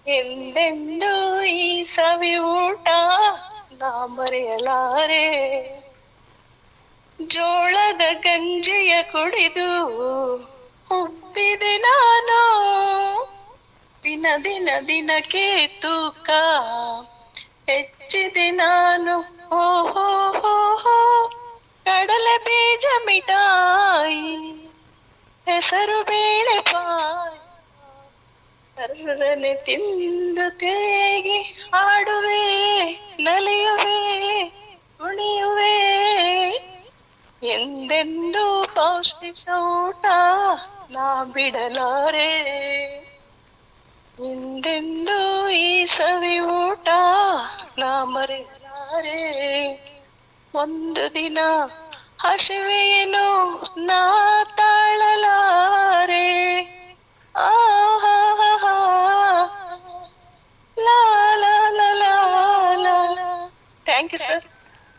ಎಂದೆಂದು ಈ ಸವಿ ಊಟ ನಾ ಮರೆಯಲಾರೆ. ಜೋಳದ ಗಂಜಿಯ ಕುಡಿದು ಉಬ್ಬಿದೆ ನಾನು, ದಿನಕ್ಕೆ ತೂಕ ಹೆಚ್ಚಿದೆ ನಾನು. ಓಹೋ ಕಡಲೆ ಬೀಜ ಮಿಠಾಯಿ, ಹೆಸರು ಬೇಳೆ ಪಾಯ್ ಸರ್ರನೆ ತಿಂದು ತೇಗಿ ಆಡುವೆ ನಲಿಯುವೆ ಕುಣಿಯುವೆ. ಎಂದೆಂದು ಪೌಷ್ಟಿಕ ಊಟ ನಾ ಬಿಡಲಾರೆ. ಎಂದೆಂದು ಈ ಸವಿ ಊಟ ನಾ ಮರೆಯಲಾರೆ. ಒಂದು ದಿನ ಹಸಿವೆಯನ್ನು ನಾ ತಾಳಲಾರೆ. Thank you sir.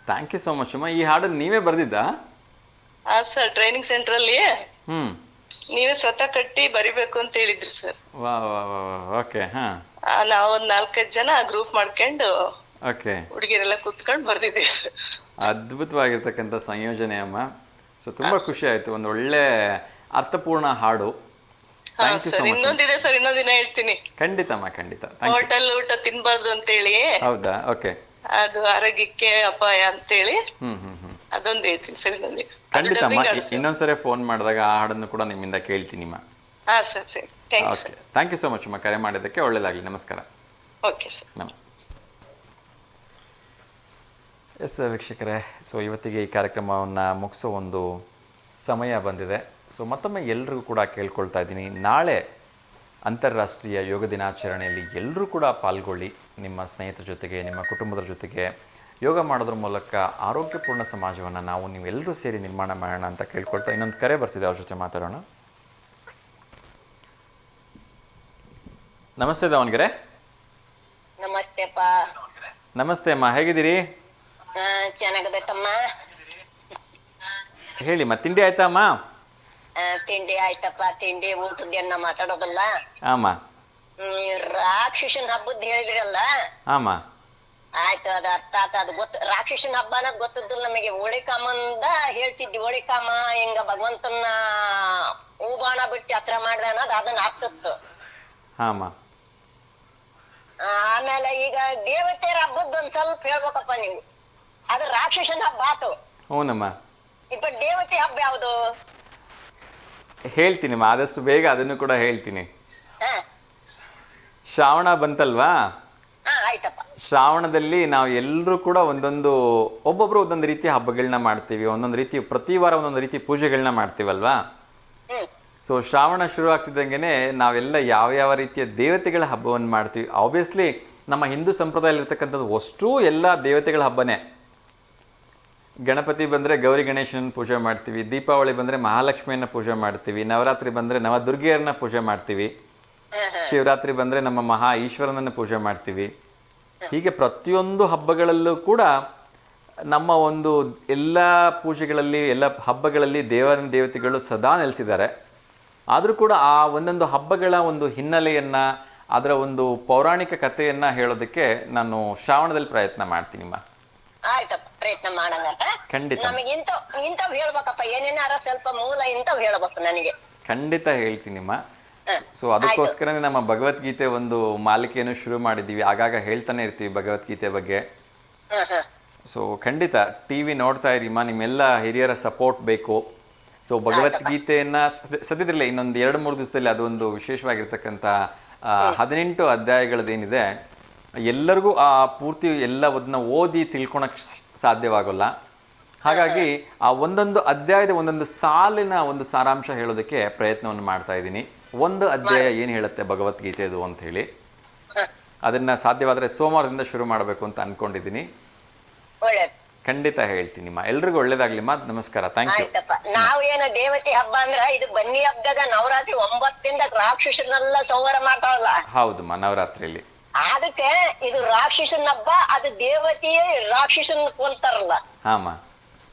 Thank you so much ಅಮ್ಮ. ಈ ಹಾಡನ್ನು ನೀವೇ ಬರೆದಿದ್ದಾ? ಹಾ ಸರ್, ಟ್ರೈನಿಂಗ್ ಸೆಂಟರ್ ಅಲ್ಲಿ ನೀವೇ ಸ್ವತಃ ಕಟ್ಟಿ ಬರಿಬೇಕು ಅಂತ ಹೇಳಿದ್ರಿ ಸರ್. ವಾ ವಾ ವಾ ಓಕೆ. ನಾವ್ ಒಂದ್ 4-5 ಜನ ಗ್ರೂಪ್ ಮಾಡ್ಕೊಂಡು ಓಕೆ ಹುಡುಗಿರೆಲ್ಲ ಕೂತ್ಕೊಂಡು ಬರ್ದಿದ್ದೀವಿ ಸರ್. ಅದ್ಭುತವಾಗಿರ್ತಕ್ಕಂಥ ಸಂಯೋಜನೆ ಅಮ್ಮ. ಸೊ ತುಂಬಾ ಖುಷಿ ಆಯ್ತು. ಒಂದು ಒಳ್ಳೆ ಅರ್ಥಪೂರ್ಣ ಹಾಡು. Thank you so much. ಇನ್ನೊಂದಿದೆ ಸರ್, ಇನ್ನೊಂದಿನ ಹೇಳ್ತೀನಿ. ಖಂಡಿತಮ್ಮ ಖಂಡಿತ. ಹೋಟೆಲ್ ಊಟ ತಿನ್ಬಾರ್ದು ಅಂತ ಹೇಳಿ. ಹೌದಾ? ಓಕೆ. ಅದು ಆರೋಗ್ಯಕ್ಕೆ ಅಪಾಯ ಅಂತೇಳಿ ಅದೊಂದು ಹೇಳ್ತೀನಿ ಸರ್. ಖಂಡಿತಮ್ಮ. ಇನ್ನೊಂದ್ಸರಿ ಫೋನ್ ಮಾಡಿದಾಗ ಆ ಹಾಡನ್ನು ಕೂಡ ನಿಮ್ಮಿಂದ ಕೇಳ್ತೀನಿ. ಹಾ ಸರ್, ಸರಿ. ಥ್ಯಾಂಕ್ ಯು ಸೊ ಮಚ್ ಅಮ್ಮ. ಕರೆ ಮಾಡಿದ್ದಕ್ಕೆ ಒಳ್ಳೇದಾಗಲಿ. ನಮಸ್ಕಾರ. Okay sir. ನಮಸ್ತೆ. ಎಸ್ ವೀಕ್ಷಕರೇ, ಸೊ ಇವತ್ತಿಗೆ ಈ ಕಾರ್ಯಕ್ರಮವನ್ನು ಮುಗಿಸೋ ಒಂದು ಸಮಯ ಬಂದಿದೆ. ಸೊ ಮತ್ತೊಮ್ಮೆ ಎಲ್ರಿಗೂ ಕೂಡ ಕೇಳ್ಕೊಳ್ತಾ ಇದ್ದೀನಿ, ನಾಳೆ ಅಂತಾರಾಷ್ಟ್ರೀಯ ಯೋಗ ದಿನಾಚರಣೆಯಲ್ಲಿ ಎಲ್ಲರೂ ಕೂಡ ಪಾಲ್ಗೊಳ್ಳಿ. ನಿಮ್ಮ ಸ್ನೇಹಿತರ ಜೊತೆಗೆ, ನಿಮ್ಮ ಕುಟುಂಬದ ಜೊತೆಗೆ ಯೋಗ ಮಾಡೋದ್ರ ಮೂಲಕ ಆರೋಗ್ಯಪೂರ್ಣ ಸಮಾಜವನ್ನು ನೀವೆಲ್ಲರೂ ಸೇರಿ ನಿರ್ಮಾಣ ಮಾಡೋಣ ಅಂತ ಕೇಳ್ಕೊಳ್ತಾ ಇನ್ನೊಂದು ಕರೆ ಬರ್ತಿದೆ, ಅವ್ರ ಜೊತೆ ಮಾತಾಡೋಣ. ನಮಸ್ತೆ ದಾವಣಗೆರೆ. ನಮಸ್ತೆಪ್ಪ. ನಮಸ್ತೆ ಅಮ್ಮ, ಹೇಗಿದ್ದೀರಿ? ಚೆನ್ನಾಗದೈತಮ್ಮ. ಹೇಳಿ ಅಮ್ಮ, ತಿಂಡಿ ಆಯ್ತಾ ಅಮ್ಮ? ತಿಂಡಿ ಆಯ್ತಪ್ಪ. ತಿಂಡಿ ಊಟದ್ದೇನ ಮಾತಾಡೋದಲ್ಲ. ಆಮ. ರಾಕ್ಷಸನ್ ಹಬ್ಬದ್ ಹೇಳಿದ್ರಲ್ಲ. ಆಮ. ಆಯ್ತು, ಅದು ಅರ್ಥ ಆತ. ಅದು ಗೊತ್ತು, ರಾಕ್ಷಸನ್ ಹಬ್ಬ ಅನ್ನೋದು ಗೊತ್ತಿದ್ದಿಲ್ಲ ನಮಗೆ. ಹೋಳಿಕಾಮಂದ ಹೇಳ್ತಿದ್ವಿ. ಹೋಳಿಕಾಮ ಹಿಂಗ ಭಗವಂತನ ಹೂಬಾಣ ಬಿಟ್ಟು ಹತ್ರ ಮಾಡ್ದ ಅನ್ನೋದು ಅದನ್ನ ಆಗ್ತಿತ್ತು. ಆಮ. ಆಮೇಲೆ ಈಗ ದೇವತೆಯರ ಹಬ್ಬದ ಒಂದ್ ಸ್ವಲ್ಪ ಹೇಳ್ಬೇಕಪ್ಪ ನೀವು. ಅದು ರಾಕ್ಷಸನ್ ಹಬ್ಬ ಆತು. ಹ್ಞೂನಮ್ಮ. ಇಪ್ಪ ದೇವತೆ ಹಬ್ಬ ಯಾವುದು ಹೇಳ್ತೀನಿಮ್ಮ, ಆದಷ್ಟು ಬೇಗ ಅದನ್ನು ಕೂಡ ಹೇಳ್ತೀನಿ. ಹಾ ಶ್ರಾವಣ ಬಂತಲ್ವಾ? ಆಯ್ತಪ್ಪ. ಶ್ರಾವಣದಲ್ಲಿ ನಾವು ಎಲ್ಲರೂ ಕೂಡ ಒಬ್ಬೊಬ್ರು ಒಂದೊಂದು ರೀತಿಯ ಹಬ್ಬಗಳನ್ನ ಮಾಡ್ತೀವಿ. ಒಂದೊಂದು ರೀತಿ ಪ್ರತಿ ವಾರ ಒಂದೊಂದು ರೀತಿ ಪೂಜೆಗಳನ್ನ ಮಾಡ್ತೀವಲ್ವಾ? ಸೊ ಶ್ರಾವಣ ಶುರು ಆಗ್ತಿದ್ದಂಗೆ ನಾವೆಲ್ಲ ಯಾವ ರೀತಿಯ ದೇವತೆಗಳ ಹಬ್ಬವನ್ನು ಮಾಡ್ತೀವಿ. ಆಬ್ವಿಯಸ್ಲಿ ನಮ್ಮ ಹಿಂದೂ ಸಂಪ್ರದಾಯದಲ್ಲಿರ್ತಕ್ಕಂಥದ್ದು ಅಷ್ಟೂ ಎಲ್ಲ ದೇವತೆಗಳ ಹಬ್ಬನೇ. ಗಣಪತಿ ಬಂದರೆ ಗೌರಿ ಗಣೇಶನ ಪೂಜೆ ಮಾಡ್ತೀವಿ, ದೀಪಾವಳಿ ಬಂದರೆ ಮಹಾಲಕ್ಷ್ಮಿಯನ್ನು ಪೂಜೆ ಮಾಡ್ತೀವಿ, ನವರಾತ್ರಿ ಬಂದರೆ ನವದುರ್ಗಿಯರನ್ನ ಪೂಜೆ ಮಾಡ್ತೀವಿ, ಶಿವರಾತ್ರಿ ಬಂದರೆ ನಮ್ಮ ಮಹಾ ಈಶ್ವರನನ್ನು ಪೂಜೆ ಮಾಡ್ತೀವಿ. ಹೀಗೆ ಪ್ರತಿಯೊಂದು ಹಬ್ಬಗಳಲ್ಲೂ ಕೂಡ ನಮ್ಮ ಎಲ್ಲ ಪೂಜೆಗಳಲ್ಲಿ, ಎಲ್ಲ ಹಬ್ಬಗಳಲ್ಲಿ ದೇವತೆಗಳು ಸದಾ ನೆಲೆಸಿದ್ದಾರೆ. ಆದರೂ ಕೂಡ ಆ ಒಂದೊಂದು ಹಬ್ಬಗಳ ಹಿನ್ನೆಲೆಯನ್ನು, ಅದರ ಪೌರಾಣಿಕ ಕಥೆಯನ್ನು ಹೇಳೋದಕ್ಕೆ ನಾನು ಶ್ರಾವಣದಲ್ಲಿ ಪ್ರಯತ್ನ ಮಾಡ್ತೀನಿಮ್ಮ. ಆಯ್ತಪ್ಪ, ಪ್ರಯತ್ನ ಮಾಡೋಣ. ಖಂಡಿತ. ನಮಗೆ ಇಂಥವ್ ಹೇಳ್ಬೇಕಪ್ಪ, ಏನೇನಾರ ಸ್ವಲ್ಪ ಮೂಲ ಇಂಥವ್ ಹೇಳ್ಬೇಕು ನನಗೆ. ಖಂಡಿತ ಹೇಳ್ತೀನಿಮ್ಮ. ಸೊ ಅದಕ್ಕೋಸ್ಕರನೇ ನಮ್ಮ ಭಗವದ್ಗೀತೆ ಮಾಲಿಕೆಯನ್ನು ಶುರು ಮಾಡಿದ್ದೀವಿ. ಆಗಾಗ ಹೇಳ್ತಾನೆ ಇರ್ತೀವಿ ಭಗವದ್ಗೀತೆ ಬಗ್ಗೆ. ಸೊ ಖಂಡಿತ ಟಿ ವಿ ನೋಡ್ತಾ ಇರಿಮ್ಮ, ನಿಮ್ಮೆಲ್ಲ ಹಿರಿಯರ ಸಪೋರ್ಟ್ ಬೇಕು. ಸೊ ಭಗವದ್ಗೀತೆಯನ್ನು ಸದ್ಯದಲ್ಲೇ ಇನ್ನೊಂದು 2-3 ದಿವಸದಲ್ಲಿ ಅದೊಂದು ವಿಶೇಷವಾಗಿರ್ತಕ್ಕಂಥ 18 ಅಧ್ಯಾಯಗಳದ್ದೇನಿದೆ ಎಲ್ಲರಿಗೂ ಆ ಪೂರ್ತಿ ಎಲ್ಲವನ್ನ ಓದಿ ತಿಳ್ಕೊಳಕ್ಕೆ ಸಾಧ್ಯವಾಗಲ್ಲ. ಹಾಗಾಗಿ ಆ ಒಂದೊಂದು ಅಧ್ಯಾಯದ ಒಂದೊಂದು ಸಾಲಿನ ಒಂದು ಸಾರಾಂಶ ಹೇಳೋದಕ್ಕೆ ಪ್ರಯತ್ನವನ್ನು ಮಾಡ್ತಾ ಇದ್ದೀನಿ. ಒಂದು ಅಧ್ಯಾಯ ಏನು ಹೇಳುತ್ತೆ ಭಗವದ್ಗೀತೆದು ಅಂತ ಹೇಳಿ ಅದನ್ನು ಸಾಧ್ಯವಾದರೆ ಸೋಮವಾರದಿಂದ ಶುರು ಮಾಡಬೇಕು ಅಂತ ಅಂದ್ಕೊಂಡಿದ್ದೀನಿ. ಖಂಡಿತ ಹೇಳ್ತೀನಿಮ್ಮ. ಎಲ್ರಿಗೂ ಒಳ್ಳೇದಾಗ್ಲಿಮ್ಮ. ನಮಸ್ಕಾರ. Thank you. ಆಯ್ತಪ್ಪ. ನಾವೇನ ದೇವತೆ ಹಬ್ಬ ಅಂದ್ರ ಇದು ಬನ್ನಿ ಹಬ್ಬದಾಗ ನವರಾತ್ರಿ 9 ದಿನದ ರಾಕ್ಷಸರನ್ನೆಲ್ಲ ಸಂಹಾರ ಮಾಡ್ತಾವಲ್ಲ. ಹೌದಮ್ಮ, ನವರಾತ್ರಿಯಲ್ಲಿ ಅದಕ್ಕೆ ಇದು ರಾಕ್ಷಸನ ಹಬ್ಬ. ಅದು ದೇವತೆಯೇ ರಾಕ್ಷಸನ್ ಕೊಲ್ತಾರಲ್ಲ, ಹಾಮ,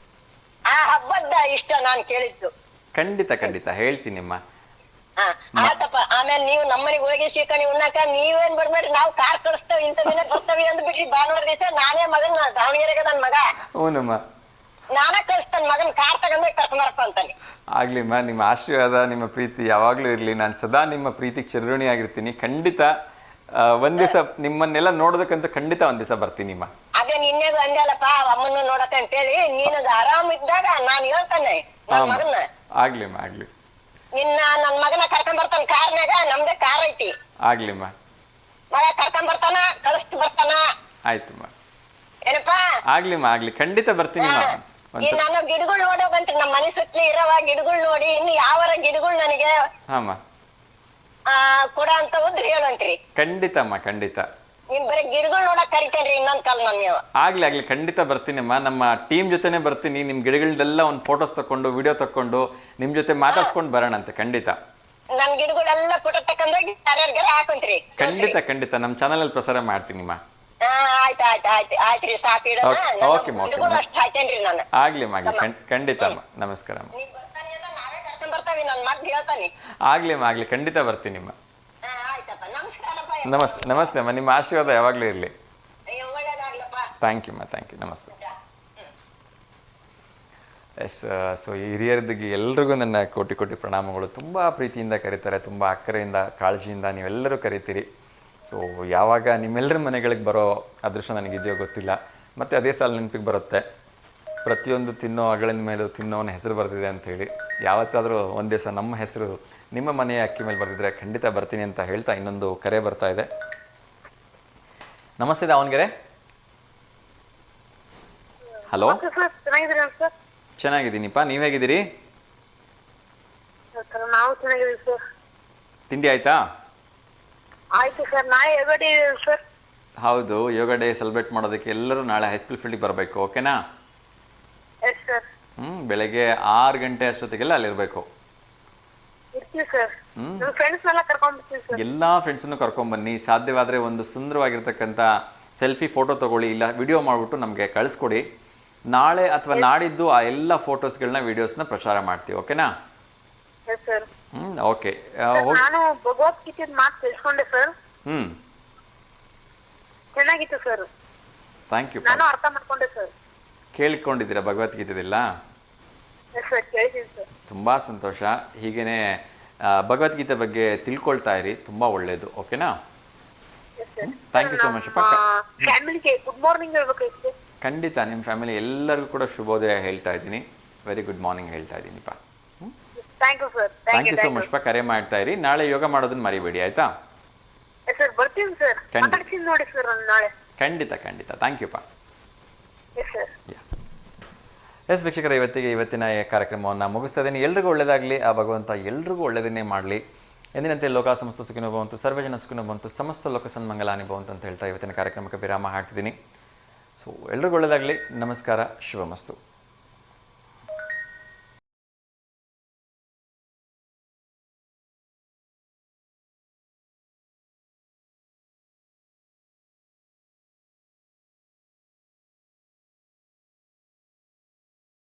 ಆ ಹಬ್ಬದ ಇಷ್ಟ ನಾನ್ ಕೇಳಿದ್ದು. ಖಂಡಿತ ಖಂಡಿತ ಹೇಳ್ತೀನಿಮ್ಮ. ಆತಪ್ಪ. ಆಮೇಲೆ ನೀವು ನಮ್ಮನೆಗೆ ಹೋಗಿ ಶೀಕಣಿ ಉಣ್ಣಾಕ ನೀವೇನ್ ಬರ್ಬೇಡ್ರಿ, ನಾವು ಕಾರ್ ಕಳಿಸ್ತೇವೆ, ಇಂಥ ದಿನ ಬರ್ತಾವೆ ಅಂದ್ಬಿಟ್ರಿ. ಭಾನುವಾರ ದಿವಸ ನಾನೇ ಮಗನ್ ದಾವಣಗೆರೆಗೆ ನನ್ ಮಗ ಹ್ಞೂನಮ್ಮ, ನಾನೇ ಕಳಿಸ್ತೇನೆ ಮಗನ್ ಕಾರ್ ತಗೊಂಡ್ ಕರ್ಕೊಂಬರಪ್ಪ ಅಂತಾನೆ. ಆಗ್ಲಿಮ್ಮ. ನಿಮ್ಮ ಆಶೀರ್ವಾದ, ನಿಮ್ಮ ಪ್ರೀತಿ ಯಾವಾಗ್ಲೂ ಇರ್ಲಿ. ನಾನು ಸದಾ ನಿಮ್ಮ ಪ್ರೀತಿಗೆ ಚಿರಋಣಿಯಾಗಿರ್ತೀನಿ. ಖಂಡಿತ ಒಂದ್ ದಿವಸ ನಿಮ್ಮನ್ನೆಲ್ಲ ನೋಡೋದಕ್ಕಂತ ಖಂಡಿತ ಒಂದ್ ದಿವಸ ಬರ್ತೀನಿಮ್ಮ. ಅದೇ ನಿನ್ನೆಗೂ ಅಂದಲ್ಲಪ್ಪ ಅಮ್ಮನ್ನು ನೋಡಕ ಅಂತೇಳಿ. ನೀನದು ಆರಾಮ್ ಇದ್ದಾಗ ನಾನ್ ಹೇಳ್ತಾನೆ ನನ್ ಮಗನ್ನ. ಆಗ್ಲಿಮ್ಮ, ಆಗ್ಲಿ. ನಿನ್ನ ನನ್ ಮಗನ ಕರ್ಕೊಂಡ್ ಬರ್ತಾನ ಕಾರ್ನಾಗ. ನಮ್ದೇ ಕಾರ್ ಐತಿ. ಆಗ್ಲಿಮ್ಮ. ಮಗ ಕರ್ಕೊಂಡ್ ಬರ್ತಾನ, ಕಳಿಸ್ತ ಬರ್ತಾನ. ಆಯ್ತಮ್ಮ. ಏನಪ್ಪಾ? ಆಗ್ಲಿಮ್ಮ, ಆಗ್ಲಿ. ಖಂಡಿತ ಬರ್ತೀನಿಮ್ಮ. ಈ ನನ್ನ ಗಿಡಗಳು ನೋಡೋಗಂತ್ರಿ. ನಮ್ಮ ಮನೆ ಸುತ್ತಲೂ ಇರವ ಗಿಡಗಳು ನೋಡಿ ಇನ್ನು ಯಾವರ ಗಿಡಗಳು ನನಗೆ ಹಾಮ ಕೊಡ ಅಂತ ಹೋದ್ರೆ ಹೇಳಂತ್ರಿ. ಖಂಡಿತಮ್ಮ, ಖಂಡಿತ. ನಿಮ್ ಬರೀ ಗಿಡಗಳು ನೋಡಕ್ ಕರಿತೇನ್ರಿ ಇನ್ನೊಂದ್ ಕಾಲ ನಾನು. ಆಗ್ಲಿ ಖಂಡಿತ ಬರ್ತೀನಮ್ಮ. ನಮ್ಮ ಟೀಮ್ ಜೊತೆನೆ ಬರ್ತೀನಿ. ನಿಮ್ ಗಿಡಗಳದೆಲ್ಲ ಒಂದು ಫೋಟೋಸ್ ತಕೊಂಡು ವಿಡಿಯೋ ತಕೊಂಡು ನಿಮ್ ಜೊತೆ ಮಾತಾಡ್ಸ್ಕೊಂಡು ಬರೋಣಂತೆ. ಖಂಡಿತ. ನನ್ ಗಿಡಗಳೆಲ್ಲ ಫೋಟೋ ತಕೊಂಡೋಗಿ ಯಾರ್ಯಾರಿಗಾರ ಹಾಕೊಂತ್ರಿ. ಖಂಡಿತ ಖಂಡಿತ ನಮ್ಮ ಚಾನಲ್ ಅಲ್ಲಿ ಪ್ರಸಾರ ಮಾಡ್ತೀನಿಮ್ಮ. ಆಯ್ತ್ರಿ ಸಾಕು ಇಡೋಣ. ಗಿಡಗಳು ಅಷ್ಟು ಹಾಕೇನ್ರಿ ನಾನು. ಆಗ್ಲಿಮ್ಮ, ಆಗ್ಲಿ. ಖಂಡಿತಮ್ಮ. ನಮಸ್ಕಾರಮ್ಮ. ನೀವ್ ಬರ್ತಾನೆ ಅಂದ್ರೆ ನಾವೇ ಕರ್ಕೊಂಡ್ ಬರ್ತಾವಿ. ನನ್ ಮಗ್ ಹೇಳ್ತಾನೆ. ಆಗ್ಲಿಮ್ಮ, ಆಗ್ಲಿ. ಖಂಡಿತ ಬರ್ತೀನಿಮ್ಮ. ಆಯ್ತಪ್ಪ. ನಮಸ್ಕಾರಪ್ಪ. ನಮಸ್ತೆ ಅಮ್ಮ. ನಿಮ್ಮ ಆಶೀರ್ವಾದ ಯಾವಾಗಲೂ ಇರಲಿ. ಒಳ್ಳೇದಾಗ್ಲಪ್ಪ. ಥ್ಯಾಂಕ್ ಯು ಅಮ್ಮ. Thank you. ನಮಸ್ತೆ. ಎಸ್. ಸೊ ಈ ಹಿರಿಯರಿಗೆ ಎಲ್ರಿಗೂ ನನ್ನ ಕೋಟಿ ಕೋಟಿ ಪ್ರಣಾಮಗಳು. ತುಂಬ ಪ್ರೀತಿಯಿಂದ ಕರೀತಾರೆ, ತುಂಬ ಅಕ್ಕರೆಯಿಂದ ಕಾಳಜಿಯಿಂದ ನೀವೆಲ್ಲರೂ ಕರಿತೀರಿ. ಸೊ ಯಾವಾಗ ನಿಮ್ಮೆಲ್ಲರ ಮನೆಗಳಿಗೆ ಬರೋ ಅದೃಷ್ಟ ನನಗಿದೆಯೋ ಗೊತ್ತಿಲ್ಲ. ಮತ್ತು ಅದೇ ಸಾಲ ನೆನಪಿಗೆ ಬರುತ್ತೆ, ಪ್ರತಿಯೊಂದು ತಿನ್ನೋ ಅಗಳಿನ ಮೇಲೂ ತಿನ್ನೋನ ಹೆಸರು ಬರ್ತಿದೆ ಅಂಥೇಳಿ. ಯಾವತ್ತಾದರೂ ಒಂದು ದಿವಸ ನಮ್ಮ ಹೆಸರು ನಿಮ್ಮ ಮನೆಯ ಅಕ್ಕಿ ಮೇಲೆ ಬರ್ತಿದ್ರೆ ಖಂಡಿತ ಬರ್ತೀನಿ ಅಂತ ಹೇಳ್ತಾ ಇನ್ನೊಂದು ಕರೆ ಬರ್ತಾ ಇದೆ. ನಮಸ್ತೆ ದಾವಣಗೆರೆ. ಹಲೋ. ಚೆನ್ನಾಗಿದ್ದೀನಿಪ್ಪ, ನೀವು ಹೇಗಿದ್ದೀರಿ? ನಾವು ಚೆನ್ನಾಗಿದ್ದೀವಿ ಸರ್. ತಿಂಡಿ ಆಯ್ತಾ? ಆಯ್ತು ಸರ್. ನಾಳೆ ಯೋಗ ಡೇ ಸರ್. ಹೌದು, ಯೋಗ ಡೇ ಸೆಲೆಬ್ರೇಟ್ ಮಾಡೋದಕ್ಕೆ ಎಲ್ಲರೂ ನಾಳೆ ಹೈಸ್ಕೂಲ್ ಫೀಲ್ಡಿಗೆ ಬರಬೇಕು. ಓಕೆನಾ? Yes sir. ಬೆಳಗ್ಗೆ 6 ಗಂಟೆ ಅಷ್ಟೊತ್ತಿಗೆಲ್ಲ ಅಲ್ಲಿರಬೇಕು. ಇರ್ತೀವಿ ಸರ್. ನಮ್ಮ ಫ್ರೆಂಡ್ಸ್ನೆಲ್ಲ ಕರ್ಕೊಂಡು ಬರ್ತೀವಿ ಸರ್. ಎಲ್ಲ ಫ್ರೆಂಡ್ಸನ್ನು ಕರ್ಕೊಂಬನ್ನಿ. ಸಾಧ್ಯವಾದರೆ ಒಂದು ಸುಂದರವಾಗಿರ್ತಕ್ಕಂಥ ಸೆಲ್ಫಿ ಫೋಟೋ ತೊಗೊಳ್ಳಿ, ಇಲ್ಲ ವಿಡಿಯೋ ಮಾಡಿಬಿಟ್ಟು ನಮಗೆ ಕಳಿಸ್ಕೊಡಿ. ನಾಳೆ ಅಥವಾ ನಾಡಿದ್ದು ಆ ಎಲ್ಲ ಫೋಟೋಸ್ಗಳನ್ನ ವಿಡಿಯೋಸ್ನ ಪ್ರಚಾರ ಮಾಡ್ತೀವಿ. ಓಕೆನಾ? Yes sir. ಓಕೆ. ನಾನು ಭಗವದ್ಗೀತೆ ಮಾತು ತಿಳ್ಕೊಂಡೆ ಸರ್. ಚೆನ್ನಾಗಿತ್ತು ಸರ್. Thank you. ನಾನು ಅರ್ಥ ಮಾಡ್ಕೊಂಡೆ ಸರ್. ಕೇಳಿಕೊಂಡಿದ್ದೀರಾ ಭಗವದ್ಗೀತೆದೆಲ್ಲ? ಎಸ್ ಸರ್, ಕೇಳಿದ್ದೀನಿ ಸರ್. ತುಂಬ ಸಂತೋಷ. ಹೀಗೇ ಭಗವದ್ಗೀತೆ ಬಗ್ಗೆ ತಿಳ್ಕೊಳ್ತಾ ಇರಿ, ತುಂಬ ಒಳ್ಳೆಯದು. ಓಕೆನಾ? Thank you so much. ಫ್ಯಾಮಿಲಿಗೆ ಗುಡ್ ಮಾರ್ನಿಂಗ್ ಹೇಳ್ಬೇಕಾಯ್ತು. ಖಂಡಿತ ನಿಮ್ಮ ಫ್ಯಾಮಿಲಿ ಎಲ್ಲರಿಗೂ ಕೂಡ ಶುಭೋದಯ ಹೇಳ್ತಾ ಇದ್ದೀನಿ. ವೆರಿ ಗುಡ್ ಮಾರ್ನಿಂಗ್ ಹೇಳ್ತಾ ಇದ್ದೀನಿಪ್ಪ. Thank you sir. Thank you so much. ಕರೆ ಮಾಡ್ತಾ ಇರಿ. ನಾಳೆ ಯೋಗ ಮಾಡೋದನ್ನ ಮರಿಬೇಡಿ, ಆಯ್ತಾ? ಸರ್ ಬರ್ತೀನಿ ಸರ್. ಮಾತಾಡ್ತೀನಿ ನೋಡಿ ಸರ್ ನಾಳೆ. ಖಂಡಿತ ಖಂಡಿತ. ಥ್ಯಾಂಕ್ ಯು ಪಾ. Yes sir. ಎಸ್ ವೀಕ್ಷಕರ, ಇವತ್ತಿನ ಈ ಕಾರ್ಯಕ್ರಮವನ್ನು ಮುಗಿಸ್ತಾ ಇದ್ದೀನಿ. ಎಲ್ರಿಗೂ ಒಳ್ಳೆಯದಾಗಲಿ, ಆ ಭಗವಂತ ಎಲ್ರಿಗೂ ಒಳ್ಳೆಯದನ್ನೇ ಮಾಡಲಿ. ಎಂದಿನಂತೆ ಲೋಕ ಸಮಸ್ತ ಸುಖಿನೋ ಭವಂತು, ಸರ್ವಜನ ಸುಖಿನೋ ಭವಂತು, ಸಮಸ್ತ ಲೋಕ ಸನ್ಮಂಗಲಾನಿ ಭವಂತು ಅಂತ ಹೇಳ್ತಾ ಇವತ್ತಿನ ಕಾರ್ಯಕ್ರಮಕ್ಕೆ ವಿರಾಮ ಹಾಕ್ತಿದ್ದೀನಿ. ಸೊ ಎಲ್ರಿಗೂ ಒಳ್ಳೆಯದಾಗಲಿ. ನಮಸ್ಕಾರ. ಶುಭಮಸ್ತು.